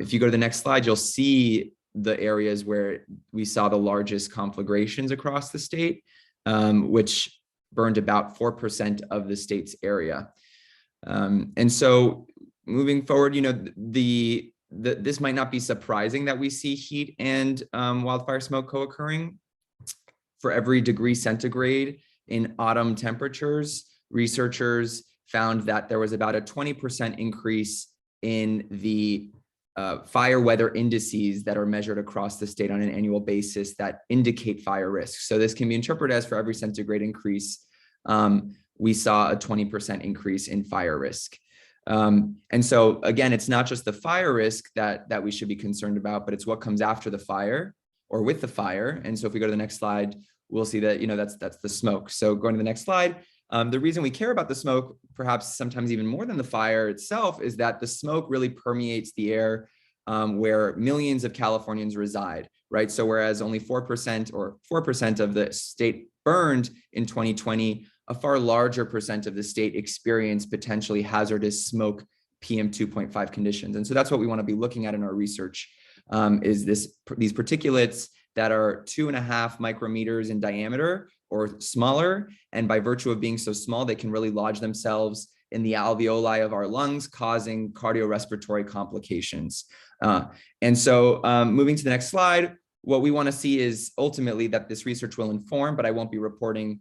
If you go to the next slide, you'll see the areas where we saw the largest conflagrations across the state, which burned about 4% of the state's area. And so moving forward, this might not be surprising that we see heat and wildfire smoke co-occurring. For every degree centigrade in autumn temperatures, researchers found that there was about a 20% increase in the fire weather indices that are measured across the state on an annual basis that indicate fire risk. So this can be interpreted as for every centigrade increase, we saw a 20% increase in fire risk. And so again, it's not just the fire risk that we should be concerned about, but it's what comes after the fire or with the fire. And so if we go to the next slide, we'll see that, that's the smoke. So going to the next slide, the reason we care about the smoke, perhaps sometimes even more than the fire itself, is that the smoke really permeates the air where millions of Californians reside, right? So whereas only 4% of the state burned in 2020, a far larger percent of the state experienced potentially hazardous smoke PM 2.5 conditions. And so that's what we want to be looking at in our research, is these particulates that are 2.5 micrometers in diameter or smaller. And by virtue of being so small, they can really lodge themselves in the alveoli of our lungs, causing cardiorespiratory complications. And so moving to the next slide, what we want to see is ultimately that this research will inform, but I won't be reporting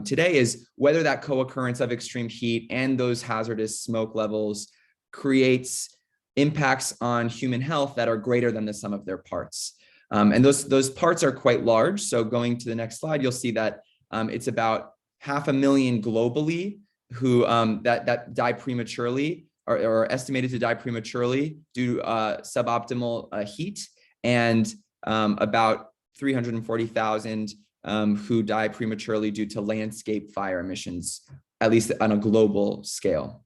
today, is whether that co-occurrence of extreme heat and those hazardous smoke levels creates impacts on human health that are greater than the sum of their parts. And those parts are quite large. So going to the next slide, you'll see that it's about 500,000 globally who that die prematurely or are estimated to die prematurely due to suboptimal heat, and about 340,000 who die prematurely due to landscape fire emissions, at least on a global scale.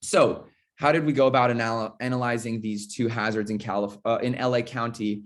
So how did we go about analyzing these two hazards in LA County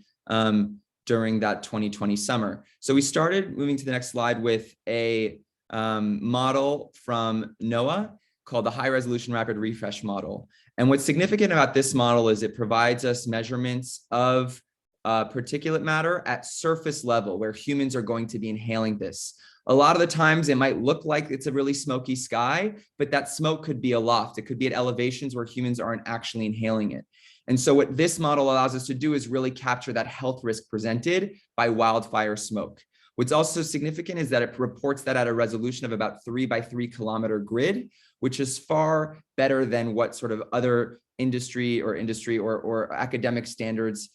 during that 2020 summer? So we started, moving to the next slide, with a model from NOAA called the High Resolution Rapid Refresh Model. And what's significant about this model is it provides us measurements of particulate matter at surface level where humans are going to be inhaling this. A lot of the times it might look like it's a really smoky sky, but that smoke could be aloft. It could be at elevations where humans aren't actually inhaling it. And so what this model allows us to do is really capture that health risk presented by wildfire smoke. What's also significant is that it reports that at a resolution of about 3 by 3 kilometer grid, which is far better than what sort of other industry or academic standards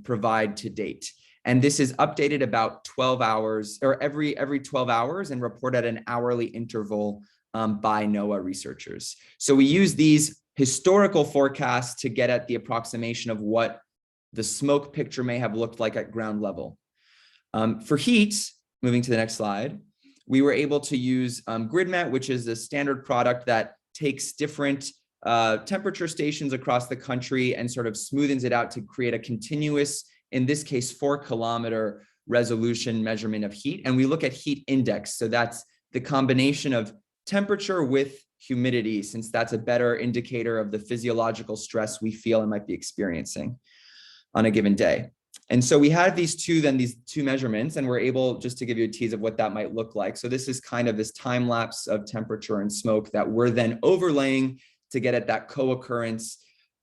provide to date. And this is updated about 12 hours or every 12 hours and reported at an hourly interval by NOAA researchers. So we use these historical forecasts to get at the approximation of what the smoke picture may have looked like at ground level. For heat, moving to the next slide, we were able to use GridMet, which is a standard product that takes different temperature stations across the country and sort of smoothens it out to create a continuous, in this case, 4 kilometer resolution measurement of heat. And we look at heat index. So that's the combination of temperature with humidity, since that's a better indicator of the physiological stress we feel and might be experiencing on a given day. And so we had these two measurements, and we're able, just to give you a tease of what that might look like. So this is kind of this time lapse of temperature and smoke that we're then overlaying to get at that co-occurrence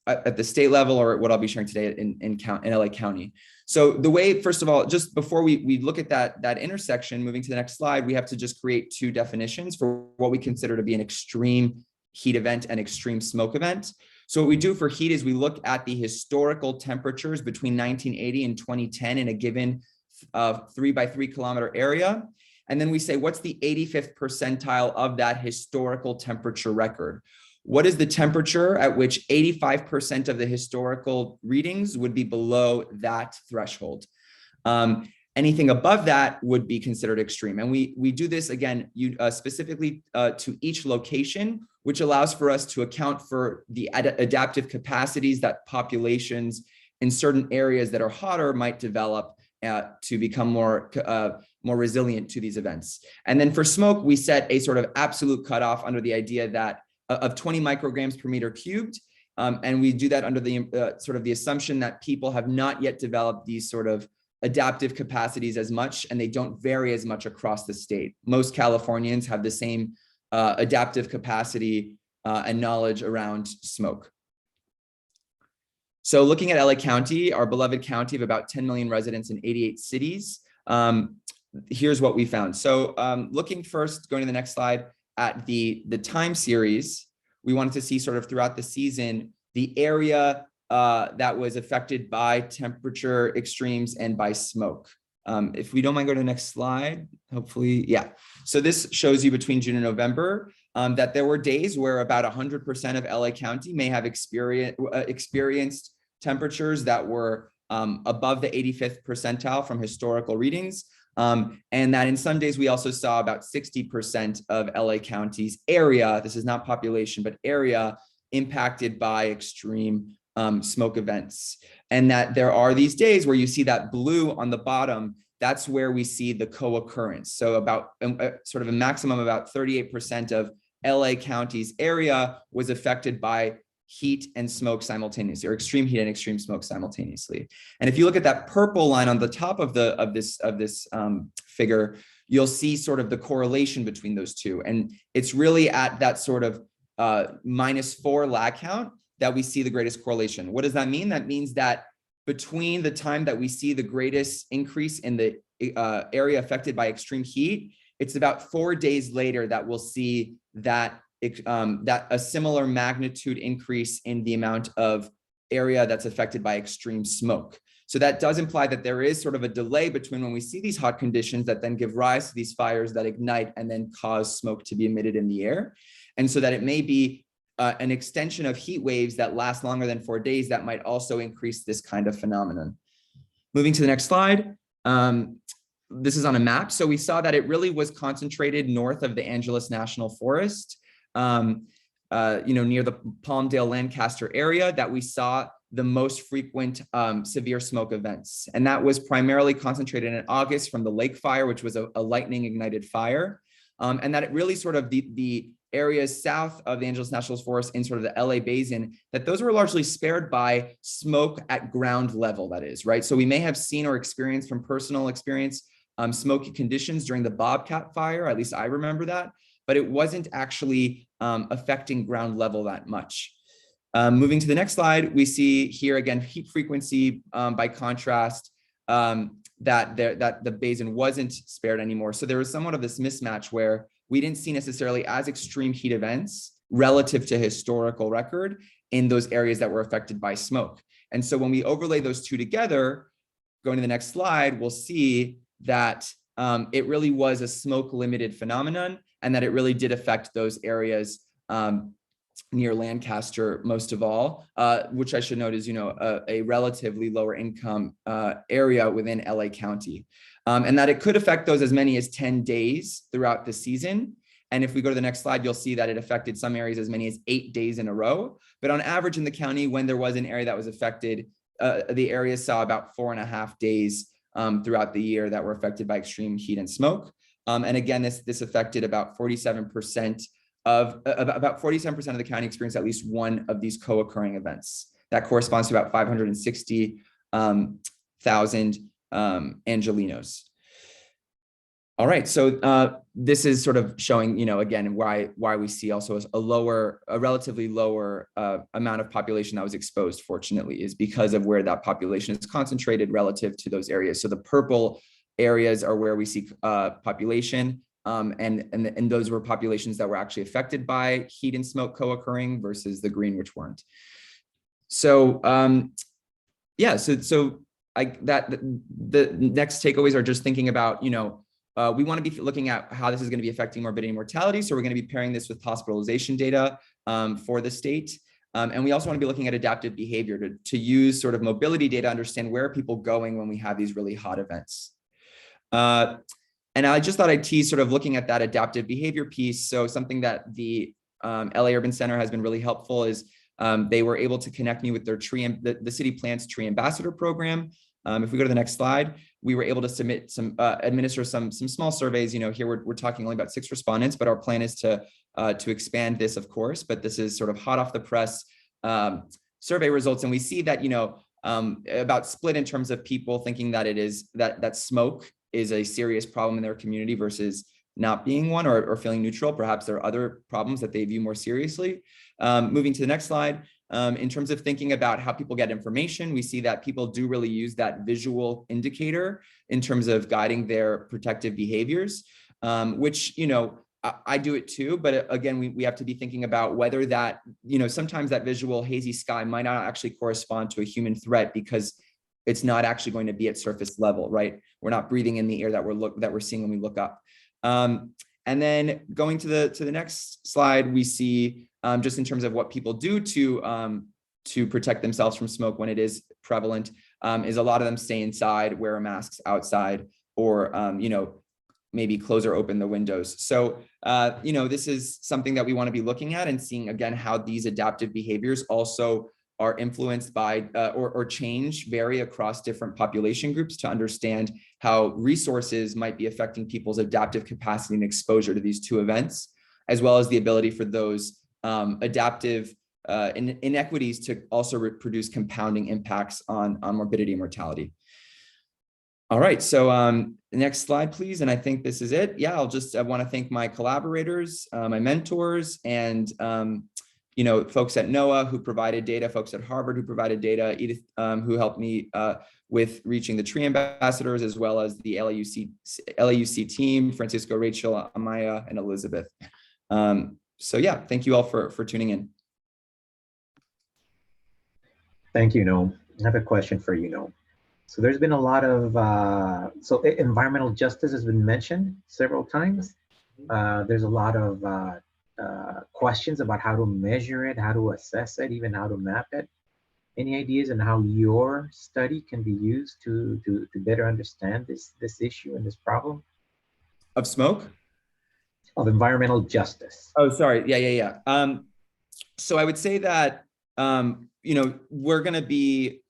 at the state level, or what I'll be sharing today in LA County. So the way, first of all, just before we look at that intersection, moving to the next slide, we have to just create two definitions for what we consider to be an extreme heat event and extreme smoke event. So what we do for heat is we look at the historical temperatures between 1980 and 2010 in a given 3 by 3 kilometer area. And then we say, what's the 85th percentile of that historical temperature record? What is the temperature at which 85% of the historical readings would be below that threshold? Anything above that would be considered extreme. And we do this again, specifically to each location, which allows for us to account for the adaptive capacities that populations in certain areas that are hotter might develop to become more resilient to these events. And then for smoke, we set a sort of absolute cutoff under the idea that of 20 micrograms per meter cubed. And we do that under the sort of the assumption that people have not yet developed these sort of adaptive capacities as much, and they don't vary as much across the state. Most Californians have the same adaptive capacity and knowledge around smoke. So looking at LA County, our beloved county of about 10 million residents in 88 cities, here's what we found. So looking first, going to the next slide, at the time series, we wanted to see sort of throughout the season, the area that was affected by temperature extremes and by smoke. If we don't mind, go to the next slide, hopefully, yeah. So this shows you between June and November that there were days where about 100% of LA County may have experienced temperatures that were above the 85th percentile from historical readings. And that in some days, we also saw about 60% of LA County's area, this is not population, but area impacted by extreme smoke events. And that there are these days where you see that blue on the bottom, that's where we see the co-occurrence. So about sort of a maximum about 38% of LA County's area was affected by heat and smoke simultaneously, or extreme heat and extreme smoke simultaneously. And if you look at that purple line on the top of this figure, you'll see sort of the correlation between those two. And it's really at that sort of -4 lag count that we see the greatest correlation. What does that mean? That means that between the time that we see the greatest increase in the area affected by extreme heat, it's about 4 days later that we'll see that a similar magnitude increase in the amount of area that's affected by extreme smoke. So that does imply that there is sort of a delay between when we see these hot conditions that then give rise to these fires that ignite and then cause smoke to be emitted in the air. And so that it may be an extension of heat waves that last longer than 4 days that might also increase this kind of phenomenon. Moving to the next slide. This is on a map. So we saw that it really was concentrated north of the Angeles National Forest, near the Palmdale Lancaster area, that we saw the most frequent severe smoke events. And that was primarily concentrated in August from the lake fire, which was a lightning ignited fire. And that it really sort of the areas south of the Angeles National Forest in sort of the LA Basin, that those were largely spared by smoke at ground level, that is, right? So we may have seen or experienced from personal experience smoky conditions during the Bobcat fire, at least I remember that, but it wasn't actually affecting ground level that much. Moving to the next slide, we see here again, heat frequency by contrast, that the basin wasn't spared anymore. So there was somewhat of this mismatch where we didn't see necessarily as extreme heat events relative to historical record in those areas that were affected by smoke. And so when we overlay those two together, going to the next slide, we'll see that it really was a smoke limited phenomenon, and that it really did affect those areas near Lancaster most of all, which I should note is, a relatively lower income area within LA County. And that it could affect those as many as 10 days throughout the season. And if we go to the next slide, you'll see that it affected some areas as many as 8 days in a row. But on average in the county, when there was an area that was affected, the area saw about 4.5 days throughout the year that were affected by extreme heat and smoke. And again, this affected about 47% of the county experienced at least one of these co-occurring events. That corresponds to about 560,000 Angelinos. All right, so this is sort of showing, again, why we see also a relatively lower amount of population that was exposed, fortunately, is because of where that population is concentrated relative to those areas. So the purple areas are where we see population, and those were populations that were actually affected by heat and smoke co-occurring versus the green, which weren't. So, so the next takeaways are just thinking about, we want to be looking at how this is going to be affecting morbidity and mortality. So we're going to be pairing this with hospitalization data for the state. And we also want to be looking at adaptive behavior to use sort of mobility data, understand where are people going when we have these really hot events. And I just thought I'd tease sort of looking at that adaptive behavior piece. So something that the LA Urban Center has been really helpful is they were able to connect me with their the city plants tree ambassador program. If we go to the next slide, we were able to submit administer some small surveys. Here we're talking only about 6 respondents, but our plan is to expand this, of course. But this is sort of hot off the press survey results, and we see that about split in terms of people thinking that it is that smoke is a serious problem in their community versus not being one, or feeling neutral. Perhaps there are other problems that they view more seriously. Moving to the next slide, in terms of thinking about how people get information, we see that people do really use that visual indicator in terms of guiding their protective behaviors, which, I do it too, but again, we have to be thinking about whether that, sometimes that visual hazy sky might not actually correspond to a human threat because it's not actually going to be at surface level, right? We're not breathing in the air that we're seeing when we look up. And then going to the next slide, we see just in terms of what people do to protect themselves from smoke when it is prevalent, is a lot of them stay inside, wear masks outside, or maybe close or open the windows. So this is something that we want to be looking at and seeing again how these adaptive behaviors also are influenced by or vary across different population groups to understand how resources might be affecting people's adaptive capacity and exposure to these 2 events, as well as the ability for those adaptive inequities to also produce compounding impacts on morbidity and mortality. All right, so next slide, please. And I think this is it. Yeah, I want to thank my collaborators, my mentors, and folks at NOAA who provided data, folks at Harvard who provided data, Edith who helped me with reaching the tree ambassadors, as well as the LAUC team, Francisco, Rachel, Amaya, and Elizabeth. So yeah, thank you all for tuning in. Thank you, Noel. I have a question for you, Noel. So there's been a lot of, environmental justice has been mentioned several times. There's a lot of questions about how to measure it, how to assess it, even how to map it. Any ideas on how your study can be used to better understand this issue and this problem? Of smoke? Of environmental justice. Oh, sorry. Yeah. So I would say that, we're going to be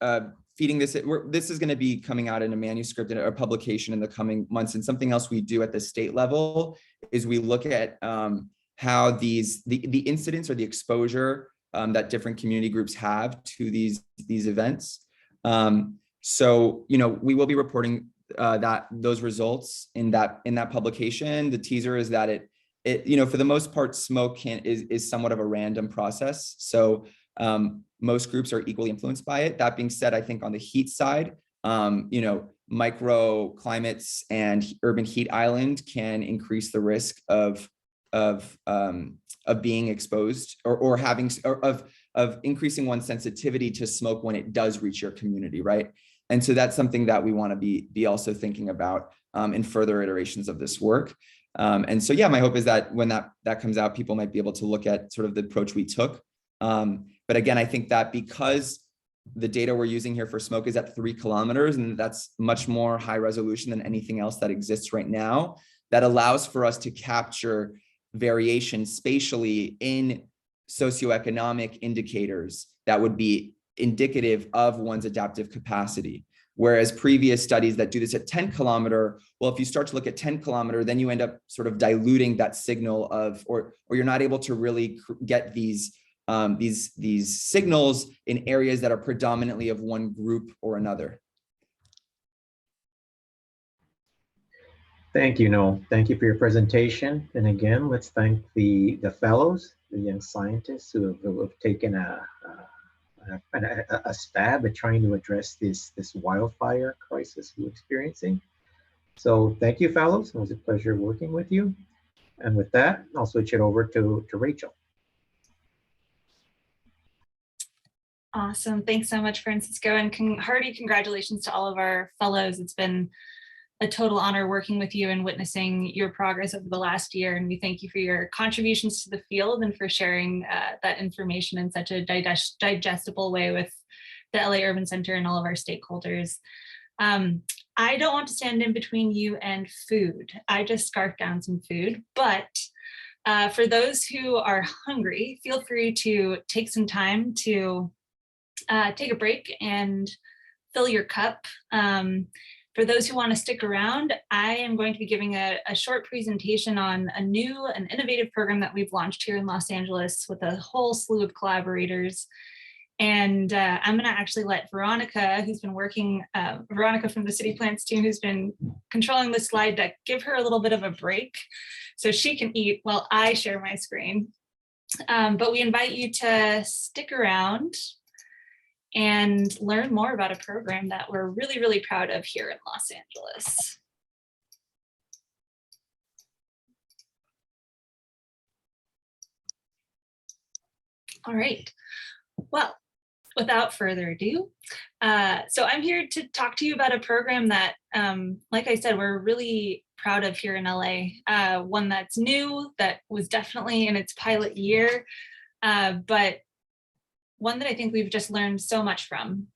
feeding this. This is going to be coming out in a manuscript and a publication in the coming months. And something else we do at the state level is we look at how the incidents or the exposure that different community groups have to these events. So, we will be reporting those results in that publication. The teaser is that it for the most part, smoke is somewhat of a random process. So most groups are equally influenced by it. That being said, I think on the heat side, microclimates and urban heat island can increase the risk of being exposed or of increasing one's sensitivity to smoke when it does reach your community, right? And so that's something that we want to be also thinking about in further iterations of this work. And so, yeah, my hope is that when that comes out, people might be able to look at sort of the approach we took. But again, I think that because the data we're using here for smoke is at 3 kilometers, and that's much more high resolution than anything else that exists right now, that allows for us to capture variation spatially in socioeconomic indicators that would be indicative of one's adaptive capacity. Whereas previous studies that do this at 10 kilometer, well, if you start to look at 10 kilometer, then you end up sort of diluting that signal or you're not able to really get these signals in areas that are predominantly of one group or another. Thank you, Noel. Thank you for your presentation. And again, let's thank the fellows, the young scientists who have taken a stab at trying to address this wildfire crisis we're experiencing. So thank you, fellows. It was a pleasure working with you. And with that, I'll switch it over to Rachel. Awesome. Thanks so much, Francisco, and hearty congratulations to all of our fellows. It's been a total honor working with you and witnessing your progress over the last year. And we thank you for your contributions to the field and for sharing that information in such a digestible way with the LA Urban Center and all of our stakeholders. I don't want to stand in between you and food. I just scarfed down some food, but for those who are hungry, feel free to take some time to take a break and fill your cup. For those who want to stick around, I am going to be giving a short presentation on a new and innovative program that we've launched here in Los Angeles with a whole slew of collaborators. And I'm going to actually let Veronica, who's been working, Veronica from the City Plants team, who's been controlling the slide deck, give her a little bit of a break so she can eat while I share my screen. But we invite you to stick around and learn more about a program that we're really, really proud of here in Los Angeles. All right, well, without further ado, so I'm here to talk to you about a program that, like I said, we're really proud of here in LA, one that's new, that was definitely in its pilot year, but one that I think we've just learned so much from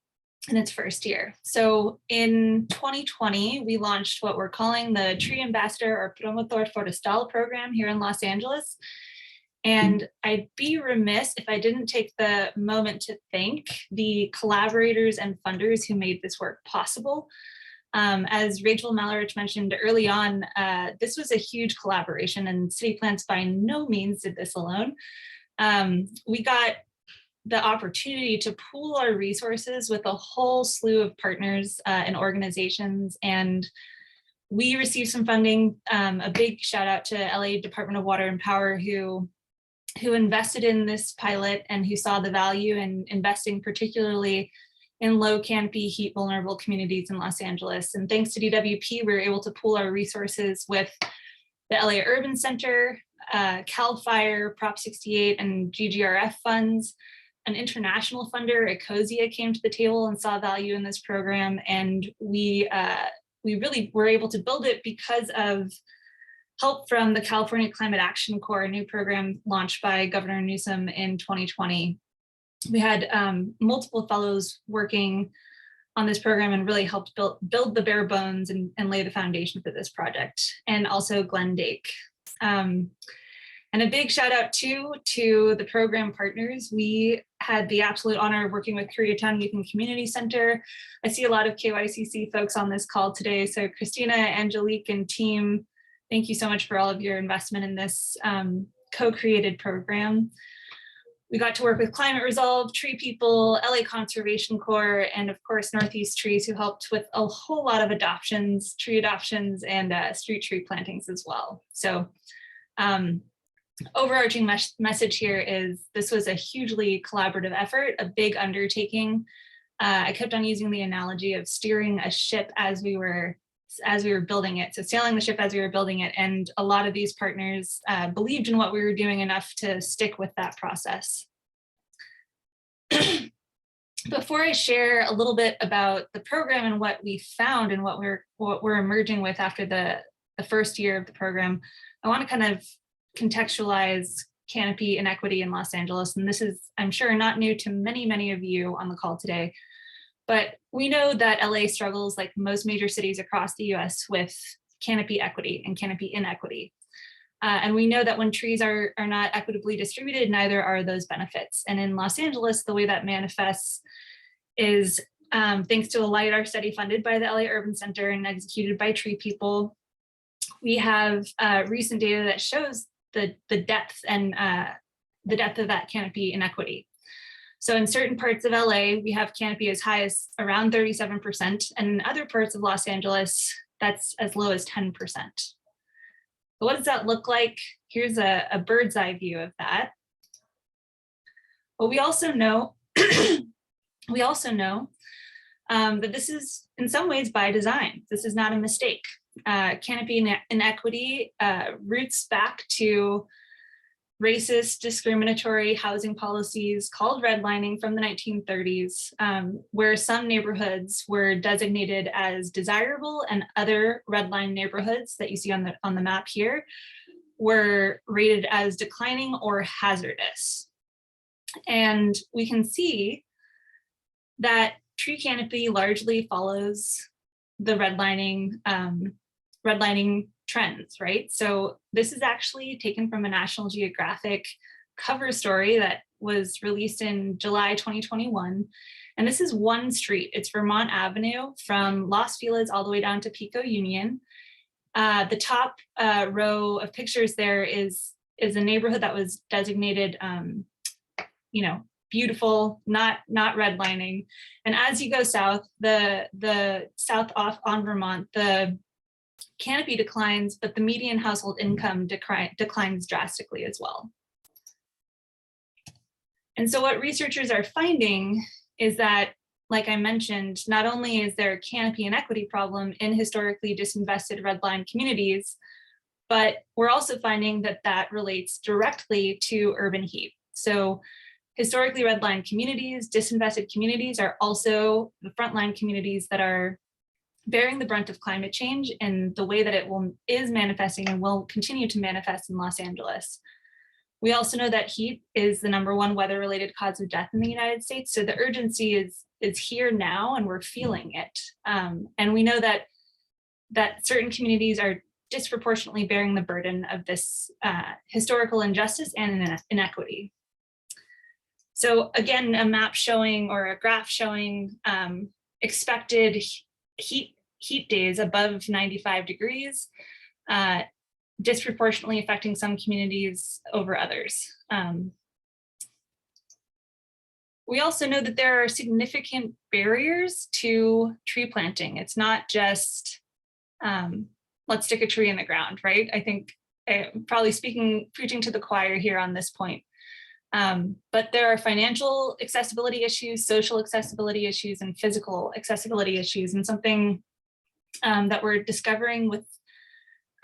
in its first year. So in 2020, we launched what we're calling the Tree Ambassador or Promotor Forestal program here in Los Angeles. And I'd be remiss if I didn't take the moment to thank the collaborators and funders who made this work possible. As Rachel Malarich mentioned early on, this was a huge collaboration, and City Plants by no means did this alone. We got the opportunity to pool our resources with a whole slew of partners and organizations, and we received some funding. A big shout out to LA Department of Water and Power who invested in this pilot and who saw the value in investing particularly in low canopy heat vulnerable communities in Los Angeles. And thanks to DWP, we were able to pool our resources with the LA Urban Center, CAL FIRE, Prop 68 and GGRF funds. An international funder, Ecosia, came to the table and saw value in this program, and we really were able to build it because of help from the California Climate Action Corps, a new program launched by Governor Newsom in 2020. We had multiple fellows working on this program and really helped build the bare bones and lay the foundation for this project, and also Glenn Dake. And a big shout out too to the program partners. We had the absolute honor of working with Koreatown Youth and Community Center. I see a lot of KYCC folks on this call today. So Christina, Angelique, and team, thank you so much for all of your investment in this co-created program. We got to work with Climate Resolve, Tree People, LA Conservation Corps, and of course, Northeast Trees, who helped with a whole lot of adoptions, tree adoptions, and street tree plantings as well. So overarching message here is this was a hugely collaborative effort, a big undertaking. I kept on using the analogy of steering a ship as we were building it. So sailing the ship as we were building it. And a lot of these partners believed in what we were doing enough to stick with that process. Before I share a little bit about the program and what we found and what we're emerging with after the first year of the program, I want to kind of contextualize canopy inequity in Los Angeles. And this is, I'm sure, not new to many, many of you on the call today. But we know that LA struggles, like most major cities across the US, with canopy equity and canopy inequity. And we know that when trees are not equitably distributed, neither are those benefits. And in Los Angeles, the way that manifests is thanks to a LiDAR study funded by the LA Urban Center and executed by Tree People. We have recent data that shows the depth and the depth of that canopy inequity. So in certain parts of LA, we have canopy as high as around 37%, and in other parts of Los Angeles, that's as low as 10%. So what does that look like? Here's a bird's eye view of that. But we also know, that this is in some ways by design. This is not a mistake. Canopy inequity roots back to racist, discriminatory housing policies called redlining from the 1930s, where some neighborhoods were designated as desirable and other redline neighborhoods that you see on the map here were rated as declining or hazardous. And we can see that tree canopy largely follows the redlining trends, right? So this is actually taken from a National Geographic cover story that was released in July 2021. And this is one street. It's Vermont Avenue from Los Feliz all the way down to Pico Union. The top row of pictures there is a neighborhood that was designated, you know, beautiful, not redlining. And as you go south, the south off on Vermont, the canopy declines, but the median household income declines drastically as well. And so what researchers are finding is that, like I mentioned, not only is there a canopy inequity problem in historically disinvested redline communities, but we're also finding that that relates directly to urban heat. So historically redline communities, disinvested communities are also the frontline communities that are bearing the brunt of climate change in the way that it is manifesting and will continue to manifest in Los Angeles. We also know that heat is the #1 weather-related cause of death in the United States. So the urgency is here now and we're feeling it. And we know that certain communities are disproportionately bearing the burden of this historical injustice and inequity. So again, a map showing or a graph showing expected heat days above 95 degrees, disproportionately affecting some communities over others. We also know that there are significant barriers to tree planting. It's not just, let's stick a tree in the ground, right? I think probably preaching to the choir here on this point. But there are financial accessibility issues, social accessibility issues, and physical accessibility issues, and something that we're discovering with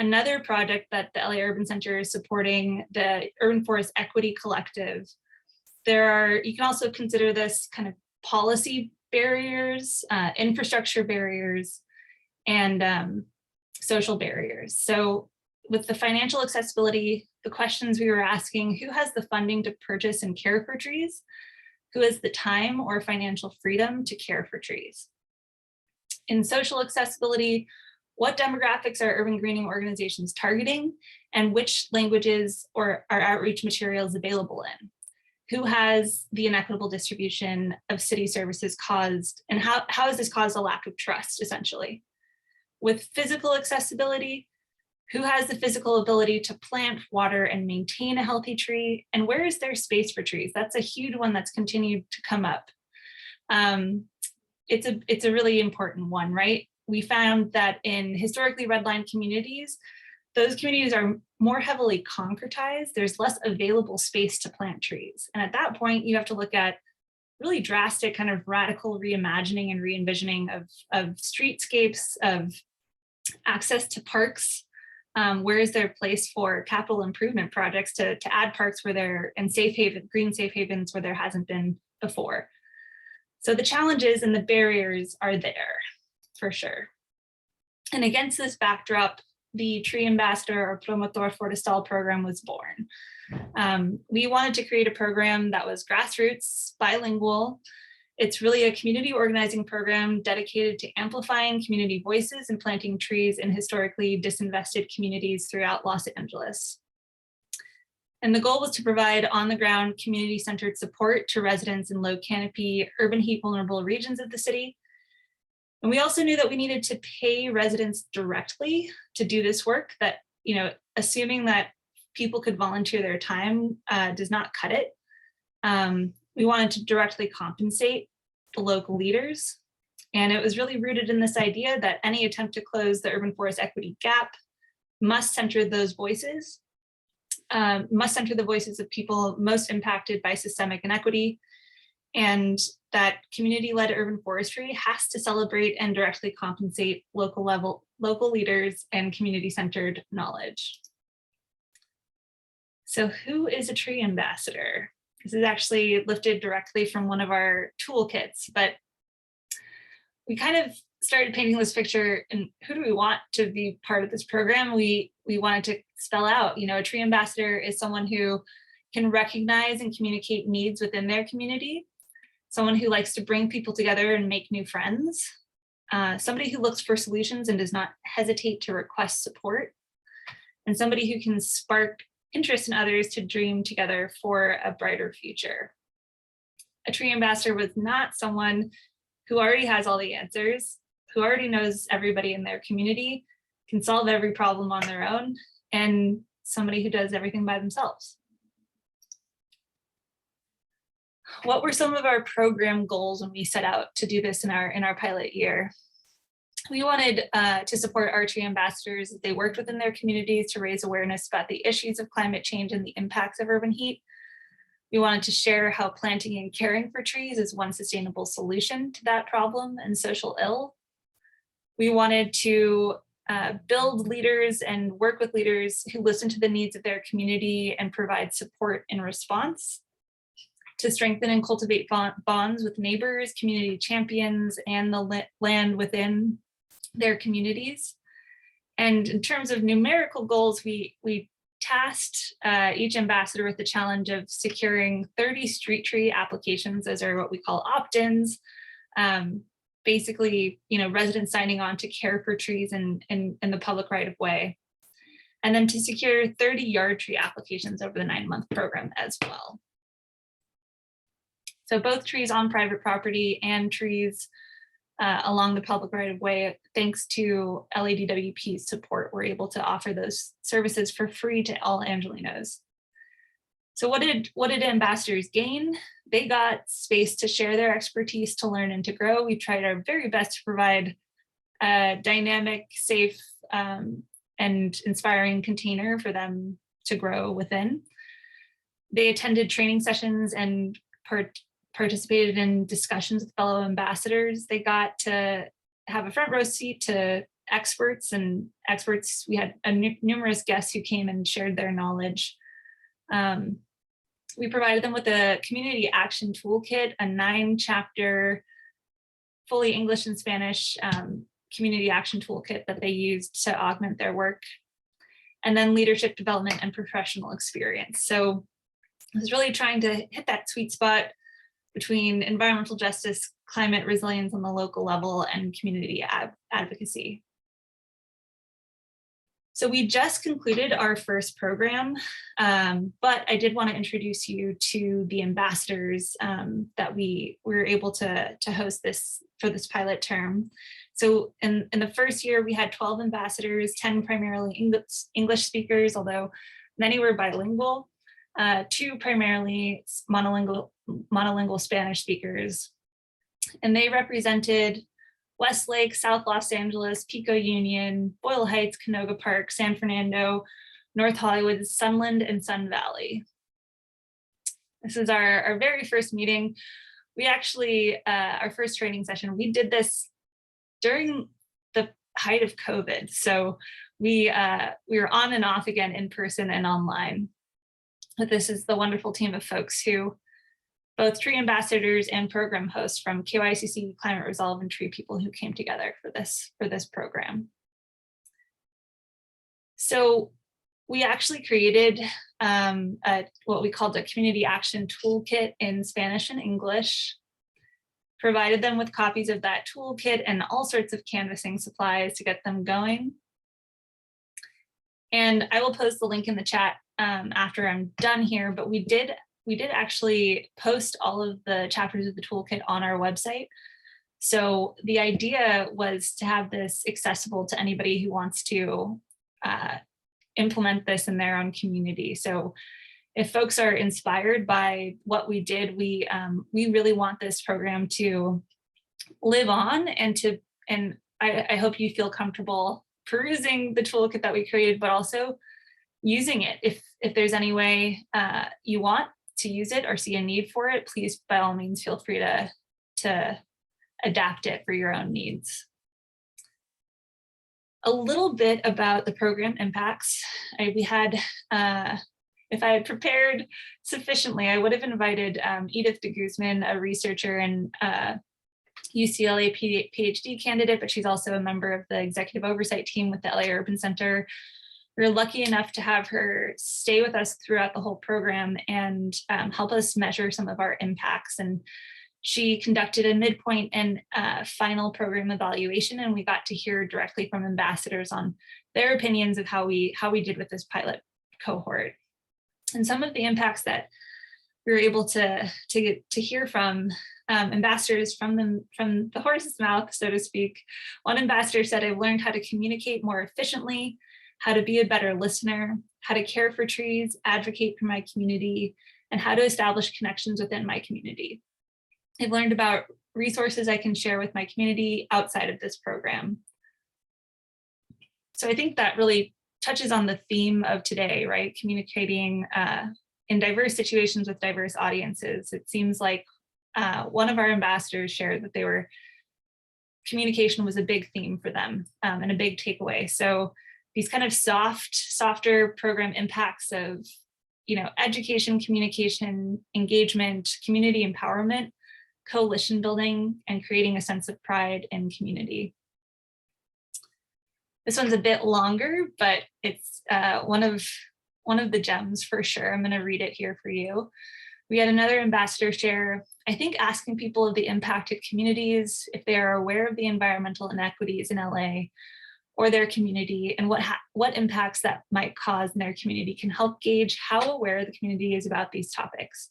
another project that the LA Urban Center is supporting, the Urban Forest Equity Collective. You can also consider this kind of policy barriers, infrastructure barriers, and social barriers. So with the financial accessibility, the questions we were asking: who has the funding to purchase and care for trees? Who has the time or financial freedom to care for trees? In social accessibility, what demographics are urban greening organizations targeting, and which languages or are outreach materials available in? Who has the inequitable distribution of city services caused, and how has this caused a lack of trust, essentially? With physical accessibility, who has the physical ability to plant, water, and maintain a healthy tree? And where is there space for trees? That's a huge one that's continued to come up. It's a really important one, right? We found that in historically redlined communities, those communities are more heavily concretized. There's less available space to plant trees. And at that point, you have to look at really drastic kind of radical reimagining and re-envisioning of streetscapes, of access to parks. Where is there place for capital improvement projects to add parks where there, and green safe havens where there hasn't been before? So the challenges and the barriers are there for sure. And against this backdrop, the Tree Ambassador or Promotor Forestal program was born. We wanted to create a program that was grassroots, bilingual. It's really a community organizing program dedicated to amplifying community voices and planting trees in historically disinvested communities throughout Los Angeles. And the goal was to provide on-the-ground community-centered support to residents in low canopy, urban heat vulnerable regions of the city. And we also knew that we needed to pay residents directly to do this work, that, you know, assuming that people could volunteer their time does not cut it. We wanted to directly compensate the local leaders. And it was really rooted in this idea that any attempt to close the urban forest equity gap must center those voices, must center the voices of people most impacted by systemic inequity, and that community-led urban forestry has to celebrate and directly compensate local leaders and community-centered knowledge. So who is a tree ambassador? This is actually lifted directly from one of our toolkits, but we kind of started painting this picture, and who do we want to be part of this program? We wanted to spell out, a tree ambassador is someone who can recognize and communicate needs within their community, someone who likes to bring people together and make new friends, somebody who looks for solutions and does not hesitate to request support, and somebody who can spark interest in others to dream together for a brighter future. A tree ambassador was not someone who already has all the answers, who already knows everybody in their community, can solve every problem on their own, and somebody who does everything by themselves. What were some of our program goals when we set out to do this in our pilot year? We wanted to support our tree ambassadors as they worked within their communities to raise awareness about the issues of climate change and the impacts of urban heat. We wanted to share how planting and caring for trees is one sustainable solution to that problem and social ill. We wanted to build leaders and work with leaders who listen to the needs of their community and provide support in response, to strengthen and cultivate bonds with neighbors, community champions, and the land within their communities. And in terms of numerical goals, we tasked each ambassador with the challenge of securing 30 street tree applications. Those are what we call opt-ins. Basically, residents signing on to care for trees in the public right of way. And then to secure 30 yard tree applications over the 9-month program as well. So both trees on private property and trees along the public right of way, thanks to LADWP's support, we're able to offer those services for free to all Angelenos. So what did ambassadors gain? They got space to share their expertise, to learn and to grow. We tried our very best to provide a dynamic, safe, and inspiring container for them to grow within. They attended training sessions and participated in discussions with fellow ambassadors. They got to have a front row seat to experts. We had numerous guests who came and shared their knowledge. We provided them with a community action toolkit, a 9-chapter, fully English and Spanish community action toolkit that they used to augment their work, and then leadership development and professional experience. So I was really trying to hit that sweet spot between environmental justice, climate resilience on the local level, and community advocacy. So we just concluded our first program, but I did want to introduce you to the ambassadors that we were able to host this for this pilot term. So in the first year, we had 12 ambassadors, 10 primarily English speakers, although many were bilingual, 2 primarily monolingual Spanish speakers. And they represented Westlake, South Los Angeles, Pico Union, Boyle Heights, Canoga Park, San Fernando, North Hollywood, Sunland, and Sun Valley. This is our very first meeting. We actually, our first training session, we did this during the height of COVID. So we were on and off again in person and online. But this is the wonderful team of folks who, both tree ambassadors and program hosts from KYCC, Climate Resolve, and Tree People, who came together for this program. So we actually created what we called a community action toolkit in Spanish and English, provided them with copies of that toolkit and all sorts of canvassing supplies to get them going. And I will post the link in the chat after I'm done here, but we did actually post all of the chapters of the toolkit on our website. So the idea was to have this accessible to anybody who wants to implement this in their own community. So if folks are inspired by what we did, we really want this program to live on, and I hope you feel comfortable perusing the toolkit that we created, but also using it. If there's any way you want to use it or see a need for it, please, by all means, feel free to adapt it for your own needs. A little bit about the program impacts. We had, if I had prepared sufficiently, I would have invited Edith de Guzman, a researcher and UCLA PhD candidate, but she's also a member of the executive oversight team with the LA Urban Center. We were lucky enough to have her stay with us throughout the whole program and help us measure some of our impacts. And she conducted a midpoint and final program evaluation, and we got to hear directly from ambassadors on their opinions of how we did with this pilot cohort. And some of the impacts that we were able to hear from ambassadors from the horse's mouth, so to speak. One ambassador said, "I've learned how to communicate more efficiently, how to be a better listener, how to care for trees, advocate for my community, and how to establish connections within my community. I've learned about resources I can share with my community outside of this program." So I think that really touches on the theme of today, right? Communicating in diverse situations with diverse audiences. It seems like one of our ambassadors shared that communication was a big theme for them and a big takeaway. So these kind of softer program impacts of, education, communication, engagement, community empowerment, coalition building, and creating a sense of pride in community. This one's a bit longer, but it's one of the gems for sure. I'm going to read it here for you. We had another ambassador share, I think, asking people of the impacted communities if they are aware of the environmental inequities in LA or their community and what impacts that might cause in their community can help gauge how aware the community is about these topics.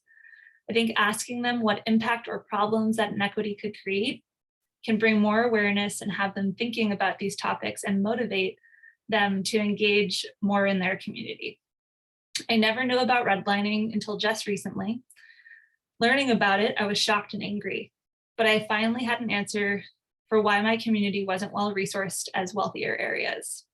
I think asking them what impact or problems that inequity could create can bring more awareness and have them thinking about these topics and motivate them to engage more in their community. I never knew about redlining until just recently. Learning about it, I was shocked and angry, but I finally had an answer for why my community wasn't well resourced as wealthier areas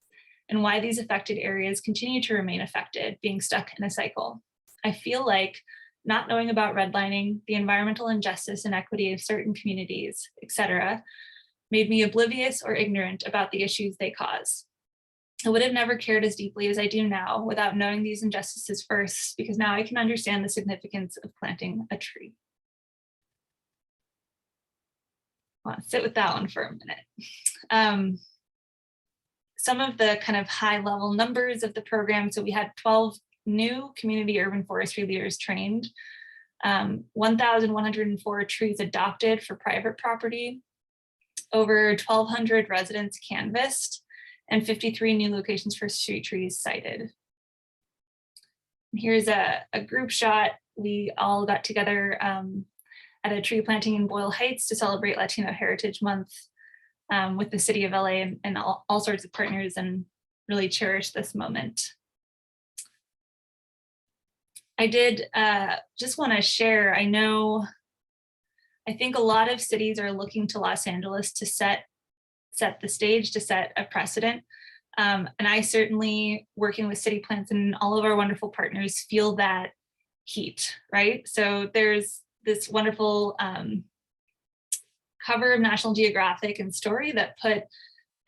and why these affected areas continue to remain affected, being stuck in a cycle. I feel like not knowing about redlining, the environmental injustice and equity of certain communities, etc., made me oblivious or ignorant about the issues they cause. I would have never cared as deeply as I do now without knowing these injustices first, because now I can understand the significance of planting a tree. I want to sit with that one for a minute. Some of the kind of high level numbers of the program. So we had 12 new community urban forestry leaders trained, 1,104 trees adopted for private property, over 1,200 residents canvassed, and 53 new locations for street trees cited. Here's a group shot. We all got together at a tree planting in Boyle Heights to celebrate Latino Heritage Month with the city of LA and all sorts of partners, and really cherish this moment. I did just want to share, I think a lot of cities are looking to Los Angeles to set the stage, to set a precedent. And I certainly, working with city plants and all of our wonderful partners, feel that heat, right? So there's this wonderful cover of National Geographic and Story that put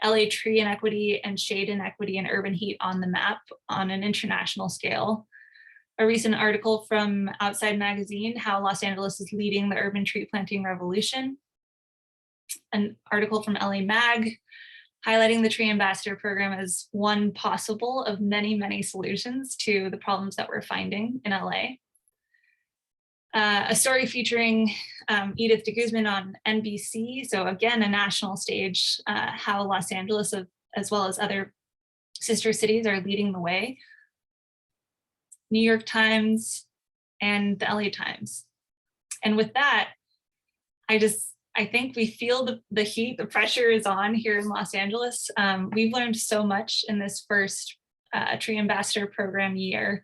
LA tree inequity and shade inequity and urban heat on the map on an international scale. A recent article from Outside Magazine, how Los Angeles is leading the urban tree planting revolution. An article from LA Mag, highlighting the Tree Ambassador Program as one possible of many, many solutions to the problems that we're finding in LA. A story featuring Edith de Guzman on NBC. So again, a national stage, how Los Angeles, as well as other sister cities, are leading the way. New York Times and the LA Times. And with that, I think we feel the heat, the pressure is on here in Los Angeles. We've learned so much in this first Tree Ambassador Program year.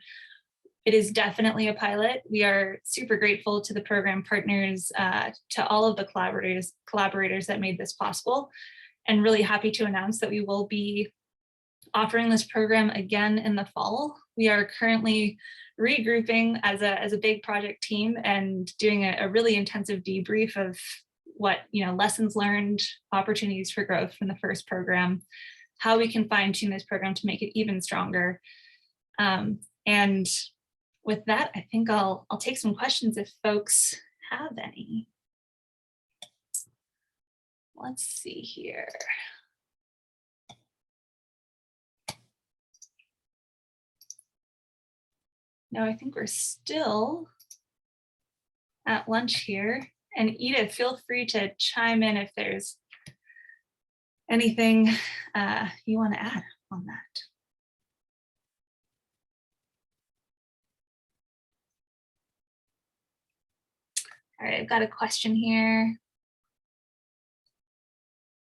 It is definitely a pilot. We are super grateful to the program partners, to all of the collaborators that made this possible, and really happy to announce that we will be offering this program again in the fall. We are currently regrouping as a big project team and doing a really intensive debrief of what, lessons learned, opportunities for growth from the first program, how we can fine tune this program to make it even stronger. And with that, I think I'll take some questions if folks have any. Let's see here. No, I think we're still at lunch here. And Edith, feel free to chime in if there's anything you want to add on that. All right, I've got a question here.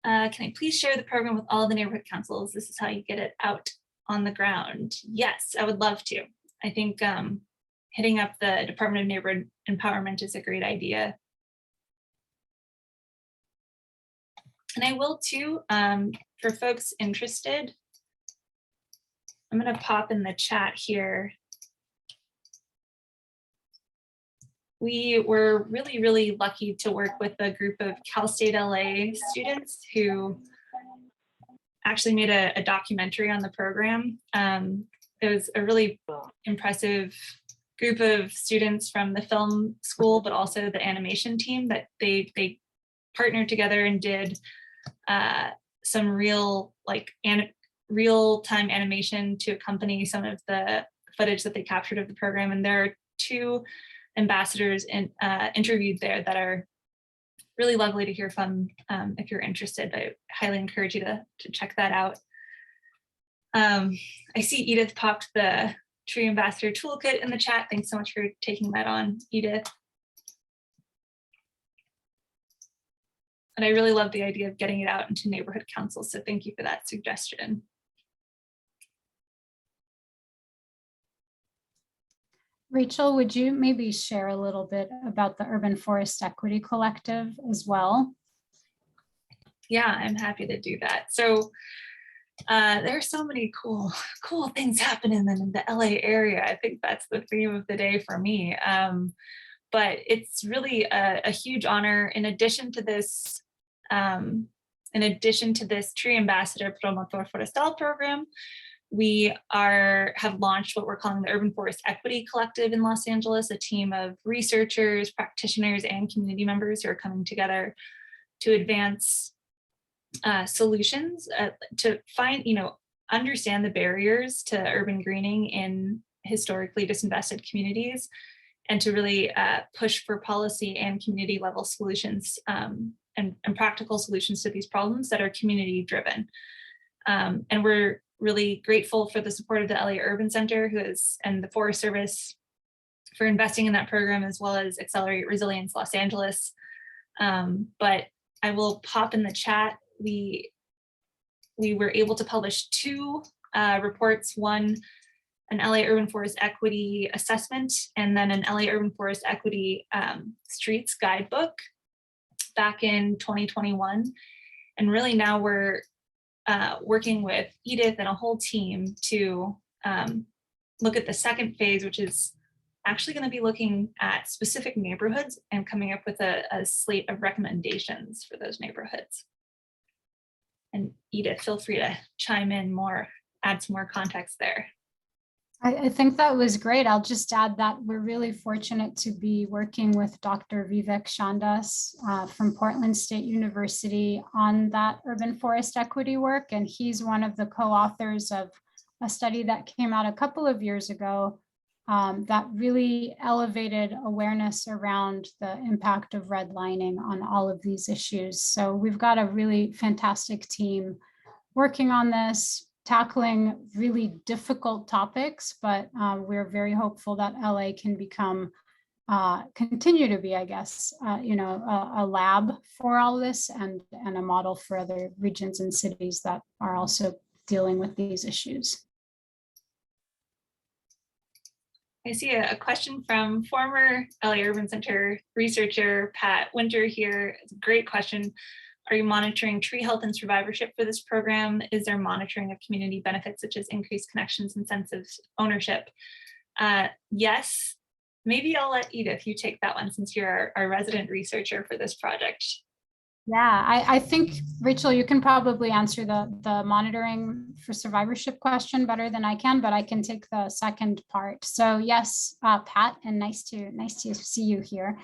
Can I please share the program with all the neighborhood councils? This is how you get it out on the ground. Yes, I would love to. I think hitting up the Department of Neighborhood Empowerment is a great idea. And I will too, for folks interested, I'm gonna pop in the chat here. We were really, really lucky to work with a group of Cal State LA students who actually made a documentary on the program. It was a really impressive group of students from the film school, but also the animation team that they partnered together and did some real real-time animation to accompany some of the footage that they captured of the program. And there are 2 ambassadors interviewed there that are really lovely to hear from if you're interested. I highly encourage you to check that out. I see Edith popped the Tree Ambassador Toolkit in the chat. Thanks so much for taking that on, Edith. And I really love the idea of getting it out into neighborhood councils. So thank you for that suggestion. Rachel, would you maybe share a little bit about the Urban Forest Equity Collective as well? Yeah, I'm happy to do that. So there are so many cool things happening in the LA area. I think that's the theme of the day for me. But it's really a huge honor. In addition to this Tree Ambassador Promotor Forestal program, we have launched what we're calling the Urban Forest Equity Collective in Los Angeles, a team of researchers, practitioners, and community members who are coming together to advance solutions to find, understand the barriers to urban greening in historically disinvested communities, and to really push for policy and community level solutions and practical solutions to these problems that are community driven. And we're really grateful for the support of the LA Urban Center and the Forest Service for investing in that program, as well as Accelerate Resilience Los Angeles. But I will pop in the chat. We were able to publish 2 reports, one an LA Urban Forest Equity Assessment, and then an LA Urban Forest Equity Streets Guidebook back in 2021. And really now we're working with Edith and a whole team to look at the second phase, which is actually going to be looking at specific neighborhoods and coming up with a slate of recommendations for those neighborhoods. And Edith, feel free to chime in more, add some more context there. I think that was great. I'll just add that we're really fortunate to be working with Dr. Vivek Chandas from Portland State University on that urban forest equity work. And he's one of the co-authors of a study that came out a couple of years ago that really elevated awareness around the impact of redlining on all of these issues. So we've got a really fantastic team working on this, tackling really difficult topics, but we're very hopeful that LA can become, continue to be, I guess, a lab for all this and a model for other regions and cities that are also dealing with these issues. I see a question from former LA Urban Center researcher, Pat Winter here. It's a great question. Are you monitoring tree health and survivorship for this program? Is there monitoring of community benefits such as increased connections and sense of ownership? Yes, maybe I'll let Edith, you take that one since you're our resident researcher for this project. Yeah, I think, Rachel, you can probably answer the monitoring for survivorship question better than I can, but I can take the second part. So yes, Pat, and nice to see you here.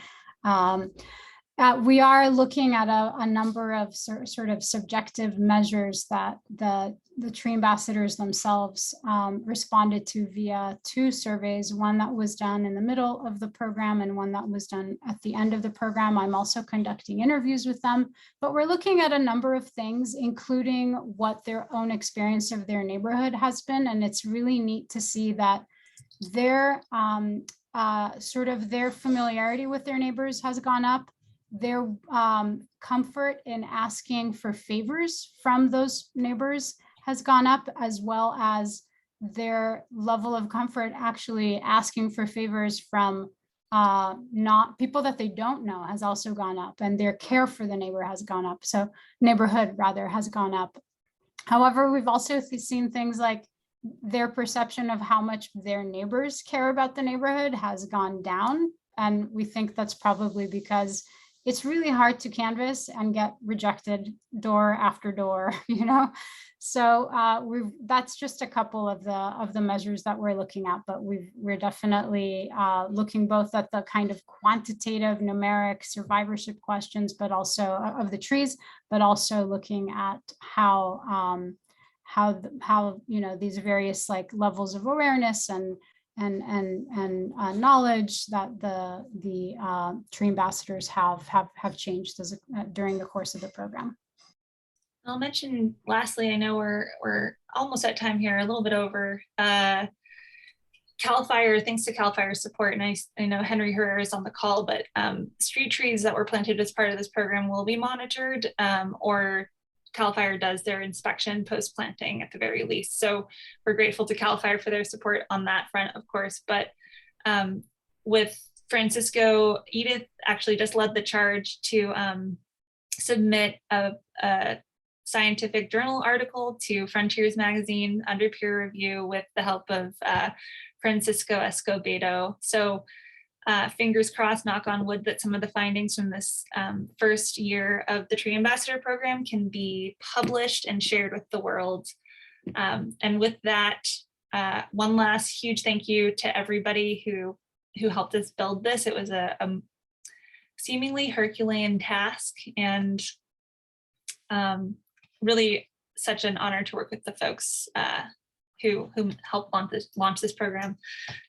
We are looking at a number of sort of subjective measures that the tree ambassadors themselves responded to via 2 surveys, one that was done in the middle of the program and one that was done at the end of the program. I'm also conducting interviews with them, but we're looking at a number of things, including what their own experience of their neighborhood has been. And it's really neat to see that their sort of their familiarity with their neighbors has gone up. Their comfort in asking for favors from those neighbors has gone up, as well as their level of comfort actually asking for favors from not people that they don't know has also gone up, and their care for the neighbor has gone up. So neighborhood rather has gone up. However, we've also seen things like their perception of how much their neighbors care about the neighborhood has gone down. And we think that's probably because it's really hard to canvass and get rejected door after door, you know? So that's just a couple of the measures that we're looking at, but we're definitely looking both at the kind of quantitative numeric survivorship questions, but also of the trees, but also looking at how you know, these various like levels of awareness and knowledge that the tree ambassadors have changed during the course of the program. I'll mention lastly, I know we're almost at time here, a little bit over. CAL FIRE, thanks to CAL FIRE support, and I know Henry Herrera is on the call, but street trees that were planted as part of this program will be monitored, or CAL FIRE does their inspection post-planting at the very least. So we're grateful to CAL FIRE for their support on that front, of course. But with Francisco, Edith actually just led the charge to submit a scientific journal article to Frontiers magazine under peer review with the help of Francisco Escobedo. So fingers crossed, knock on wood, that some of the findings from this first year of the Tree Ambassador program can be published and shared with the world. And with that, one last huge thank you to everybody who helped us build this. It was a seemingly Herculean task, and really such an honor to work with the folks who helped launch this program.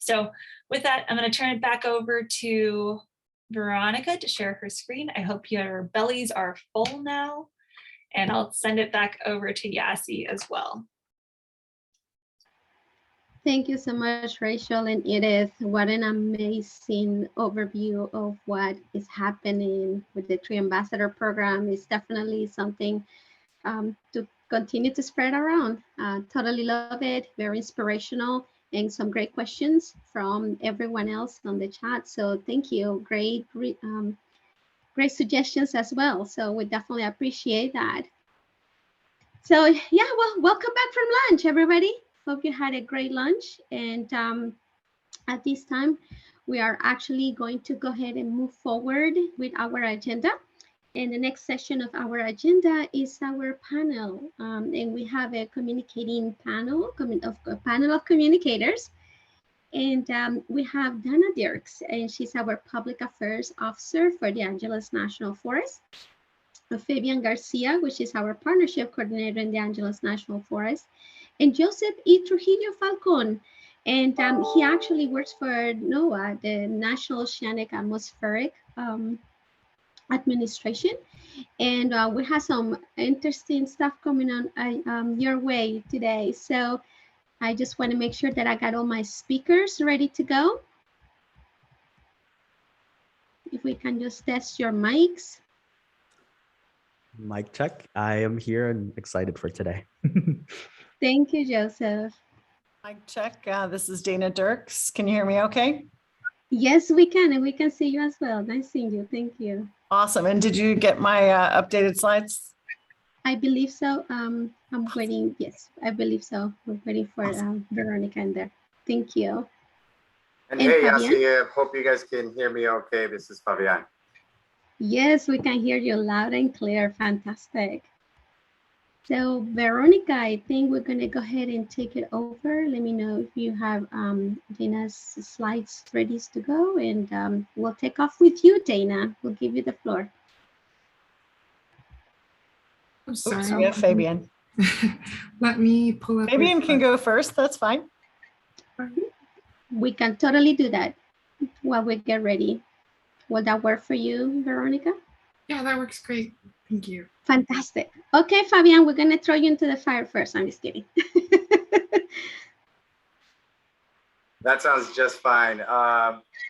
So with that, I'm going to turn it back over to Veronica to share her screen. I hope your bellies are full now, and I'll send it back over to Yassi as well. Thank you so much, Rachel and Edith. What an amazing overview of what is happening with the Tree Ambassador program. It's definitely something to continue to spread around. Totally love it, very inspirational, and some great questions from everyone else on the chat. So thank you, great suggestions as well. So we definitely appreciate that. So yeah, well, welcome back from lunch, everybody. Hope you had a great lunch. And at this time, we are actually going to go ahead and move forward with our agenda. And the next session of our agenda is our panel. And we have a communicating panel, a panel of communicators. And we have Dana Dierkes, and she's our Public Affairs Officer for the Angeles National Forest. Fabian Garcia, which is our Partnership Coordinator in the Angeles National Forest. And Joseph E. Trujillo Falcon. And he actually works for NOAA, the National Oceanic Atmospheric Administration. And we have some interesting stuff coming on your way today. So I just want to make sure that I got all my speakers ready to go. If we can just test your mics. Mic check. I am here and excited for today. Thank you, Joseph. Mic check. This is Dana Dierkes. Can you hear me okay? Yes, we can, and we can see you as well. Nice seeing you. Thank you. Awesome. And did you get my updated slides? I believe so. I'm waiting. Yes, I believe so. We're waiting for Veronica in there. Thank you. And hey, Yassi, hope you guys can hear me okay. This is Fabian. Yes, we can hear you loud and clear. Fantastic. So Veronica, I think we're going to go ahead and take it over. Let me know if you have Dana's slides ready to go, and we'll take off with you, Dana. We'll give you the floor. I'm sorry. Oops, we have Fabian. Let me pull up. Fabian can go first. That's fine. We can totally do that while we get ready. Will that work for you, Veronica? Yeah, that works great. Thank you. Fantastic. Okay, Fabian, we're going to throw you into the fire first. I'm just kidding. That sounds just fine.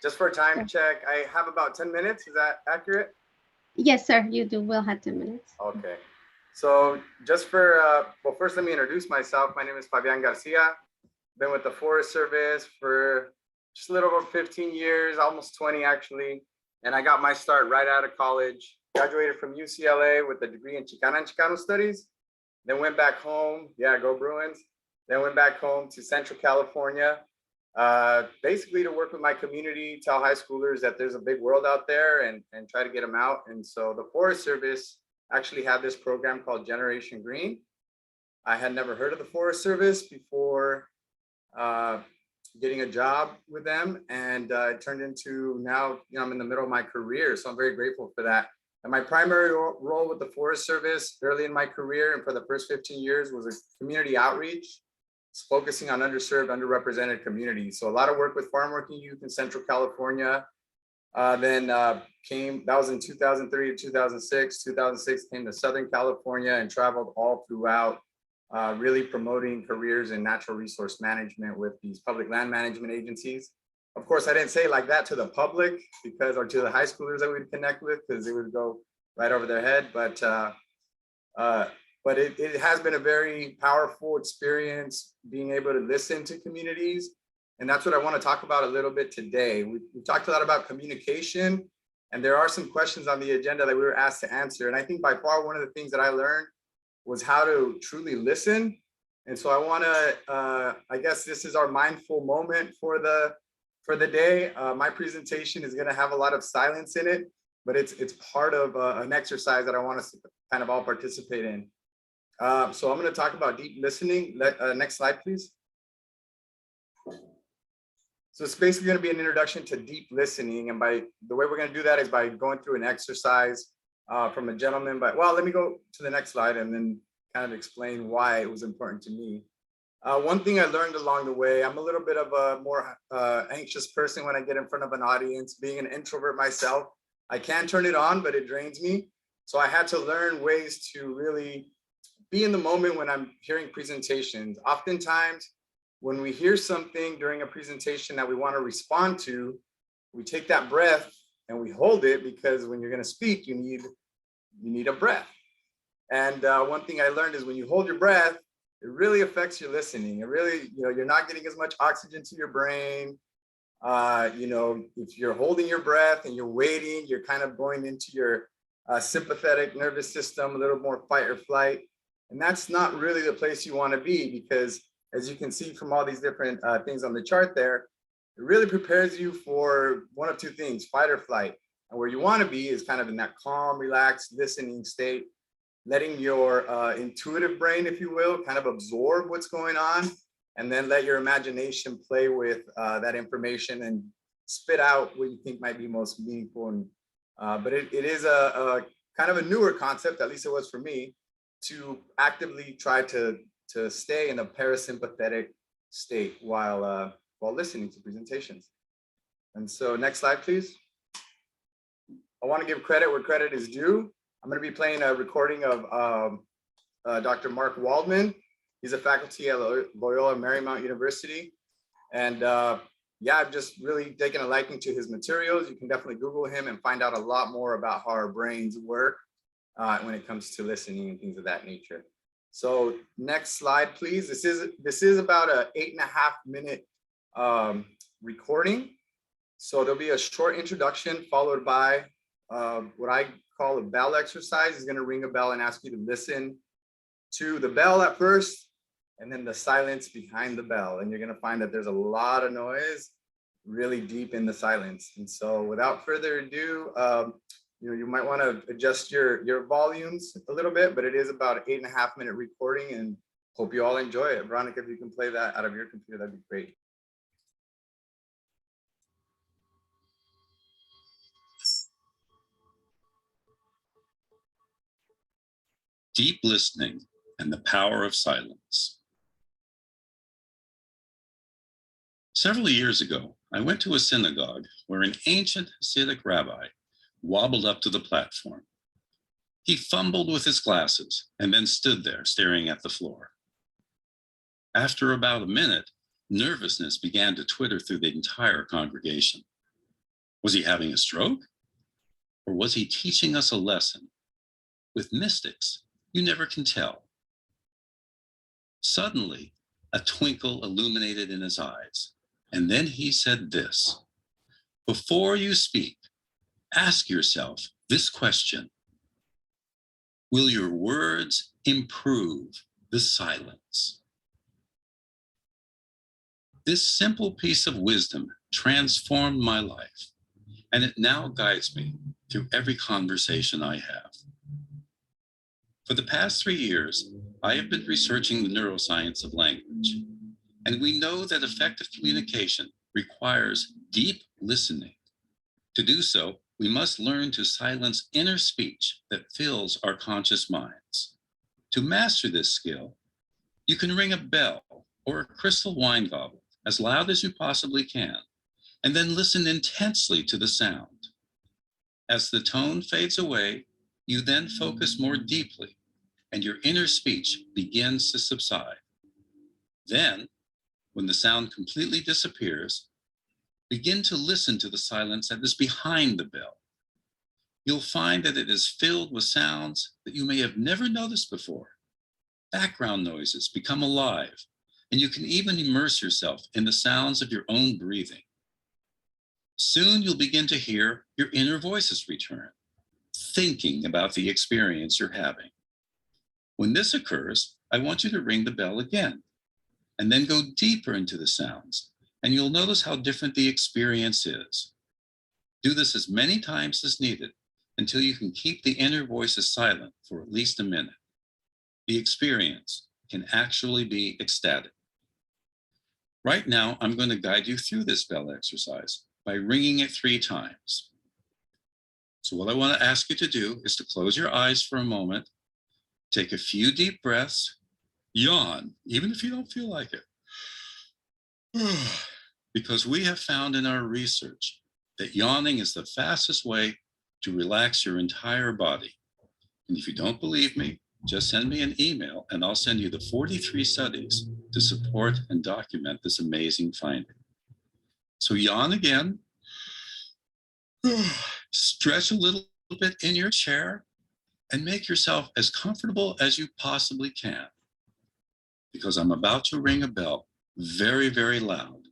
Just for a time check, I have about 10 minutes. Is that accurate? Yes, sir, you do. We'll have 10 minutes. Okay. So just for, well, first let me introduce myself. My name is Fabian Garcia. Been with the Forest Service for just a little over 15 years, almost 20 actually. And I got my start right out of college. Graduated from UCLA with a degree in Chicana and Chicano studies. Then went back home. Yeah, go Bruins. Then went back home to Central California, basically to work with my community, tell high schoolers that there's a big world out there and try to get them out. And so the Forest Service actually had this program called Generation Green. I had never heard of the Forest Service before getting a job with them, and it turned into now, you know, I'm in the middle of my career, so I'm very grateful for that. And my primary role with the Forest Service early in my career and for the first 15 years was a community outreach, focusing on underserved, underrepresented communities. So a lot of work with farm working youth in Central California. Then that was in 2003 to 2006. 2006 came to Southern California and traveled all throughout, really promoting careers in natural resource management with these public land management agencies. Of course, I didn't say it like that to the public because, or to the high schoolers that we'd connect with, because it would go right over their head. But it has been a very powerful experience being able to listen to communities. And that's what I want to talk about a little bit today. We talked a lot about communication, and there are some questions on the agenda that we were asked to answer. And I think by far one of the things that I learned was how to truly listen. And so I want to, I guess this is our mindful moment for the day. My presentation is going to have a lot of silence in it, but it's part of an exercise that I want us to kind of all participate in. So I'm going to talk about deep listening. Next slide, please. So it's basically going to be an introduction to deep listening. And by the way we're going to do that is by going through an exercise from a gentleman. But well, let me go to the next slide and then kind of explain why it was important to me. One thing I learned along the way, I'm a little bit of a more anxious person when I get in front of an audience. Being an introvert myself, I can turn it on, but it drains me. So I had to learn ways to really be in the moment when I'm hearing presentations. Oftentimes, when we hear something during a presentation that we want to respond to, we take that breath and we hold it, because when you're going to speak, you need a breath. And one thing I learned is when you hold your breath, it really affects your listening. It really, you're not getting as much oxygen to your brain. If you're holding your breath and you're waiting, you're kind of going into your sympathetic nervous system, a little more fight or flight. And that's not really the place you want to be, because as you can see from all these different things on the chart there, it really prepares you for one of two things, fight or flight. And where you want to be is kind of in that calm, relaxed, listening state, letting your intuitive brain, if you will, kind of absorb what's going on, and then let your imagination play with that information and spit out what you think might be most meaningful. And but it is a kind of a newer concept, at least it was for me, to actively try to stay in a parasympathetic state while listening to presentations. And so next slide, please. I want to give credit where credit is due. I'm going to be playing a recording of Dr. Mark Waldman. He's a faculty at Loyola Marymount University. And yeah, I've just really taken a liking to his materials. You can definitely Google him and find out a lot more about how our brains work when it comes to listening and things of that nature. So next slide, please. This is about a 8.5-minute recording. So there'll be a short introduction followed by what I call a bell exercise. Is going to ring a bell and ask you to listen to the bell at first, and then the silence behind the bell. And you're going to find that there's a lot of noise really deep in the silence. And so without further ado, you might want to adjust your volumes a little bit, but it is about an 8.5-minute recording, and hope you all enjoy it. Veronica, if you can play that out of your computer, that'd be great. Deep listening and the power of silence. Several years ago, I went to a synagogue where an ancient Hasidic rabbi wobbled up to the platform. He fumbled with his glasses and then stood there staring at the floor. After about a minute, nervousness began to twitter through the entire congregation. Was he having a stroke? Or was he teaching us a lesson? With mystics, you never can tell. Suddenly, a twinkle illuminated in his eyes, and then he said this: before you speak, ask yourself this question: will your words improve the silence? This simple piece of wisdom transformed my life, and it now guides me through every conversation I have. For the past 3 years, I have been researching the neuroscience of language, and we know that effective communication requires deep listening. To do so, we must learn to silence inner speech that fills our conscious minds. To master this skill, you can ring a bell or a crystal wine goblet as loud as you possibly can, and then listen intensely to the sound. As the tone fades away, you then focus more deeply, and your inner speech begins to subside. Then, when the sound completely disappears, begin to listen to the silence that is behind the bell. You'll find that it is filled with sounds that you may have never noticed before. Background noises become alive, and you can even immerse yourself in the sounds of your own breathing. Soon you'll begin to hear your inner voices return, thinking about the experience you're having. When this occurs, I want you to ring the bell again, and then go deeper into the sounds, and you'll notice how different the experience is. Do this as many times as needed until you can keep the inner voices silent for at least a minute. The experience can actually be ecstatic. Right now, I'm going to guide you through this bell exercise by ringing it 3 times. So what I want to ask you to do is to close your eyes for a moment, take a few deep breaths, yawn, even if you don't feel like it. Because we have found in our research that yawning is the fastest way to relax your entire body. And if you don't believe me, just send me an email and I'll send you the 43 studies to support and document this amazing finding. So yawn again, stretch a little bit in your chair, and make yourself as comfortable as you possibly can. Because I'm about to ring a bell very, very loud.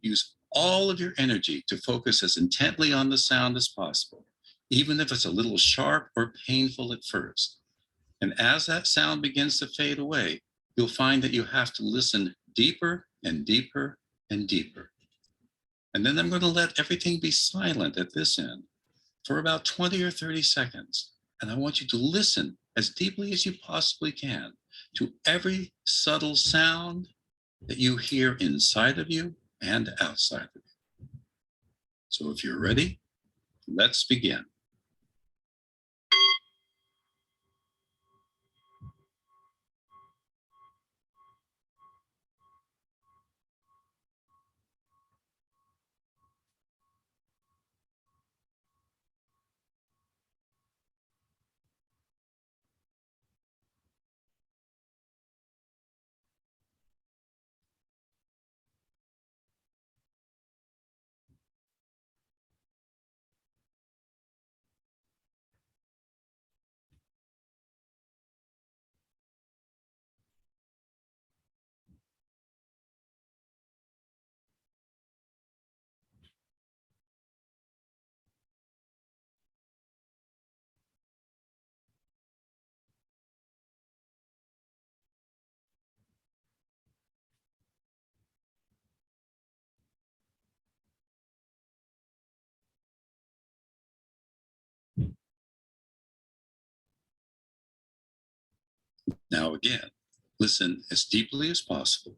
Use all of your energy to focus as intently on the sound as possible, even if it's a little sharp or painful at first. And as that sound begins to fade away, you'll find that you have to listen deeper and deeper and deeper. And then I'm going to let everything be silent at this end for about 20 or 30 seconds. And I want you to listen as deeply as you possibly can to every subtle sound that you hear inside of you and outside of you. So if you're ready, let's begin. Now again, listen as deeply as possible.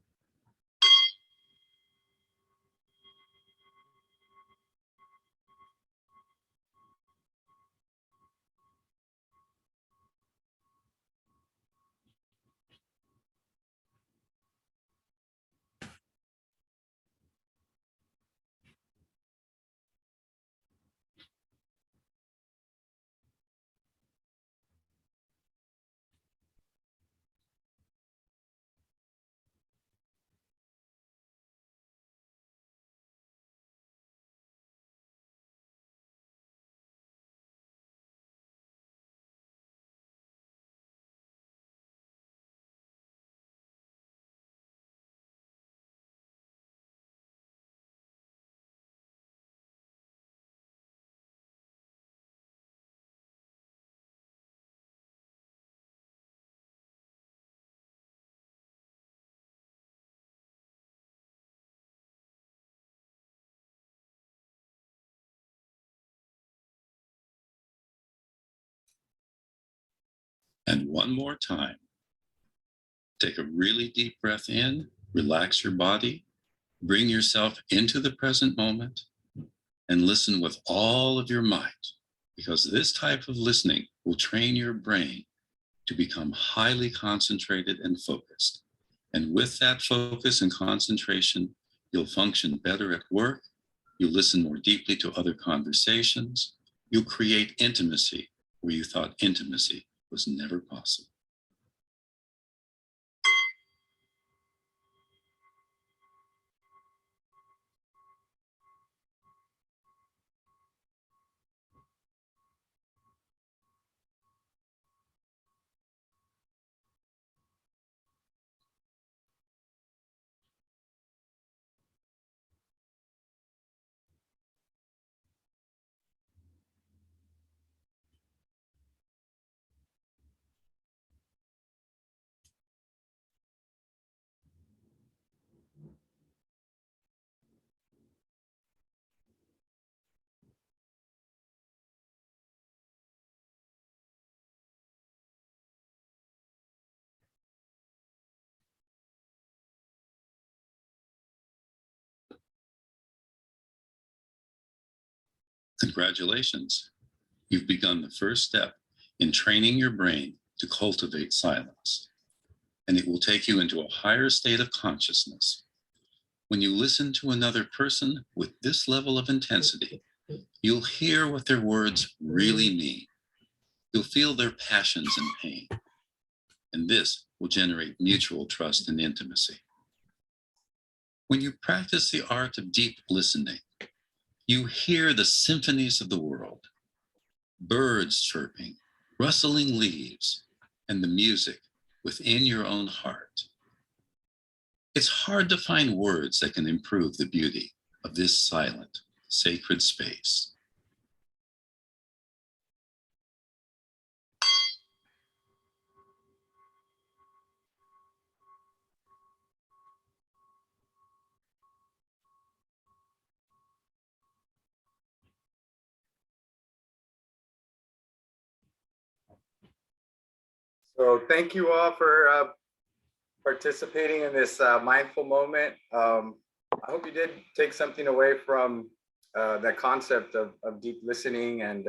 And one more time. Take a really deep breath in, relax your body, bring yourself into the present moment, and listen with all of your might, because this type of listening will train your brain to become highly concentrated and focused. And with that focus and concentration, you'll function better at work, you'll listen more deeply to other conversations, you'll create intimacy where you thought intimacy was never possible. Congratulations, you've begun the first step in training your brain to cultivate silence, and it will take you into a higher state of consciousness. When you listen to another person with this level of intensity, you'll hear what their words really mean. You'll feel their passions and pain, and this will generate mutual trust and intimacy. When you practice the art of deep listening, you hear the symphonies of the world, birds chirping, rustling leaves, and the music within your own heart. It's hard to find words that can improve the beauty of this silent, sacred space. So thank you all for participating in this mindful moment. I hope you did take something away from that concept of deep listening. And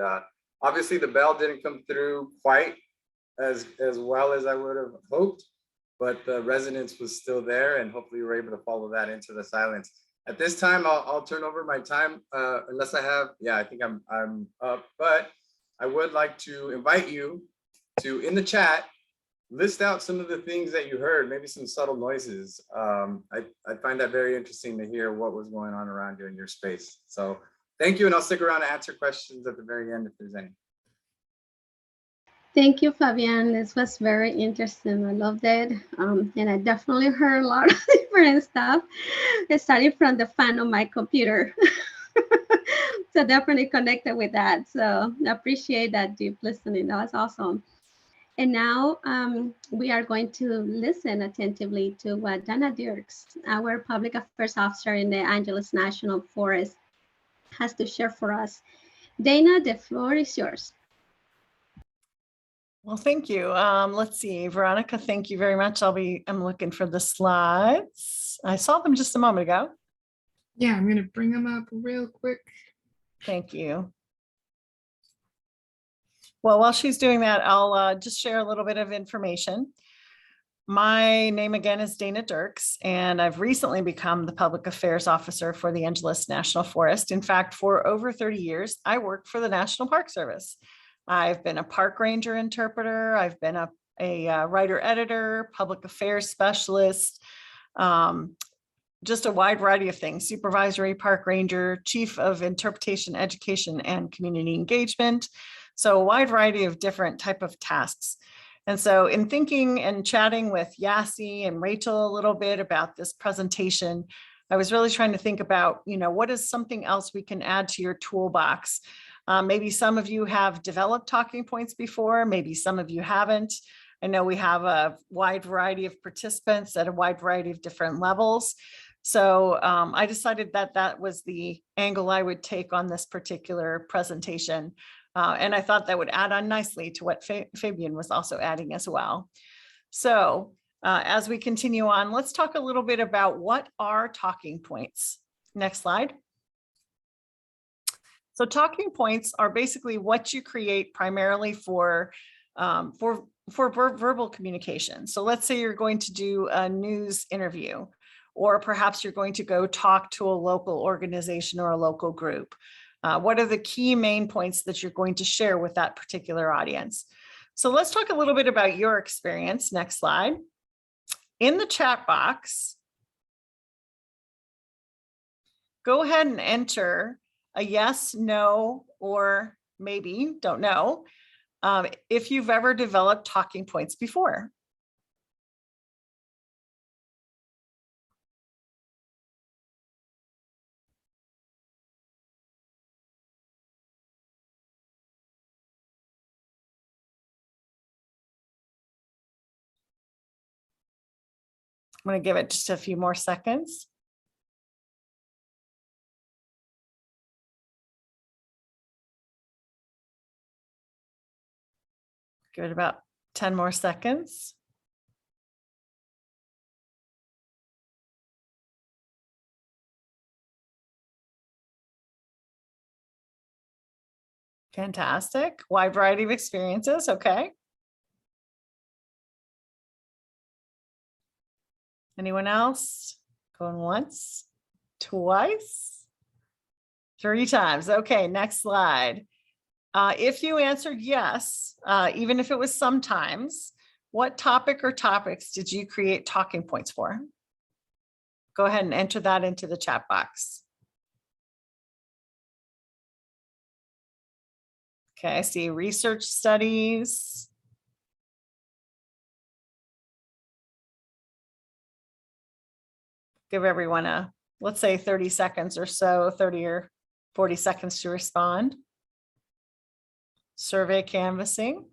obviously the bell didn't come through quite as well as I would have hoped, but the resonance was still there, and hopefully you were able to follow that into the silence. At this time, I'll turn over my time, unless I have, yeah, I think I'm up, but I would like to invite you to, in the chat, list out some of the things that you heard, maybe some subtle noises. I find that very interesting to hear what was going on around you in your space. So thank you, and I'll stick around to answer questions at the very end if there's any. Thank you, Fabian. This was very interesting. I loved it. And I definitely heard a lot of different stuff, starting from the fan on my computer. So definitely connected with that. So I appreciate that deep listening. That was awesome. And now we are going to listen attentively to what Dana Dierkes, our public affairs officer in the Angeles National Forest, has to share for us. Dana, the floor is yours. Well, thank you. Let's see, Veronica, thank you very much. I'm looking for the slides. I saw them just a moment ago. Yeah, I'm gonna bring them up real quick. Thank you. Well, while she's doing that, I'll just share a little bit of information. My name again is Dana Dierkes, and I've recently become the Public Affairs Officer for the Angeles National Forest. In fact, for over 30 years, I worked for the National Park Service. I've been a park ranger interpreter. I've been a writer-editor, public affairs specialist, just a wide variety of things, supervisory park ranger, chief of interpretation, education, and community engagement. So a wide variety of different type of tasks. And so in thinking and chatting with Yassi and Rachel a little bit about this presentation, I was really trying to think about, what is something else we can add to your toolbox? Maybe some of you have developed talking points before, maybe some of you haven't. I know we have a wide variety of participants at a wide variety of different levels. So I decided that that was the angle I would take on this particular presentation. And I thought that would add on nicely to what Fabian was also adding as well. So as we continue on, let's talk a little bit about what are talking points. Next slide. So talking points are basically what you create primarily for verbal communication. So let's say you're going to do a news interview, or perhaps you're going to go talk to a local organization or a local group. What are the key main points that you're going to share with that particular audience? So let's talk a little bit about your experience. Next slide. In the chat box, go ahead and enter a yes, no, or maybe, don't know, if you've ever developed talking points before. I'm going to give it just a few more seconds. Give it about 10 more seconds. Fantastic. Wide variety of experiences. Okay. Anyone else? Going once, twice, 3 times. Okay, next slide. If you answered yes, even if it was sometimes, what topic or topics did you create talking points for? Go ahead and enter that into the chat box. Okay, I see research studies. Give everyone a, let's say 30 seconds or so, 30 or 40 seconds to respond. Survey canvassing,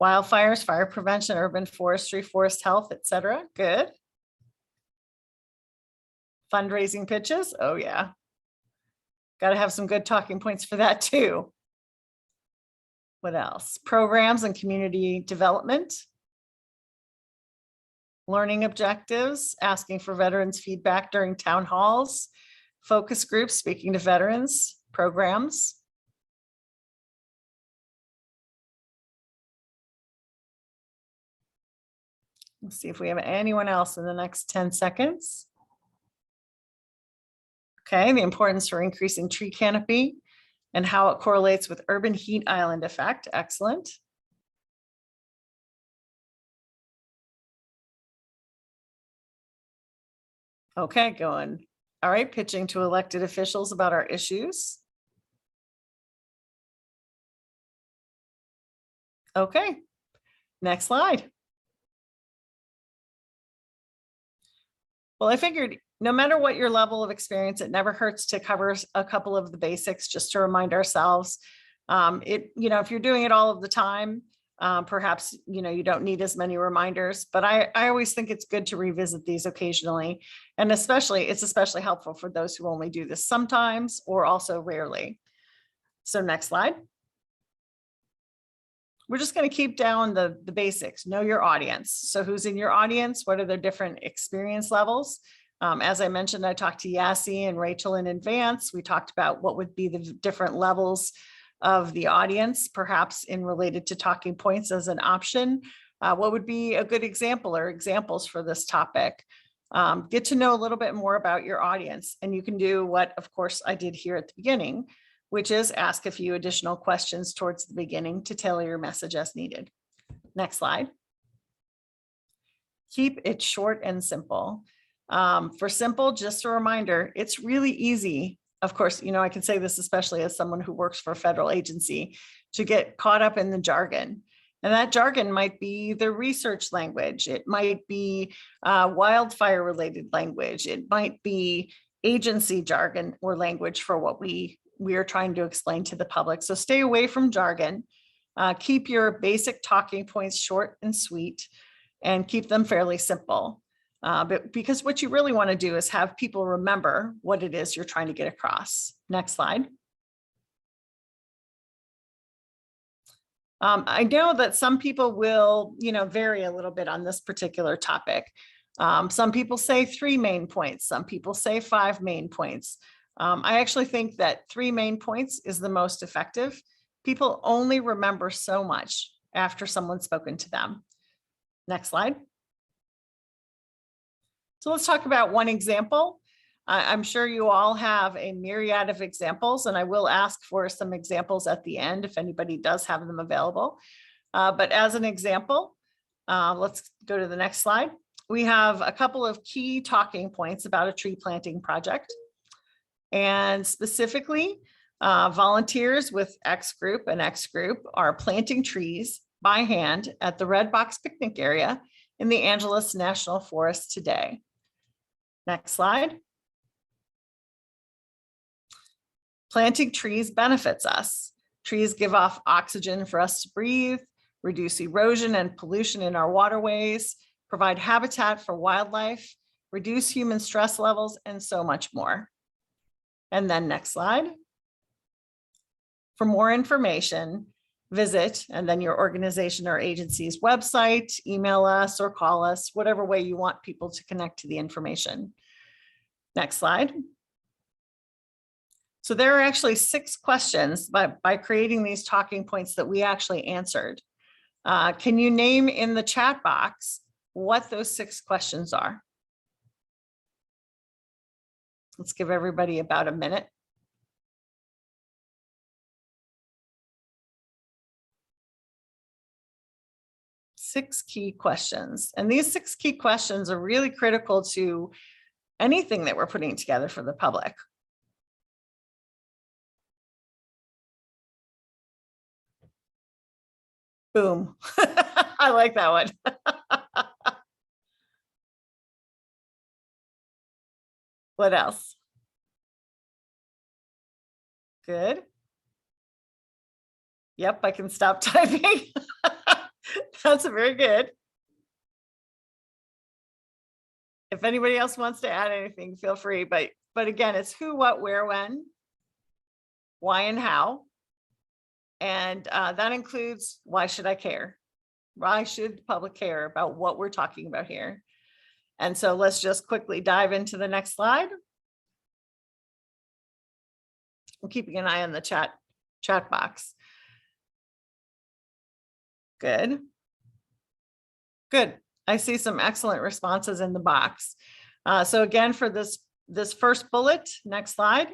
wildfires, fire prevention, urban forestry, forest health, etc. Good. Fundraising pitches. Oh yeah. Got to have some good talking points for that too. What else? Programs and community development. Learning objectives, asking for veterans feedback during town halls, focus groups, speaking to veterans, programs. Let's see if we have anyone else in the next 10 seconds. Okay, the importance for increasing tree canopy and how it correlates with urban heat island effect. Excellent. Okay, going. All right, pitching to elected officials about our issues. Okay, next slide. Well, I figured no matter what your level of experience, it never hurts to cover a couple of the basics just to remind ourselves. If you're doing it all of the time, perhaps, you don't need as many reminders, but I always think it's good to revisit these occasionally. And it's especially helpful for those who only do this sometimes or also rarely. So next slide. we're just going to keep down the basics. Know your audience. So who's in your audience? What are their different experience levels? As I mentioned, I talked to Yassi and Rachel in advance. We talked about what would be the different levels of the audience, perhaps in related to talking points as an option. What would be a good example or examples for this topic? Get to know a little bit more about your audience. And you can do what, of course, I did here at the beginning, which is ask a few additional questions towards the beginning to tailor your message as needed. Next slide. Keep it short and simple. For simple, just a reminder, it's really easy. Of course, I can say this especially as someone who works for a federal agency, to get caught up in the jargon. And that jargon might be the research language. It might be wildfire related language. It might be agency jargon or language for what we are trying to explain to the public. So stay away from jargon. Keep your basic talking points short and sweet, and keep them fairly simple. But because what you really want to do is have people remember what it is you're trying to get across. Next slide. I know that some people will, vary a little bit on this particular topic. Some people say 3 main points. Some people say 5 main points. I actually think that 3 main points is the most effective. People only remember so much after someone's spoken to them. Next slide. So let's talk about one example. I'm sure you all have a myriad of examples, and I will ask for some examples at the end if anybody does have them available. But as an example, let's go to the next slide. We have a couple of key talking points about a tree planting project. And specifically, volunteers with X group and X group are planting trees by hand at the Red Box picnic area in the Angeles National Forest today. Next slide. Planting trees benefits us. Trees give off oxygen for us to breathe, reduce erosion and pollution in our waterways, provide habitat for wildlife, reduce human stress levels, and so much more. And then next slide. For more information, visit, and then your organization or agency's website, email us or call us, whatever way you want people to connect to the information. Next slide. So there are actually 6 questions by creating these talking points that we actually answered. Can you name in the chat box what those 6 questions are? Let's give everybody about a minute. Six key questions. And these 6 key questions are really critical to anything that we're putting together for the public. Boom. I like that one. What else? Good. Yep, I can stop typing. That's very good. If anybody else wants to add anything, feel free. But again, it's who, what, where, when, why, and how. And that includes why should I care? Why should the public care about what we're talking about here? And so let's just quickly dive into the next slide. I'm keeping an eye on the chat box. Good. Good. I see some excellent responses in the box. So again, for this first bullet, next slide,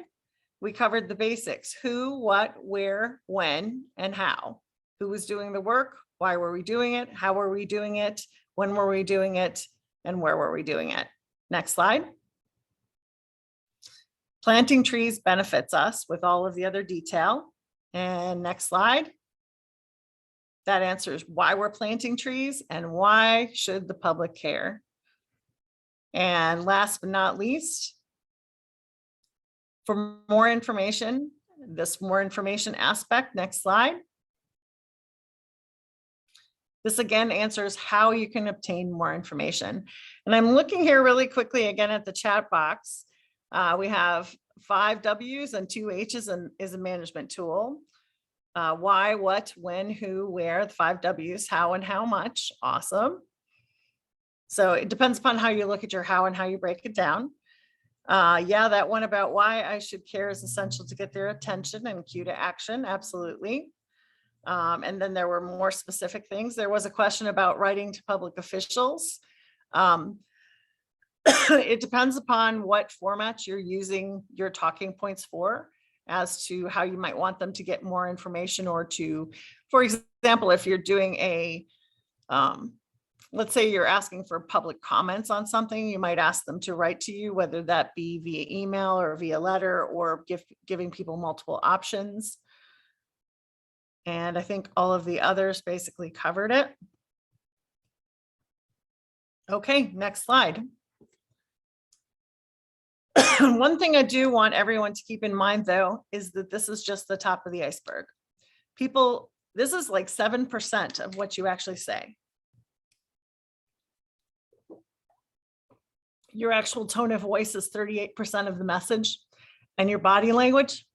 we covered the basics: who, what, where, when, and how. Who was doing the work? Why were we doing it? How were we doing it? When were we doing it? And where were we doing it? Next slide. Planting trees benefits us with all of the other detail. And next slide. That answers why we're planting trees and why should the public care. And last but not least, for more information, this more information aspect, next slide. This again answers how you can obtain more information. And I'm looking here really quickly again at the chat box. We have 5 W's and 2 H's and is a management tool. Why, what, when, who, where, the 5 W's, how and how much. Awesome. So it depends upon how you look at your how and how you break it down. Yeah, that one about why I should care is essential to get their attention and cue to action. Absolutely. And then there were more specific things. There was a question about writing to public officials. It depends upon what format you're using your talking points for, as to how you might want them to get more information, or to, for example, if you're doing a, let's say you're asking for public comments on something, you might ask them to write to you, whether that be via email or via letter, or giving people multiple options. And I think all of the others basically covered it. Okay, next slide. One thing I do want everyone to keep in mind, though, is that this is just the top of the iceberg. People, this is like 7% of what you actually say. Your actual tone of voice is 38% of the message, and your body language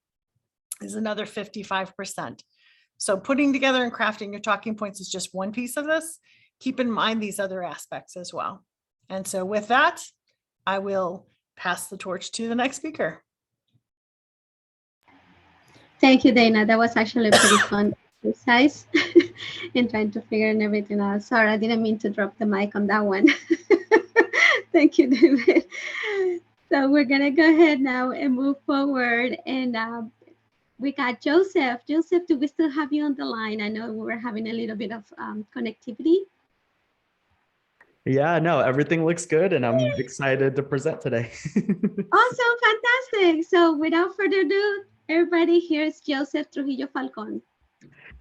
is another 55%. So putting together and crafting your talking points is just one piece of this. Keep in mind these other aspects as well. And so with that, I will pass the torch to the next speaker. Thank you, Dana. That was actually a pretty fun exercise in trying to figure everything out. Sorry, I didn't mean to drop the mic on that one. Thank you, David. So we're gonna go ahead now and move forward. And we got Joseph. Joseph, do we still have you on the line? I know we were having a little bit of connectivity. Yeah, no, everything looks good, and I'm excited to present today. Awesome, fantastic. So without further ado, everybody, here's Joseph Trujillo Falcon.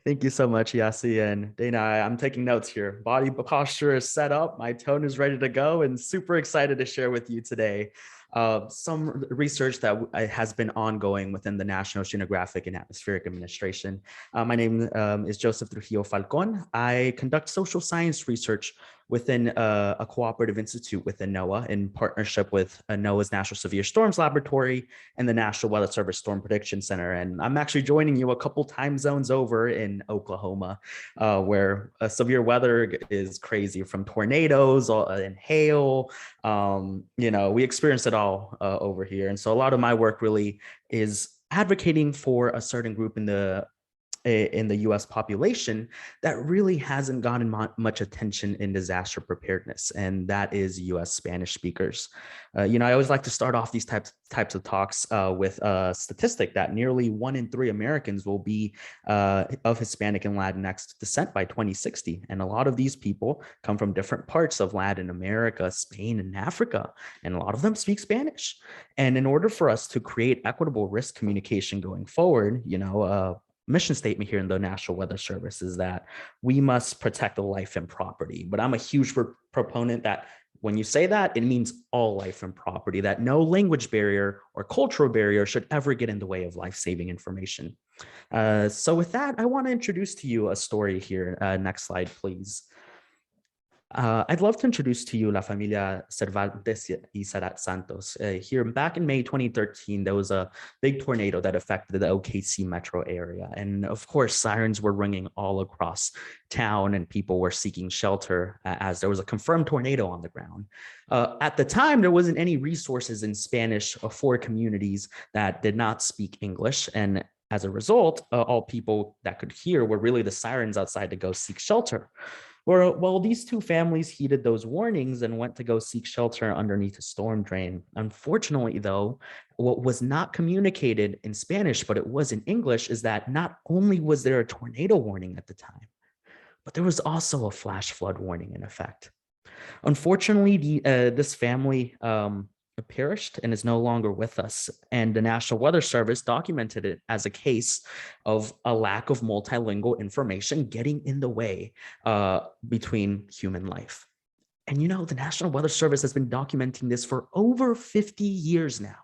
Thank you so much, Yasi and Dana. I'm taking notes here. Body posture is set up. My tone is ready to go, and super excited to share with you today some research that has been ongoing within the National Oceanographic and Atmospheric Administration. My name is Joseph Trujillo Falcon. I conduct social science research within a cooperative institute within NOAA in partnership with NOAA's National Severe Storms Laboratory and the National Weather Service Storm Prediction Center. And I'm actually joining you a couple time zones over in Oklahoma, where severe weather is crazy, from tornadoes and hail. You know, we experience it all over here. And so a lot of my work really is advocating for a certain group in the US population that really hasn't gotten much attention in disaster preparedness, and that is US Spanish speakers. You know, I always like to start off these types of talks with a statistic that nearly 1 in 3 Americans will be of Hispanic and Latinx descent by 2060. And a lot of these people come from different parts of Latin America, Spain, and Africa, and a lot of them speak Spanish. And in order for us to create equitable risk communication going forward, you know, mission statement here in the National Weather Service is that we must protect the life and property. But I'm a huge proponent that when you say that, it means all life and property, that no language barrier or cultural barrier should ever get in the way of life-saving information. So with that, I want to introduce to you a story here. Next slide, please. I'd love to introduce to you La Familia Cervantes y Sarat Santos. Here back in May 2013, there was a big tornado that affected the OKC metro area. And of course, sirens were ringing all across town and people were seeking shelter as there was a confirmed tornado on the ground. At the time, there wasn't any resources in Spanish for communities that did not speak English. And as a result, all people that could hear were really the sirens outside to go seek shelter. Well, these two families heeded those warnings and went to go seek shelter underneath a storm drain. Unfortunately, though, what was not communicated in Spanish, but it was in English, is that not only was there a tornado warning at the time, but there was also a flash flood warning in effect. Unfortunately, this family perished and is no longer with us. And the National Weather Service documented it as a case of a lack of multilingual information getting in the way between human life. And you know, the National Weather Service has been documenting this for over 50 years now.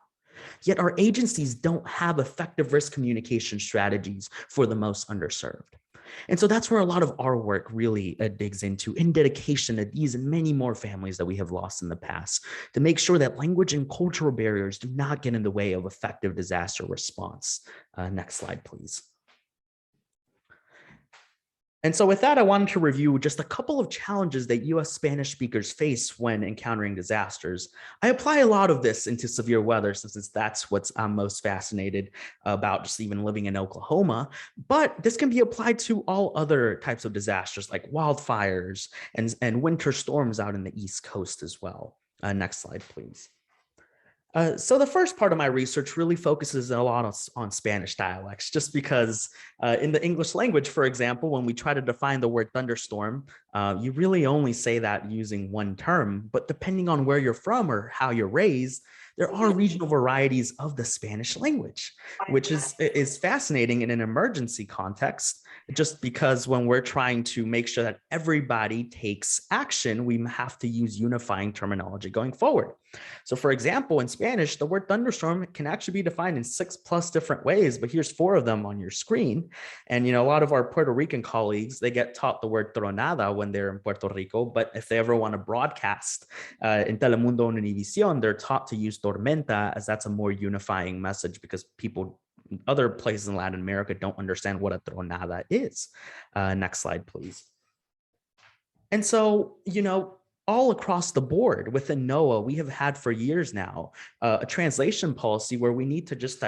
Yet our agencies don't have effective risk communication strategies for the most underserved. And so that's where a lot of our work really digs into, in dedication to these and many more families that we have lost in the past, to make sure that language and cultural barriers do not get in the way of effective disaster response. Next slide, please. And so with that, I wanted to review just a couple of challenges that US Spanish speakers face when encountering disasters. I apply a lot of this into severe weather since that's what I'm most fascinated about, just even living in Oklahoma, but this can be applied to all other types of disasters like wildfires and winter storms out in the East Coast as well. Next slide, please. So the first part of my research really focuses a lot on Spanish dialects, just because in the English language, for example, when we try to define the word thunderstorm, you really only say that using one term, but depending on where you're from or how you're raised, there are regional varieties of the Spanish language, which is fascinating in an emergency context, just because when we're trying to make sure that everybody takes action, we have to use unifying terminology going forward. So for example, in Spanish, the word thunderstorm can actually be defined in 6+ different ways, but here's 4 of them on your screen. And, you know, a lot of our Puerto Rican colleagues, they get taught the word tronada when they're in Puerto Rico, but if they ever want to broadcast in Telemundo and Univision, they're taught to use tormenta, as that's a more unifying message because people in other places in Latin America don't understand what a tronada is. Next slide, please. And so, you know, all across the board within NOAA, we have had for years now a translation policy where we need to just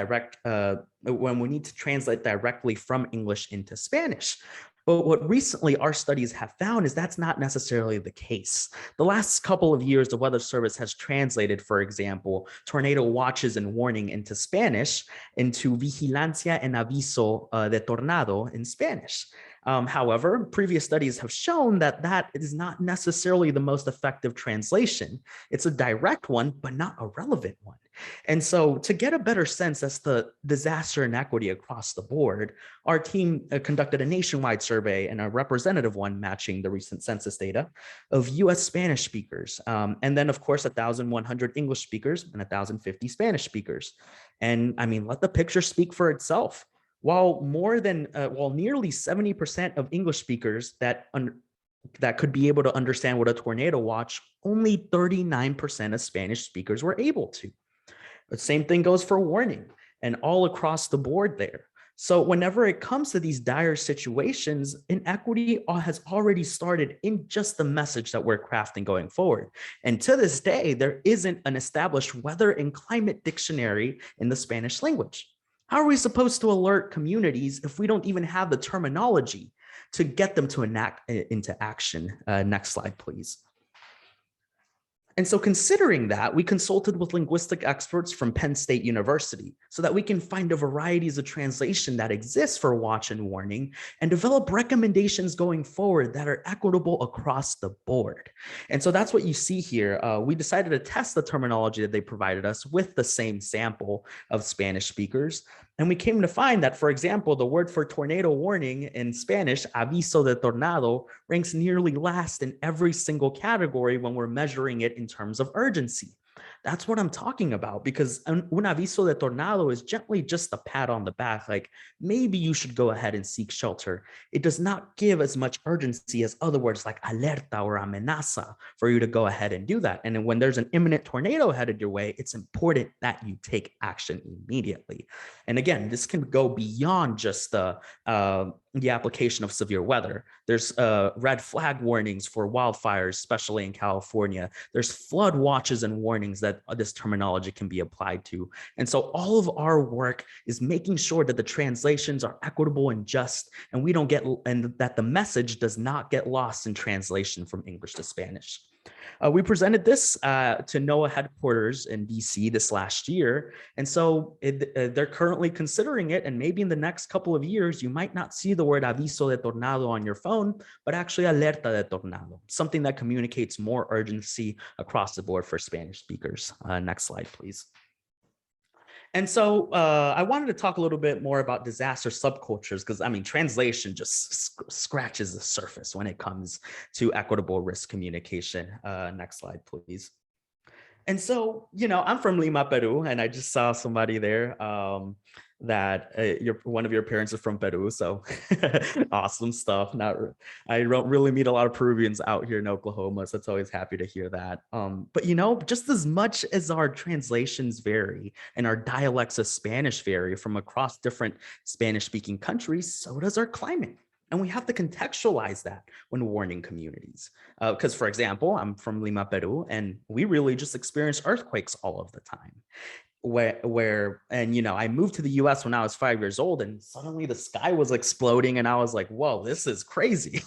translate directly from English into Spanish. But what recently our studies have found is that's not necessarily the case. The last couple of years, the Weather Service has translated, for example, tornado watches and warning into Spanish into vigilancia en aviso de tornado in Spanish. However, previous studies have shown that that is not necessarily the most effective translation. It's a direct one, but not a relevant one. And so to get a better sense as to disaster inequity across the board, our team conducted a nationwide survey and a representative one matching the recent census data of US Spanish speakers. And then of course, 1,100 English speakers and 1,050 Spanish speakers. And I mean, let the picture speak for itself. While nearly 70% of English speakers that could be able to understand what a tornado watch, only 39% of Spanish speakers were able to. The same thing goes for warning and all across the board there. So whenever it comes to these dire situations, inequity has already started in just the message that we're crafting going forward. And to this day, there isn't an established weather and climate dictionary in the Spanish language. How are we supposed to alert communities if we don't even have the terminology to get them to enact into action? Next slide, please. And so considering that, we consulted with linguistic experts from Penn State University so that we can find the varieties of translation that exist for watch and warning and develop recommendations going forward that are equitable across the board. And so that's what you see here. We decided to test the terminology that they provided us with the same sample of Spanish speakers. And we came to find that, for example, the word for tornado warning in Spanish, aviso de tornado, ranks nearly last in every single category when we're measuring it in terms of urgency. That's what I'm talking about, because un aviso de tornado is gently just a pat on the back, like maybe you should go ahead and seek shelter. It does not give as much urgency as other words like alerta or amenaza for you to go ahead and do that. And then when there's an imminent tornado headed your way, it's important that you take action immediately. And again, this can go beyond just the application of severe weather. There's red flag warnings for wildfires, especially in California. There's flood watches and warnings that this terminology can be applied to. And so all of our work is making sure that the translations are equitable and just, and we don't get, and that the message does not get lost in translation from English to Spanish. We presented this to NOAA headquarters in DC this last year. And so they're currently considering it. And maybe in the next couple of years, you might not see the word aviso de tornado on your phone, but actually alerta de tornado, something that communicates more urgency across the board for Spanish speakers. Next slide, please. And so I wanted to talk a little bit more about disaster subcultures, because I mean, translation just scratches the surface when it comes to equitable risk communication. Next slide, please. And so, you know, I'm from Lima, Peru, and I just saw somebody there that one of your parents is from Peru. So awesome stuff. I don't really meet a lot of Peruvians out here in Oklahoma, so it's always happy to hear that. But, you know, just as much as our translations vary and our dialects of Spanish vary from across different Spanish speaking countries, so does our climate. And we have to contextualize that when warning communities. Because for example, I'm from Lima, Peru, and we really just experience earthquakes all of the time. And I moved to the US when I was 5 years old, and suddenly the sky was exploding and I was like, whoa, this is crazy.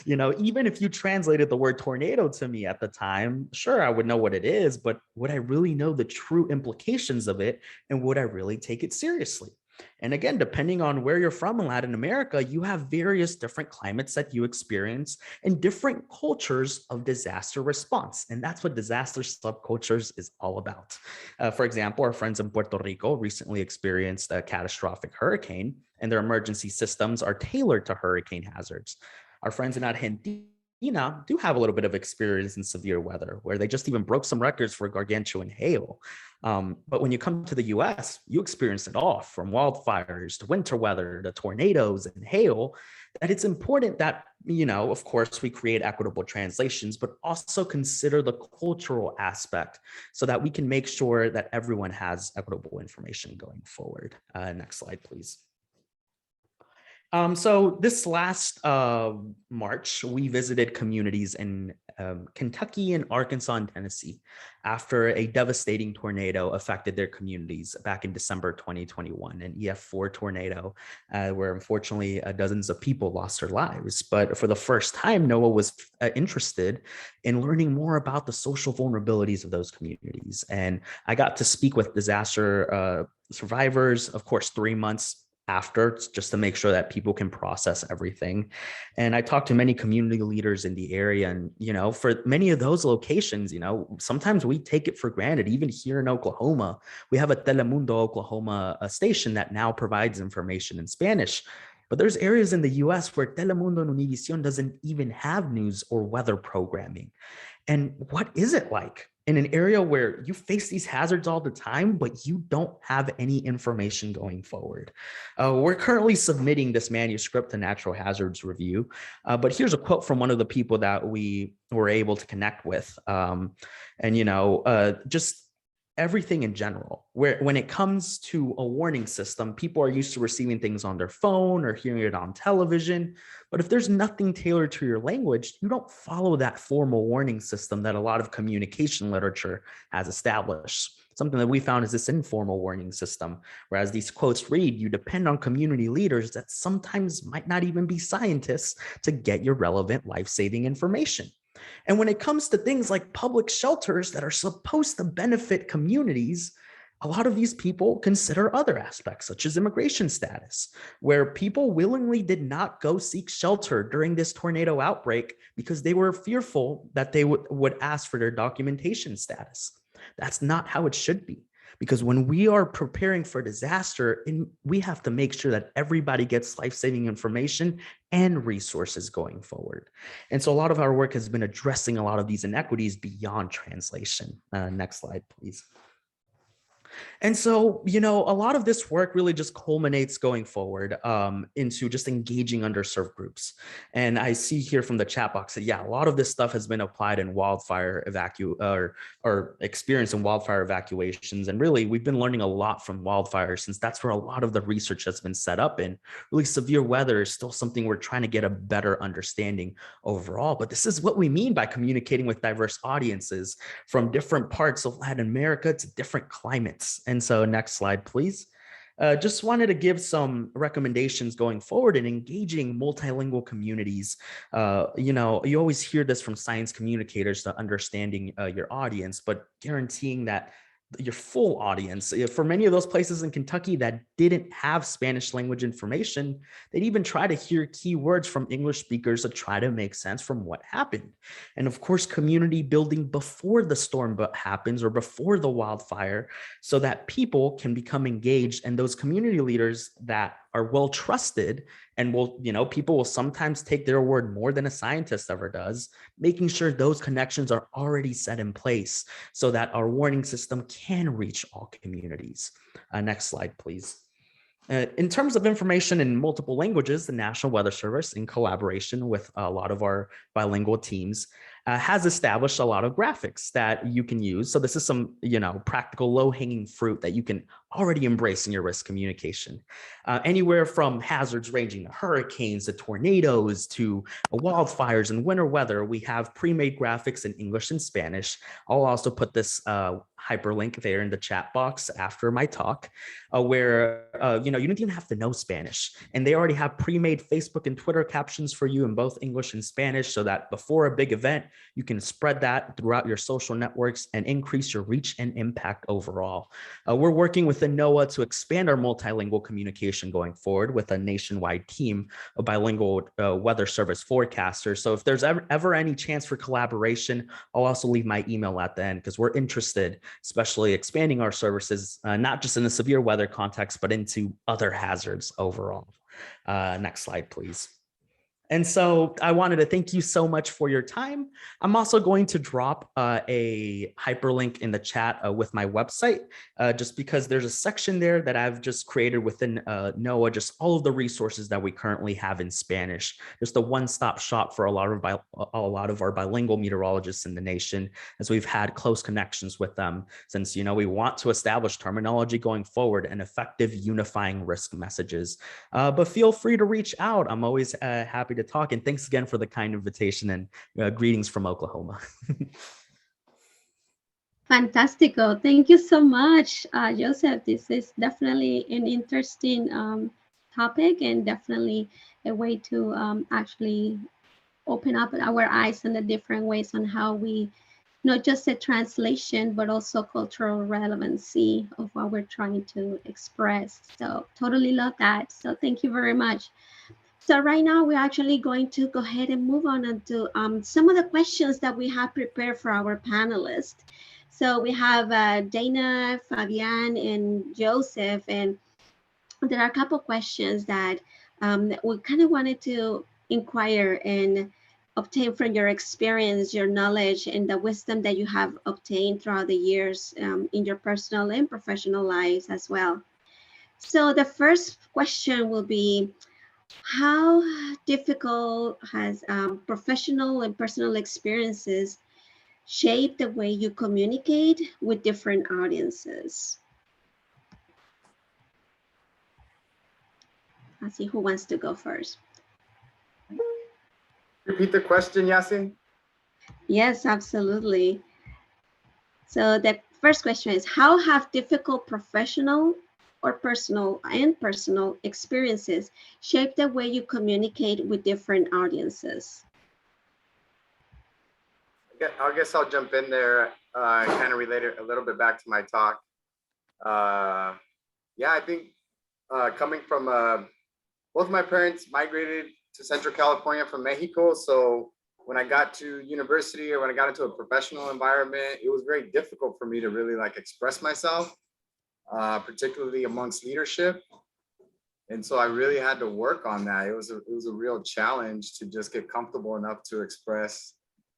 Even if you translated the word tornado to me at the time, sure, I would know what it is, but would I really know the true implications of it? And would I really take it seriously? And again, depending on where you're from in Latin America, you have various different climates that you experience and different cultures of disaster response. And that's what disaster subcultures is all about. For example, our friends in Puerto Rico recently experienced a catastrophic hurricane, and their emergency systems are tailored to hurricane hazards. Our friends in Argentina do have a little bit of experience in severe weather, where they just even broke some records for gargantuan hail. But when you come to the US, you experience it all, from wildfires to winter weather to tornadoes and hail, that it's important that, of course, we create equitable translations, but also consider the cultural aspect so that we can make sure that everyone has equitable information going forward. Next slide, please. So this last March, we visited communities in Kentucky and Arkansas and Tennessee after a devastating tornado affected their communities back in December 2021, an EF4 tornado, where unfortunately dozens of people lost their lives. But for the first time, Noel was interested in learning more about the social vulnerabilities of those communities. And I got to speak with disaster survivors, of course, 3 months after, just to make sure that people can process everything. And I talked to many community leaders in the area, and for many of those locations, sometimes we take it for granted. Even here in Oklahoma, we have a Telemundo Oklahoma station that now provides information in Spanish. But there's areas in the US where Telemundo and Univision doesn't even have news or weather programming. And what is it like in an area where you face these hazards all the time, but you don't have any information going forward? We're currently submitting this manuscript to Natural Hazards Review, but here's a quote from one of the people that we were able to connect with. Just everything in general, where when it comes to a warning system, people are used to receiving things on their phone or hearing it on television. But if there's nothing tailored to your language, you don't follow that formal warning system that a lot of communication literature has established. Something that we found is this informal warning system, whereas these quotes read, you depend on community leaders that sometimes might not even be scientists to get your relevant life-saving information. And when it comes to things like public shelters that are supposed to benefit communities, a lot of these people consider other aspects, such as immigration status, where people willingly did not go seek shelter during this tornado outbreak because they were fearful that they would ask for their documentation status. That's not how it should be. Because when we are preparing for disaster, we have to make sure that everybody gets life-saving information and resources going forward. And so a lot of our work has been addressing a lot of these inequities beyond translation. Next slide, please. And so, a lot of this work really just culminates going forward into just engaging underserved groups. And I see here from the chat box that, a lot of this stuff has been applied in wildfire or experience in wildfire evacuations. And really, we've been learning a lot from wildfires, since that's where a lot of the research has been set up in. Really, severe weather is still something we're trying to get a better understanding overall. But this is what we mean by communicating with diverse audiences from different parts of Latin America to different climates. And so next slide, please. Just wanted to give some recommendations going forward in engaging multilingual communities. You always hear this from science communicators, to understanding your audience, but guaranteeing that your full audience. For many of those places in Kentucky that didn't have Spanish language information, they'd even try to hear key words from English speakers to try to make sense from what happened. And of course, community building before the storm happens or before the wildfire, so that people can become engaged, and those community leaders that are well trusted and people will sometimes take their word more than a scientist ever does, making sure those connections are already set in place so that our warning system can reach all communities. Next slide, please. In terms of information in multiple languages, the National Weather Service, in collaboration with a lot of our bilingual teams, has established a lot of graphics that you can use. So this is some, practical low-hanging fruit that you can already embrace in your risk communication. Anywhere from hazards ranging to hurricanes, to tornadoes, to wildfires and winter weather, we have pre-made graphics in English and Spanish. I'll also put this hyperlink there in the chat box after my talk, where you don't even have to know Spanish, and they already have pre-made Facebook and Twitter captions for you in both English and Spanish, so that before a big event, you can spread that throughout your social networks and increase your reach and impact overall. We're working within NOAA to expand our multilingual communication going forward with a nationwide team of bilingual weather service forecasters. So if there's ever any chance for collaboration, I'll also leave my email at the end, because we're interested, especially expanding our services, not just in the severe weather context, but into other hazards overall. Next slide, please. And so I wanted to thank you so much for your time. I'm also going to drop a hyperlink in the chat with my website, just because there's a section there that I've just created within NOAA, just all of the resources that we currently have in Spanish, just a one-stop shop for a lot of our bilingual meteorologists in the nation, as we've had close connections with them since, we want to establish terminology going forward and effective unifying risk messages. But feel free to reach out. I'm always happy to talk, and thanks again for the kind invitation, and greetings from Oklahoma. Fantastico. Thank you so much, Joseph. This is definitely an interesting topic, and definitely a way to actually open up our eyes in the different ways on how we, not just the translation, but also cultural relevancy of what we're trying to express. So totally love that. So thank you very much. So right now, we're actually going to go ahead and move on to some of the questions that we have prepared for our panelists. So we have Dana, Fabian, and Joseph, and there are a couple questions that we kind of wanted to inquire and obtain from your experience, your knowledge, and the wisdom that you have obtained throughout the years in your personal and professional lives as well. So the first question will be, how difficult has professional and personal experiences shaped the way you communicate with different audiences? Let's see who wants to go first. Repeat the question, Yasin. Yes, absolutely. So the first question is, how have difficult professional or personal experiences shape the way you communicate with different audiences? I guess I'll jump in there and kind of relate it a little bit back to my talk. Yeah, I think coming from both my parents migrated to Central California from Mexico. So when I got to university, or when I got into a professional environment, it was very difficult for me to really express myself, particularly amongst leadership. And so I really had to work on that. It was a real challenge to just get comfortable enough to express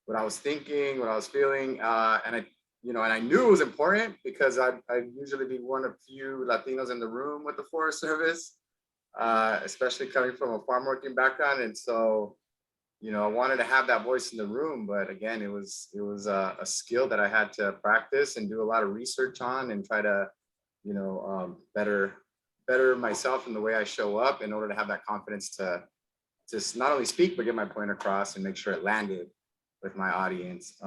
what I was thinking, what I was feeling. And I knew it was important, because I'd usually be one of few Latinos in the room with the Forest Service, especially coming from a farm working background. And so, I wanted to have that voice in the room, but again, it was a skill that I had to practice and do a lot of research on, and try to, better myself in the way I show up, in order to have that confidence to just not only speak, but get my point across and make sure it landed with my audience.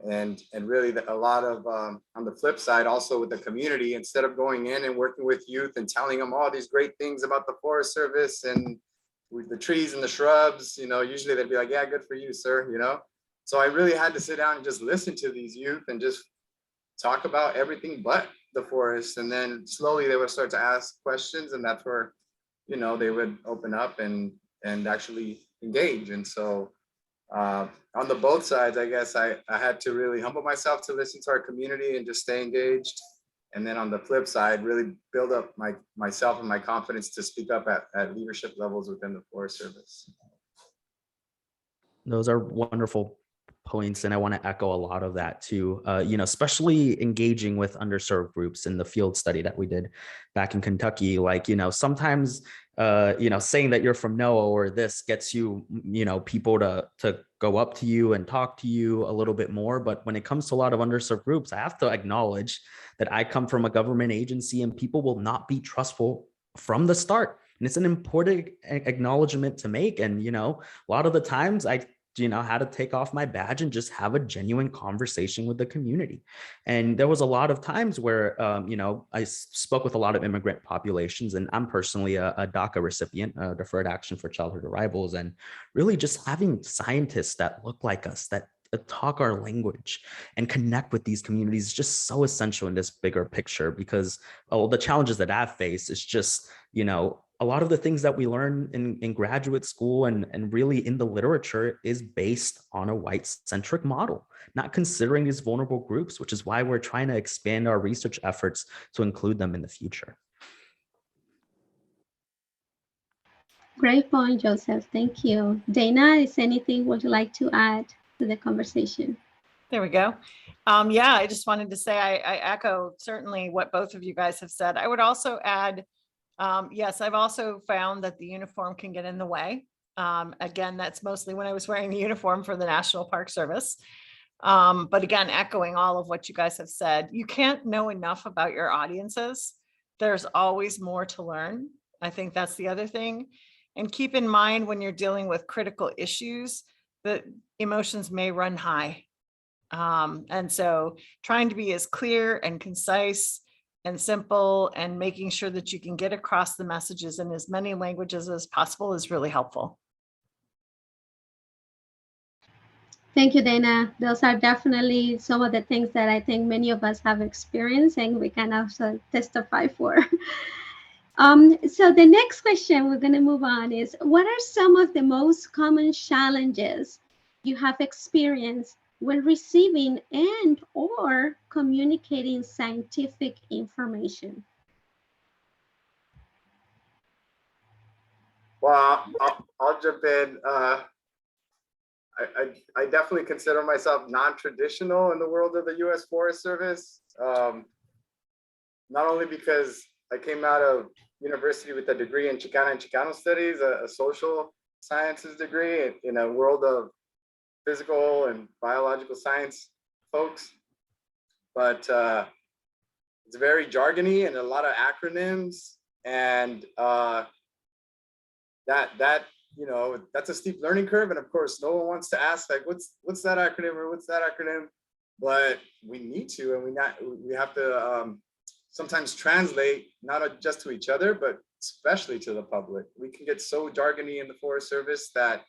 And really a lot of, on the flip side, also with the community, instead of going in and working with youth and telling them all these great things about the Forest Service and with the trees and the shrubs, usually they'd be like, yeah, good for you, sir, So I really had to sit down and just listen to these youth and just talk about everything but the forest. And then slowly they would start to ask questions, and that's where, they would open up and actually engage. And so on the both sides, I guess I had to really humble myself to listen to our community and just stay engaged. And then on the flip side, really build up myself and my confidence to speak up at leadership levels within the Forest Service. Those are wonderful points, and I want to echo a lot of that too. Especially engaging with underserved groups in the field study that we did back in Kentucky. Sometimes saying that you're from NOAA or this gets you, people to go up to you and talk to you a little bit more. But when it comes to a lot of underserved groups, I have to acknowledge that I come from a government agency and people will not be trustful from the start. And it's an important acknowledgement to make. And, you know, a lot of the times I had to take off my badge and just have a genuine conversation with the community. And there was a lot of times where, I spoke with a lot of immigrant populations, and I'm personally a DACA recipient, Deferred Action for Childhood Arrivals, and really just having scientists that look like us, that talk our language and connect with these communities is just so essential in this bigger picture, because the challenges that I've faced is just, a lot of the things that we learn in graduate school and really in the literature is based on a white-centric model, not considering these vulnerable groups, which is why we're trying to expand our research efforts to include them in the future. Great point, Joseph. Thank you. Dana, is anything would you like to add to the conversation? There we go. Yeah, I just wanted to say I echo certainly what both of you guys have said. I would also add, yes, I've also found that the uniform can get in the way. Again, that's mostly when I was wearing the uniform for the National Park Service. But again, echoing all of what you guys have said, you can't know enough about your audiences. There's always more to learn. I think that's the other thing. And keep in mind when you're dealing with critical issues that emotions may run high. And so trying to be as clear and concise and simple and making sure that you can get across the messages in as many languages as possible is really helpful. Thank you, Dana. Those are definitely some of the things that I think many of us have experienced and we can also testify for. So the next question we're going to move on is, what are some of the most common challenges you have experienced when receiving and or communicating scientific information? Well, I'll jump in. I definitely consider myself non-traditional in the world of the U.S. Forest Service. Not only because I came out of university with a degree in Chicano and Chicano studies, a social sciences degree in a world of physical and biological science folks, but it's very jargony and a lot of acronyms, and that's a steep learning curve. And of course, no one wants to ask like, what's that acronym or what's that acronym? But we need to, and we have to sometimes translate not just to each other, but especially to the public. We can get so jargony in the Forest Service that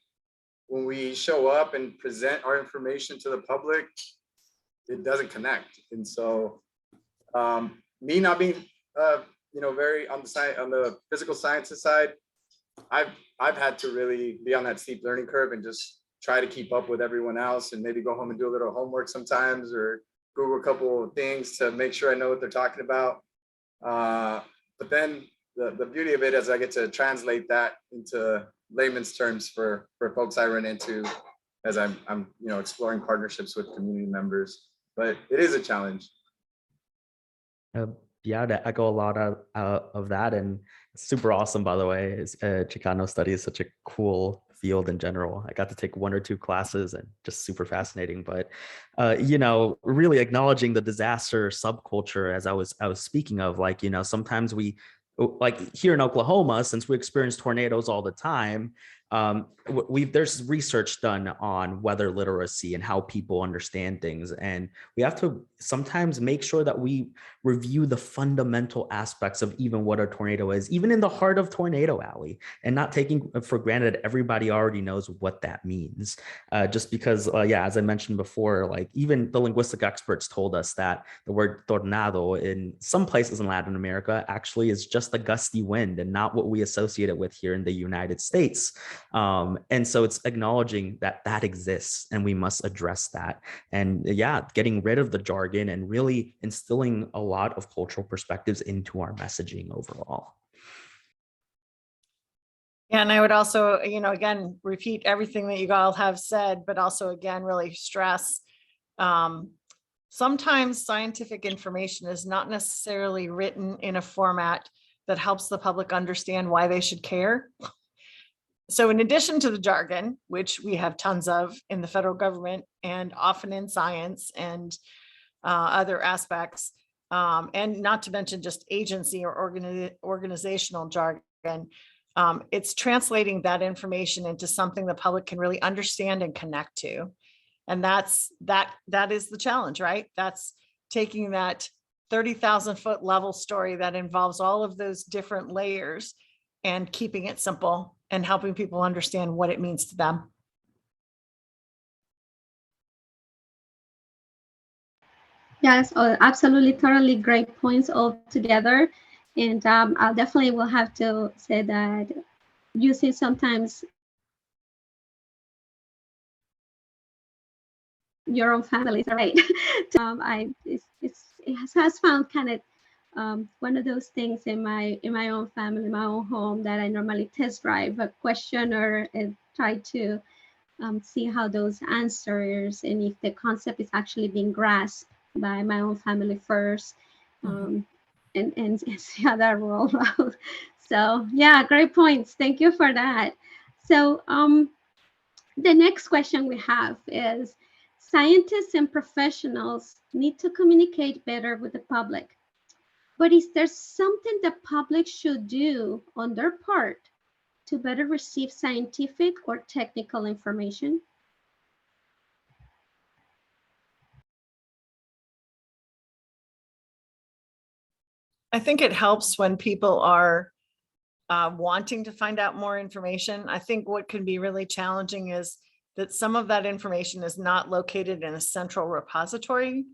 when we show up and present our information to the public, it doesn't connect. And so me not being very on the physical sciences side, I've had to really be on that steep learning curve and just try to keep up with everyone else and maybe go home and do a little homework sometimes or Google a couple of things to make sure I know what they're talking about. But then the beauty of it is I get to translate that into layman's terms for folks I run into as I'm exploring partnerships with community members. But it is a challenge. Yeah, to echo a lot of that, and it's super awesome, by the way. Chicano study is such a cool field in general. I got to take 1 or 2 classes and just super fascinating. But really acknowledging the disaster subculture, as I was speaking of, sometimes we, like here in Oklahoma, since we experience tornadoes all the time, there's research done on weather literacy and how people understand things. And we have to sometimes make sure that we review the fundamental aspects of even what a tornado is, even in the heart of Tornado Alley, and not taking for granted everybody already knows what that means. Just because, as I mentioned before, like even the linguistic experts told us that the word tornado in some places in Latin America actually is just a gusty wind and not what we associate it with here in the United States. And so it's acknowledging that exists and we must address that. And getting rid of the jargon and really instilling a lot of cultural perspectives into our messaging overall. Yeah, and I would also, again, repeat everything that you all have said, but also, again, really stress, sometimes scientific information is not necessarily written in a format that helps the public understand why they should care. So in addition to the jargon, which we have tons of in the federal government and often in science and other aspects, and not to mention just agency or organizational jargon, it's translating that information into something the public can really understand and connect to. And that is the challenge, right? That's taking that 30,000 foot level story that involves all of those different layers and keeping it simple and helping people understand what it means to them. Yes, absolutely, totally great points all together. And I definitely will have to say that using sometimes your own family, right? It has found kind of one of those things in my own family, my own home, that I normally test drive, a questioner, and try to see how those answers and if the concept is actually being grasped by my own family first, and see how that rolls out. So yeah, great points. Thank you for that. So the next question we have is, scientists and professionals need to communicate better with the public, but is there something the public should do on their part to better receive scientific or technical information? I think it helps when people are wanting to find out more information. I think what can be really challenging is that some of that information is not located in a central repository.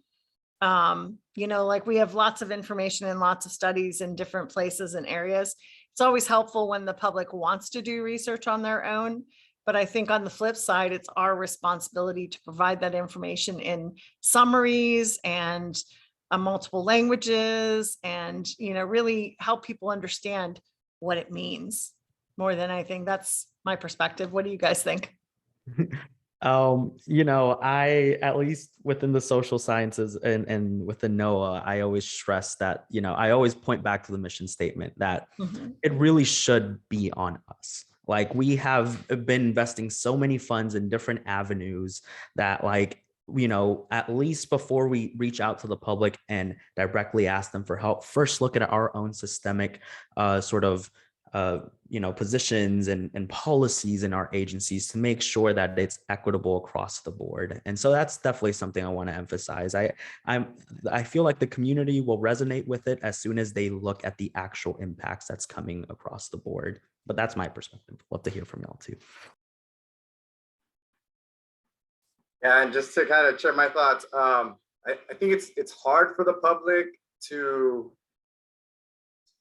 Like we have lots of information and lots of studies in different places and areas. It's always helpful when the public wants to do research on their own. But I think on the flip side, it's our responsibility to provide that information in summaries and multiple languages, and really help people understand what it means more than anything. That's my perspective. What do you guys think? I, at least within the social sciences and within NOAA, I always stress that, I always point back to the mission statement that it really should be on us. Like, we have been investing so many funds in different avenues that, like, at least before we reach out to the public and directly ask them for help, first look at our own systemic positions and policies in our agencies to make sure that it's equitable across the board. And so that's definitely something I want to emphasize. I feel like the community will resonate with it as soon as they look at the actual impacts that's coming across the board. But that's my perspective. Love to hear from y'all too. Yeah, and just to kind of share my thoughts, I think it's hard for the public to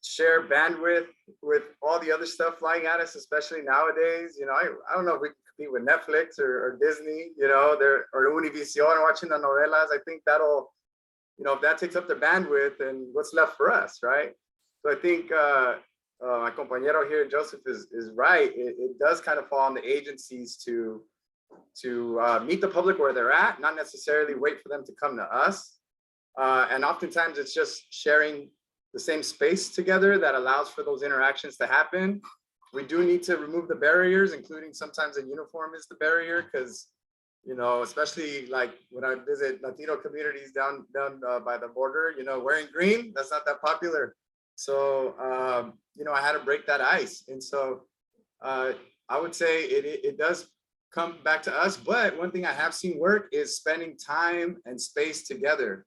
share bandwidth with all the other stuff flying at us, especially nowadays. I don't know if we can compete with Netflix or Disney, or Univision watching the novelas. I think that'll, if that takes up their bandwidth, then what's left for us, right? So I think my compañero here, Joseph, is right. It does kind of fall on the agencies to meet the public where they're at, not necessarily wait for them to come to us. And oftentimes it's just sharing the same space together that allows for those interactions to happen. We do need to remove the barriers, including sometimes a uniform is the barrier, because, especially like when I visit Latino communities down by the border, wearing green, that's not that popular. So, I had to break that ice. And so I would say it does come back to us. But one thing I have seen work is spending time and space together.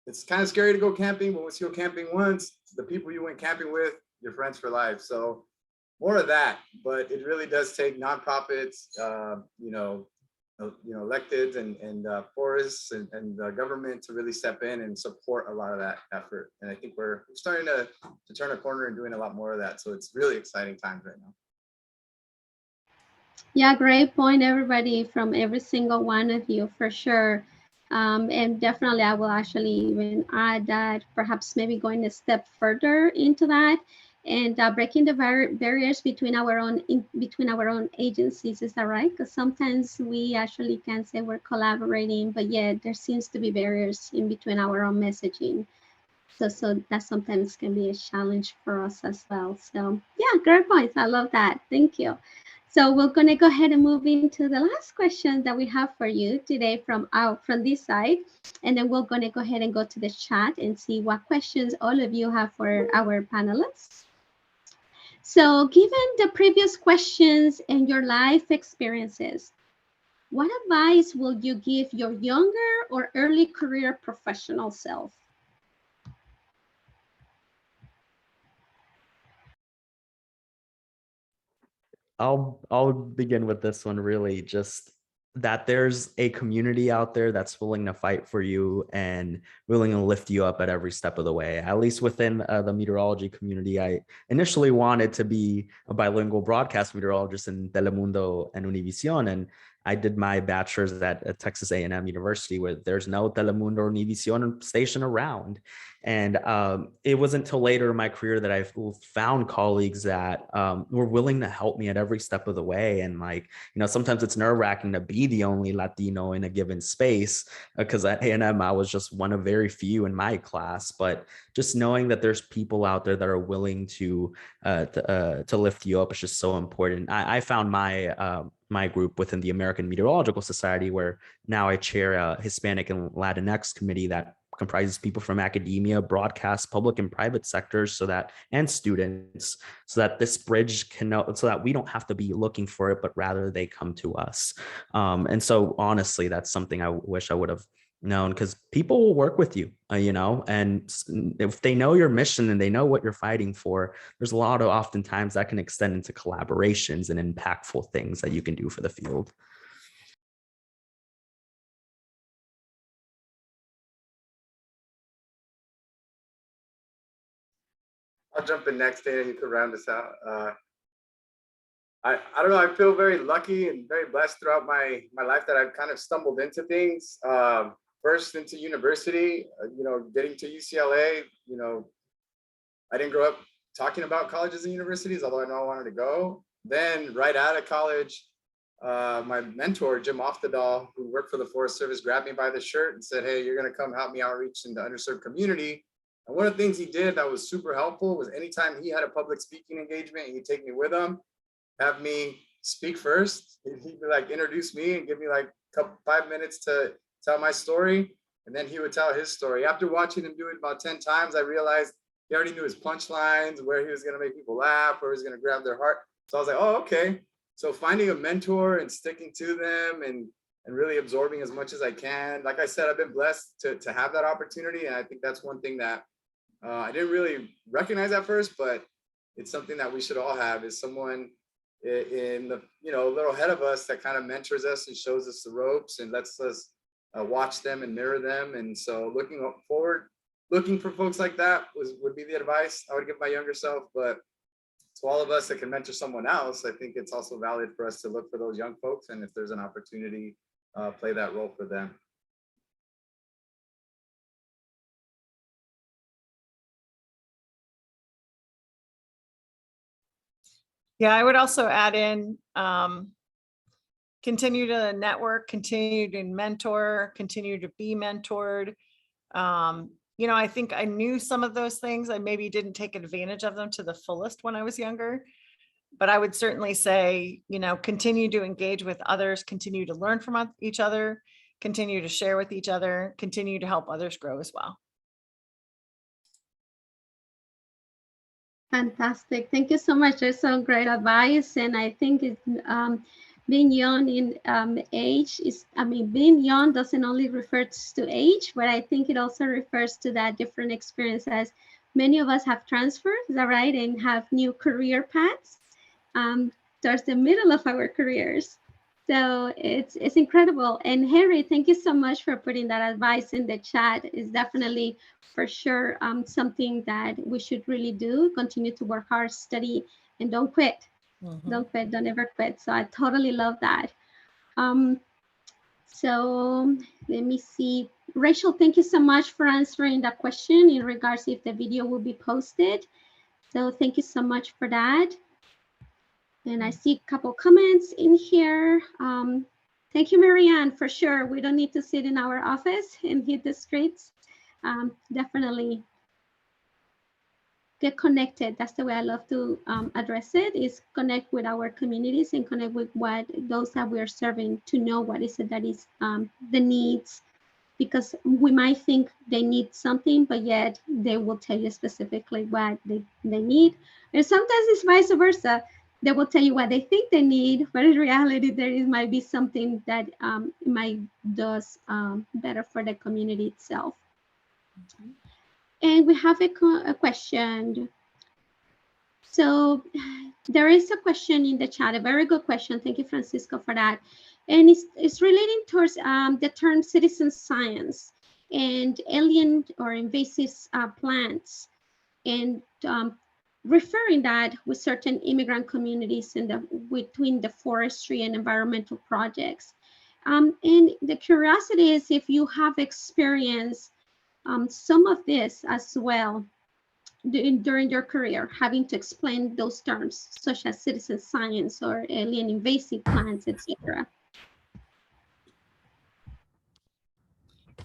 It's kind of scary to go camping, but once you go camping once, the people you went camping with, you're friends for life. So more of that, but it really does take nonprofits, electeds and forests and the government to really step in and support a lot of that effort. And I think we're starting to turn a corner and doing a lot more of that. So it's really exciting times right now. Yeah, great point, everybody, from every single one of you, for sure. And definitely, I will actually even add that perhaps maybe going a step further into that and breaking the barriers between our own agencies. Is that right? Because sometimes we actually can say we're collaborating, but yet there seems to be barriers in between our own messaging. So that sometimes can be a challenge for us as well. So yeah, great points. I love that. Thank you. So we're going to go ahead and move into the last question that we have for you today from this side. And then we're going to go ahead and go to the chat and see what questions all of you have for our panelists. So given the previous questions and your life experiences, what advice will you give your younger or early career professional self? I'll begin with this one, really just that there's a community out there that's willing to fight for you and willing to lift you up at every step of the way. At least within the meteorology community, I initially wanted to be a bilingual broadcast meteorologist in Telemundo and Univision, and I did my bachelor's at Texas A&M University, where there's no Telemundo or Univision station around. And it wasn't until later in my career that I found colleagues that were willing to help me at every step of the way. And sometimes it's nerve-wracking to be the only Latino in a given space, because at A&M, I was just one of very few in my class. But just knowing that there's people out there that are willing to lift you up is just so important. I found my group within the American Meteorological Society, where now I chair a Hispanic and Latinx committee that comprises people from academia, broadcast, public and private sectors, and students, so that this bridge so that we don't have to be looking for it, but rather they come to us. And so honestly, that's something I wish I would have known, because people will work with you, and if they know your mission and they know what you're fighting for, there's a lot of oftentimes that can extend into collaborations and impactful things that you can do for the field. I'll jump in next, Dana, and you can round us out. I don't know, I feel very lucky and very blessed throughout my life that I've kind of stumbled into things. First into university, getting to UCLA, I didn't grow up talking about colleges and universities, although I know I wanted to go. Then right out of college, my mentor, Jim Oftedal, who worked for the Forest Service, grabbed me by the shirt and said, hey, you're gonna come help me outreach in the underserved community. And one of the things he did that was super helpful was anytime he had a public speaking engagement, he'd take me with him, have me speak first. He'd like introduce me and give me like 5 minutes to tell my story. And then he would tell his story. After watching him do it about 10 times, I realized he already knew his punchlines, where he was gonna make people laugh, where he was gonna grab their heart. So I was like, oh, okay. So finding a mentor and sticking to them and really absorbing as much as I can. Like I said, I've been blessed to have that opportunity. And I think that's one thing that I didn't really recognize at first, but it's something that we should all have, is someone in the, a little ahead of us that kind of mentors us and shows us the ropes and lets us watch them and mirror them. And so looking forward, looking for folks like that would be the advice I would give my younger self. But to all of us that can mentor someone else, I think it's also valid for us to look for those young folks, and if there's an opportunity, play that role for them. Yeah, I would also add in, continue to network, continue to mentor, continue to be mentored. I think I knew some of those things. I maybe didn't take advantage of them to the fullest when I was younger, but I would certainly say, continue to engage with others, continue to learn from each other, continue to share with each other, continue to help others grow as well. Fantastic. Thank you so much. That's some great advice. And I think it's, being young in age is, being young doesn't only refer to age, but I think it also refers to that different experiences. Many of us have transferred, is that right? And have new career paths towards the middle of our careers. So it's incredible. And Harry, thank you so much for putting that advice in the chat. It's definitely for sure something that we should really do. Continue to work hard, study, and don't quit. Don't quit, don't ever quit. So I totally love that. So let me see. Rachel, thank you so much for answering that question in regards if the video will be posted. So thank you so much for that. And I see a couple comments in here. Thank you, Marianne, for sure. We don't need to sit in our office and hit the streets. Definitely get connected. That's the way I love to address it, is connect with our communities and connect with what those that we are serving, to know what is it that is the needs, because we might think they need something, but yet they will tell you specifically what they need. And sometimes it's vice versa. They will tell you what they think they need, but in reality, might be something that might does better for the community itself. And we have a question. So there is a question in the chat, a very good question. Thank you, Francisco, for that. And it's relating towards the term citizen science and alien or invasive plants, and referring that with certain immigrant communities between the forestry and environmental projects. And the curiosity is if you have experienced some of this as well during your career, having to explain those terms such as citizen science or alien invasive plants, etc.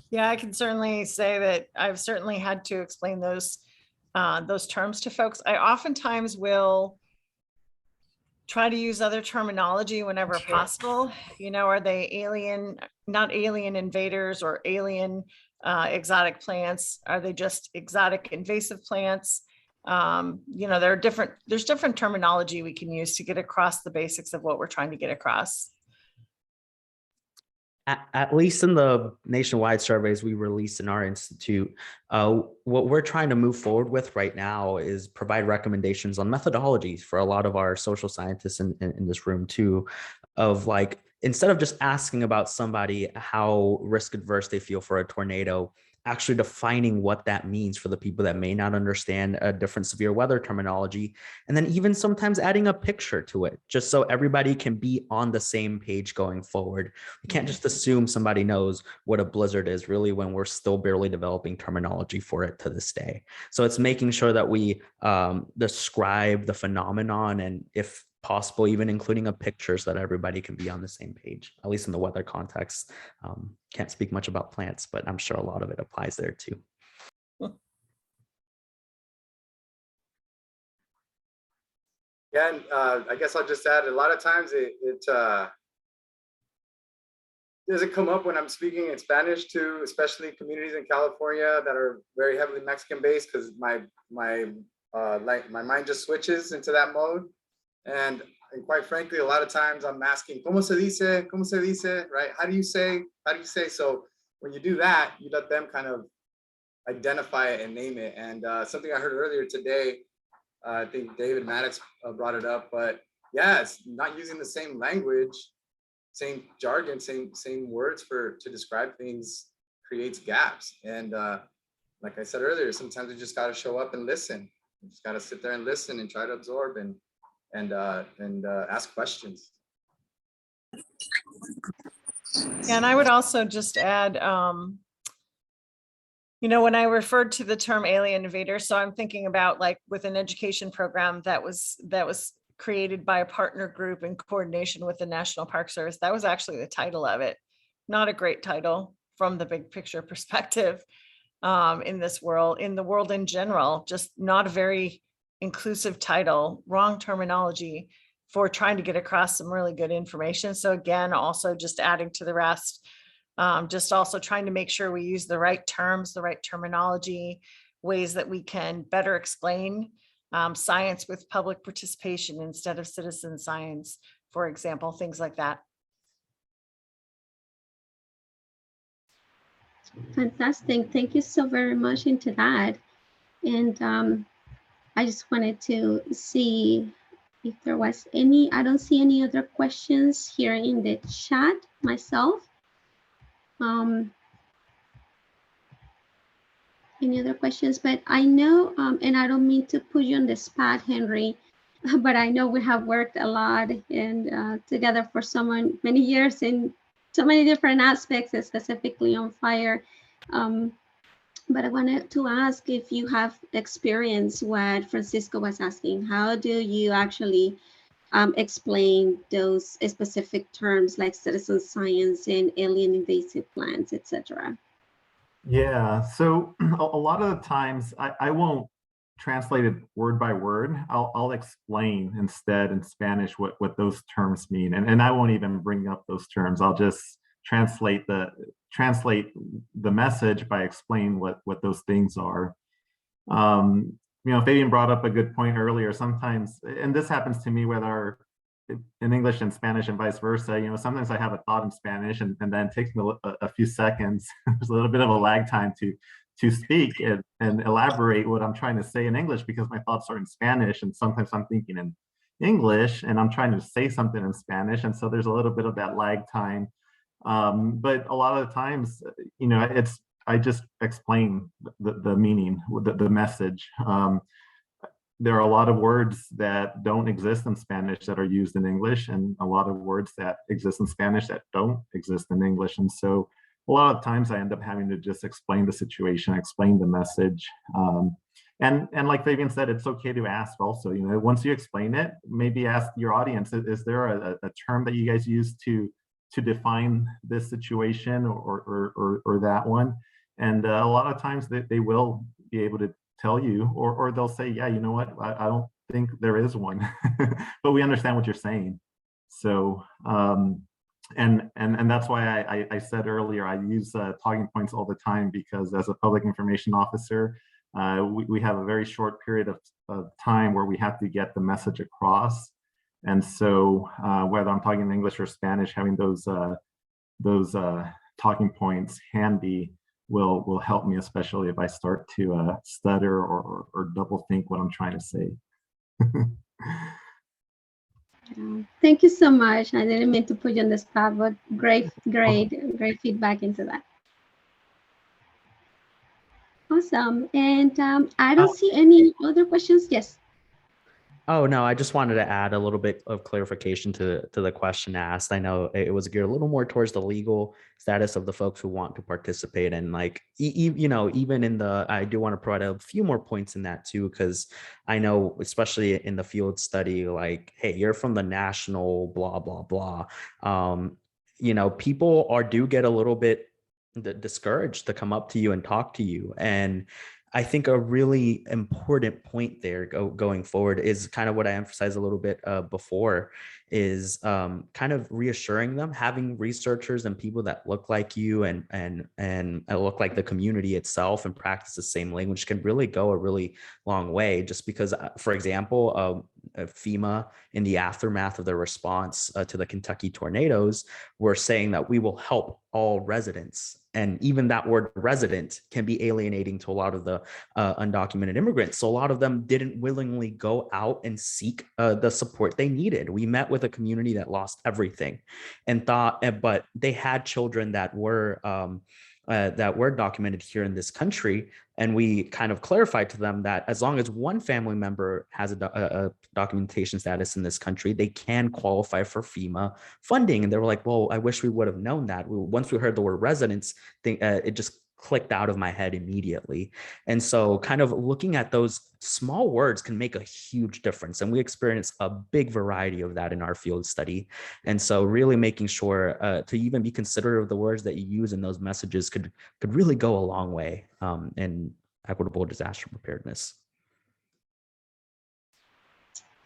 Yeah, I can certainly say that I've certainly had to explain those terms to folks. I oftentimes will try to use other terminology whenever possible. You know, are they alien, not alien invaders or alien exotic plants? Are they just exotic invasive plants? You know, there's different terminology we can use to get across the basics of what we're trying to get across. At least in the nationwide surveys we released in our institute, what we're trying to move forward with right now is provide recommendations on methodologies for a lot of our social scientists in this room too, of like, instead of just asking about somebody how risk adverse they feel for a tornado, actually defining what that means for the people that may not understand a different severe weather terminology, and then even sometimes adding a picture to it, just so everybody can be on the same page going forward. We can't just assume somebody knows what a blizzard is really when we're still barely developing terminology for it to this day. So it's making sure that we describe the phenomenon, and if possible, even including a picture so that everybody can be on the same page, at least in the weather context. Can't speak much about plants, but I'm sure a lot of it applies there too. Yeah, and I guess I'll just add, a lot of times it doesn't come up when I'm speaking in Spanish to, especially communities in California that are very heavily Mexican based, because my mind just switches into that mode. And quite frankly, a lot of times I'm asking, ¿Cómo se dice? ¿Cómo se dice? Right? How do you say? How do you say? So when you do that, you let them kind of identify it and name it. And something I heard earlier today, I think David Maddox brought it up, but yeah, it's not using the same language, same jargon, same words to describe things creates gaps. And like I said earlier, sometimes you just got to show up and listen. You just got to sit there and listen and try to absorb and ask questions. And I would also just add, you know, when I referred to the term alien invader, so I'm thinking about like with an education program that was created by a partner group in coordination with the National Park Service. That was actually the title of it. Not a great title from the big picture perspective in this world, in the world in general, just not a very inclusive title, wrong terminology for trying to get across some really good information. So again, also just adding to the rest, just also trying to make sure we use the right terms, the right terminology, ways that we can better explain science with public participation instead of citizen science, for example, things like that. Fantastic. Thank you so very much into that. And I just wanted to see if there was any, I don't see any other questions here in the chat myself. Any other questions? But I know, and I don't mean to put you on the spot, Henry, but I know we have worked a lot and together for many years in so many different aspects, specifically on fire. But I wanted to ask if you have experienced what Francisco was asking. How do you actually explain those specific terms like citizen science and alien invasive plants, etc.? Yeah, so a lot of the times I won't translate it word by word. I'll explain instead in Spanish what those terms mean, and I won't even bring up those terms. I'll just translate the message by explaining what those things are. Fabian brought up a good point earlier. Sometimes, and this happens to me whether in English and Spanish and vice versa, sometimes I have a thought in Spanish and then it takes me a few seconds. There's a little bit of a lag time to speak and elaborate what I'm trying to say in English, because my thoughts are in Spanish, and sometimes I'm thinking in English and I'm trying to say something in Spanish, and so there's a little bit of that lag time. But a lot of the times, I just explain the meaning, the message. There are a lot of words that don't exist in Spanish that are used in English, and a lot of words that exist in Spanish that don't exist in English. And so a lot of times I end up having to just explain the situation, explain the message. And like Fabian said, it's okay to ask also, once you explain it, maybe ask your audience, is there a term that you guys use to define this situation or that one? And a lot of times they will be able to tell you, or they'll say, yeah, you know what, I don't think there is one, but we understand what you're saying. So, and that's why I said earlier, I use talking points all the time, because as a public information officer, we have a very short period of time where we have to get the message across. And so whether I'm talking English or Spanish, having those talking points handy will help me, especially if I start to stutter or double think what I'm trying to say. Thank you so much. I didn't mean to put you on the spot, but great feedback into that. Awesome. And I don't see any other questions. Yes. Oh, no, I just wanted to add a little bit of clarification to the question asked. I know it was geared a little more towards the legal status of the folks who want to participate. And like, even in I do want to provide a few more points in that too, because I know, especially in the field study, like, hey, you're from the national blah, blah, blah. People do get a little bit discouraged to come up to you and talk to you. And I think a really important point there going forward is kind of what I emphasized a little bit before, is kind of reassuring them, having researchers and people that look like you and look like the community itself and practice the same language can really go a really long way. Just because, for example, FEMA, in the aftermath of the response to the Kentucky tornadoes, were saying that we will help all residents. And even that word resident can be alienating to a lot of the undocumented immigrants. So a lot of them didn't willingly go out and seek the support they needed. We met with a community that lost everything and but they had children that were documented here in this country. And we kind of clarified to them that as long as one family member has a documentation status in this country, they can qualify for FEMA funding. And they were like, well, I wish we would have known that. Once we heard the word residents, it just clicked out of my head immediately. And so kind of looking at those small words can make a huge difference. And we experience a big variety of that in our field study. And so really making sure to even be considerate of the words that you use in those messages could really go a long way in equitable disaster preparedness.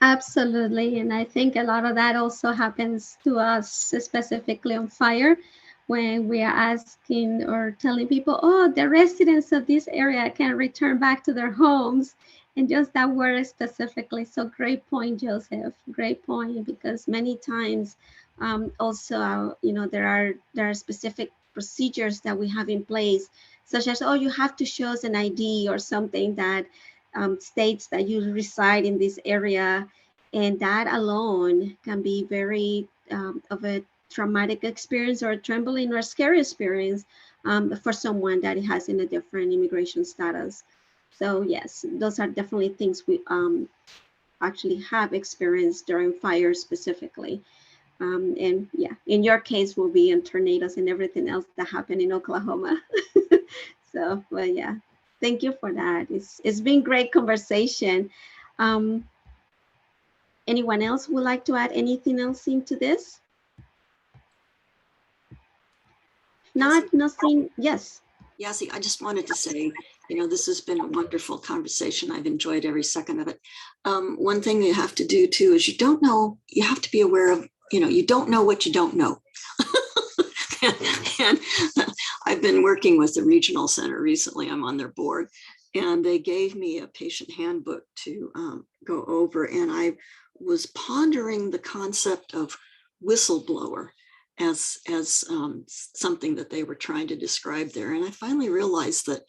Absolutely. And I think a lot of that also happens to us specifically on fire, when we are asking or telling people, oh, the residents of this area can return back to their homes. And just that word specifically. So great point, Joseph. Great point, because many times also, there are specific procedures that we have in place, such as, oh, you have to show us an ID or something that states that you reside in this area. And that alone can be very of a traumatic experience or a trembling or scary experience for someone that has in a different immigration status. So yes, those are definitely things we actually have experienced during fire specifically. And yeah, in your case will be in tornadoes and everything else that happened in Oklahoma. So, well, yeah, thank you for that. It's been great conversation. Anyone else would like to add anything else into this? Not nothing. Yes. Yasi, I just wanted to say, You know, this has been a wonderful conversation. I've enjoyed every second of it. One thing you have to do too is you don't know, you have to be aware of, you know, you don't know what you don't know. And I've been working with the regional center recently. I'm on their board, and they gave me a patient handbook to go over. And I was pondering the concept of whistleblower as something that they were trying to describe there. And I finally realized that,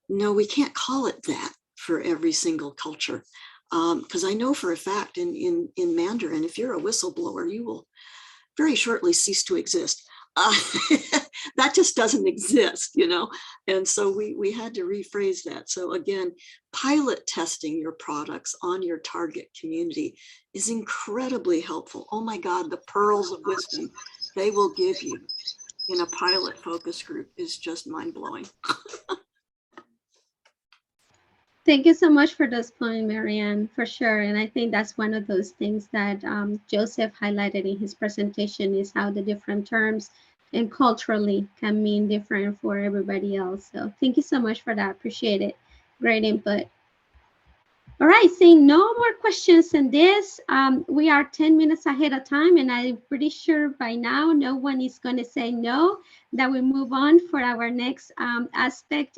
no, we can't call it that for every single culture. Because I know for a fact in Mandarin, if you're a whistleblower, you will very shortly cease to exist. That just doesn't exist, you know? And so we had to rephrase that. So again, pilot testing your products on your target community is incredibly helpful. Oh my God, the pearls of wisdom they will give you in a pilot focus group is just mind-blowing. Thank you so much for those points, Marianne, for sure. And I think that's one of those things that Joseph highlighted in his presentation, is how the different terms and culturally can mean different for everybody else. So thank you so much for that. Appreciate it. Great input. All right, seeing no more questions in this, we are 10 minutes ahead of time, and I'm pretty sure by now no one is going to say no, that we move on for our next aspect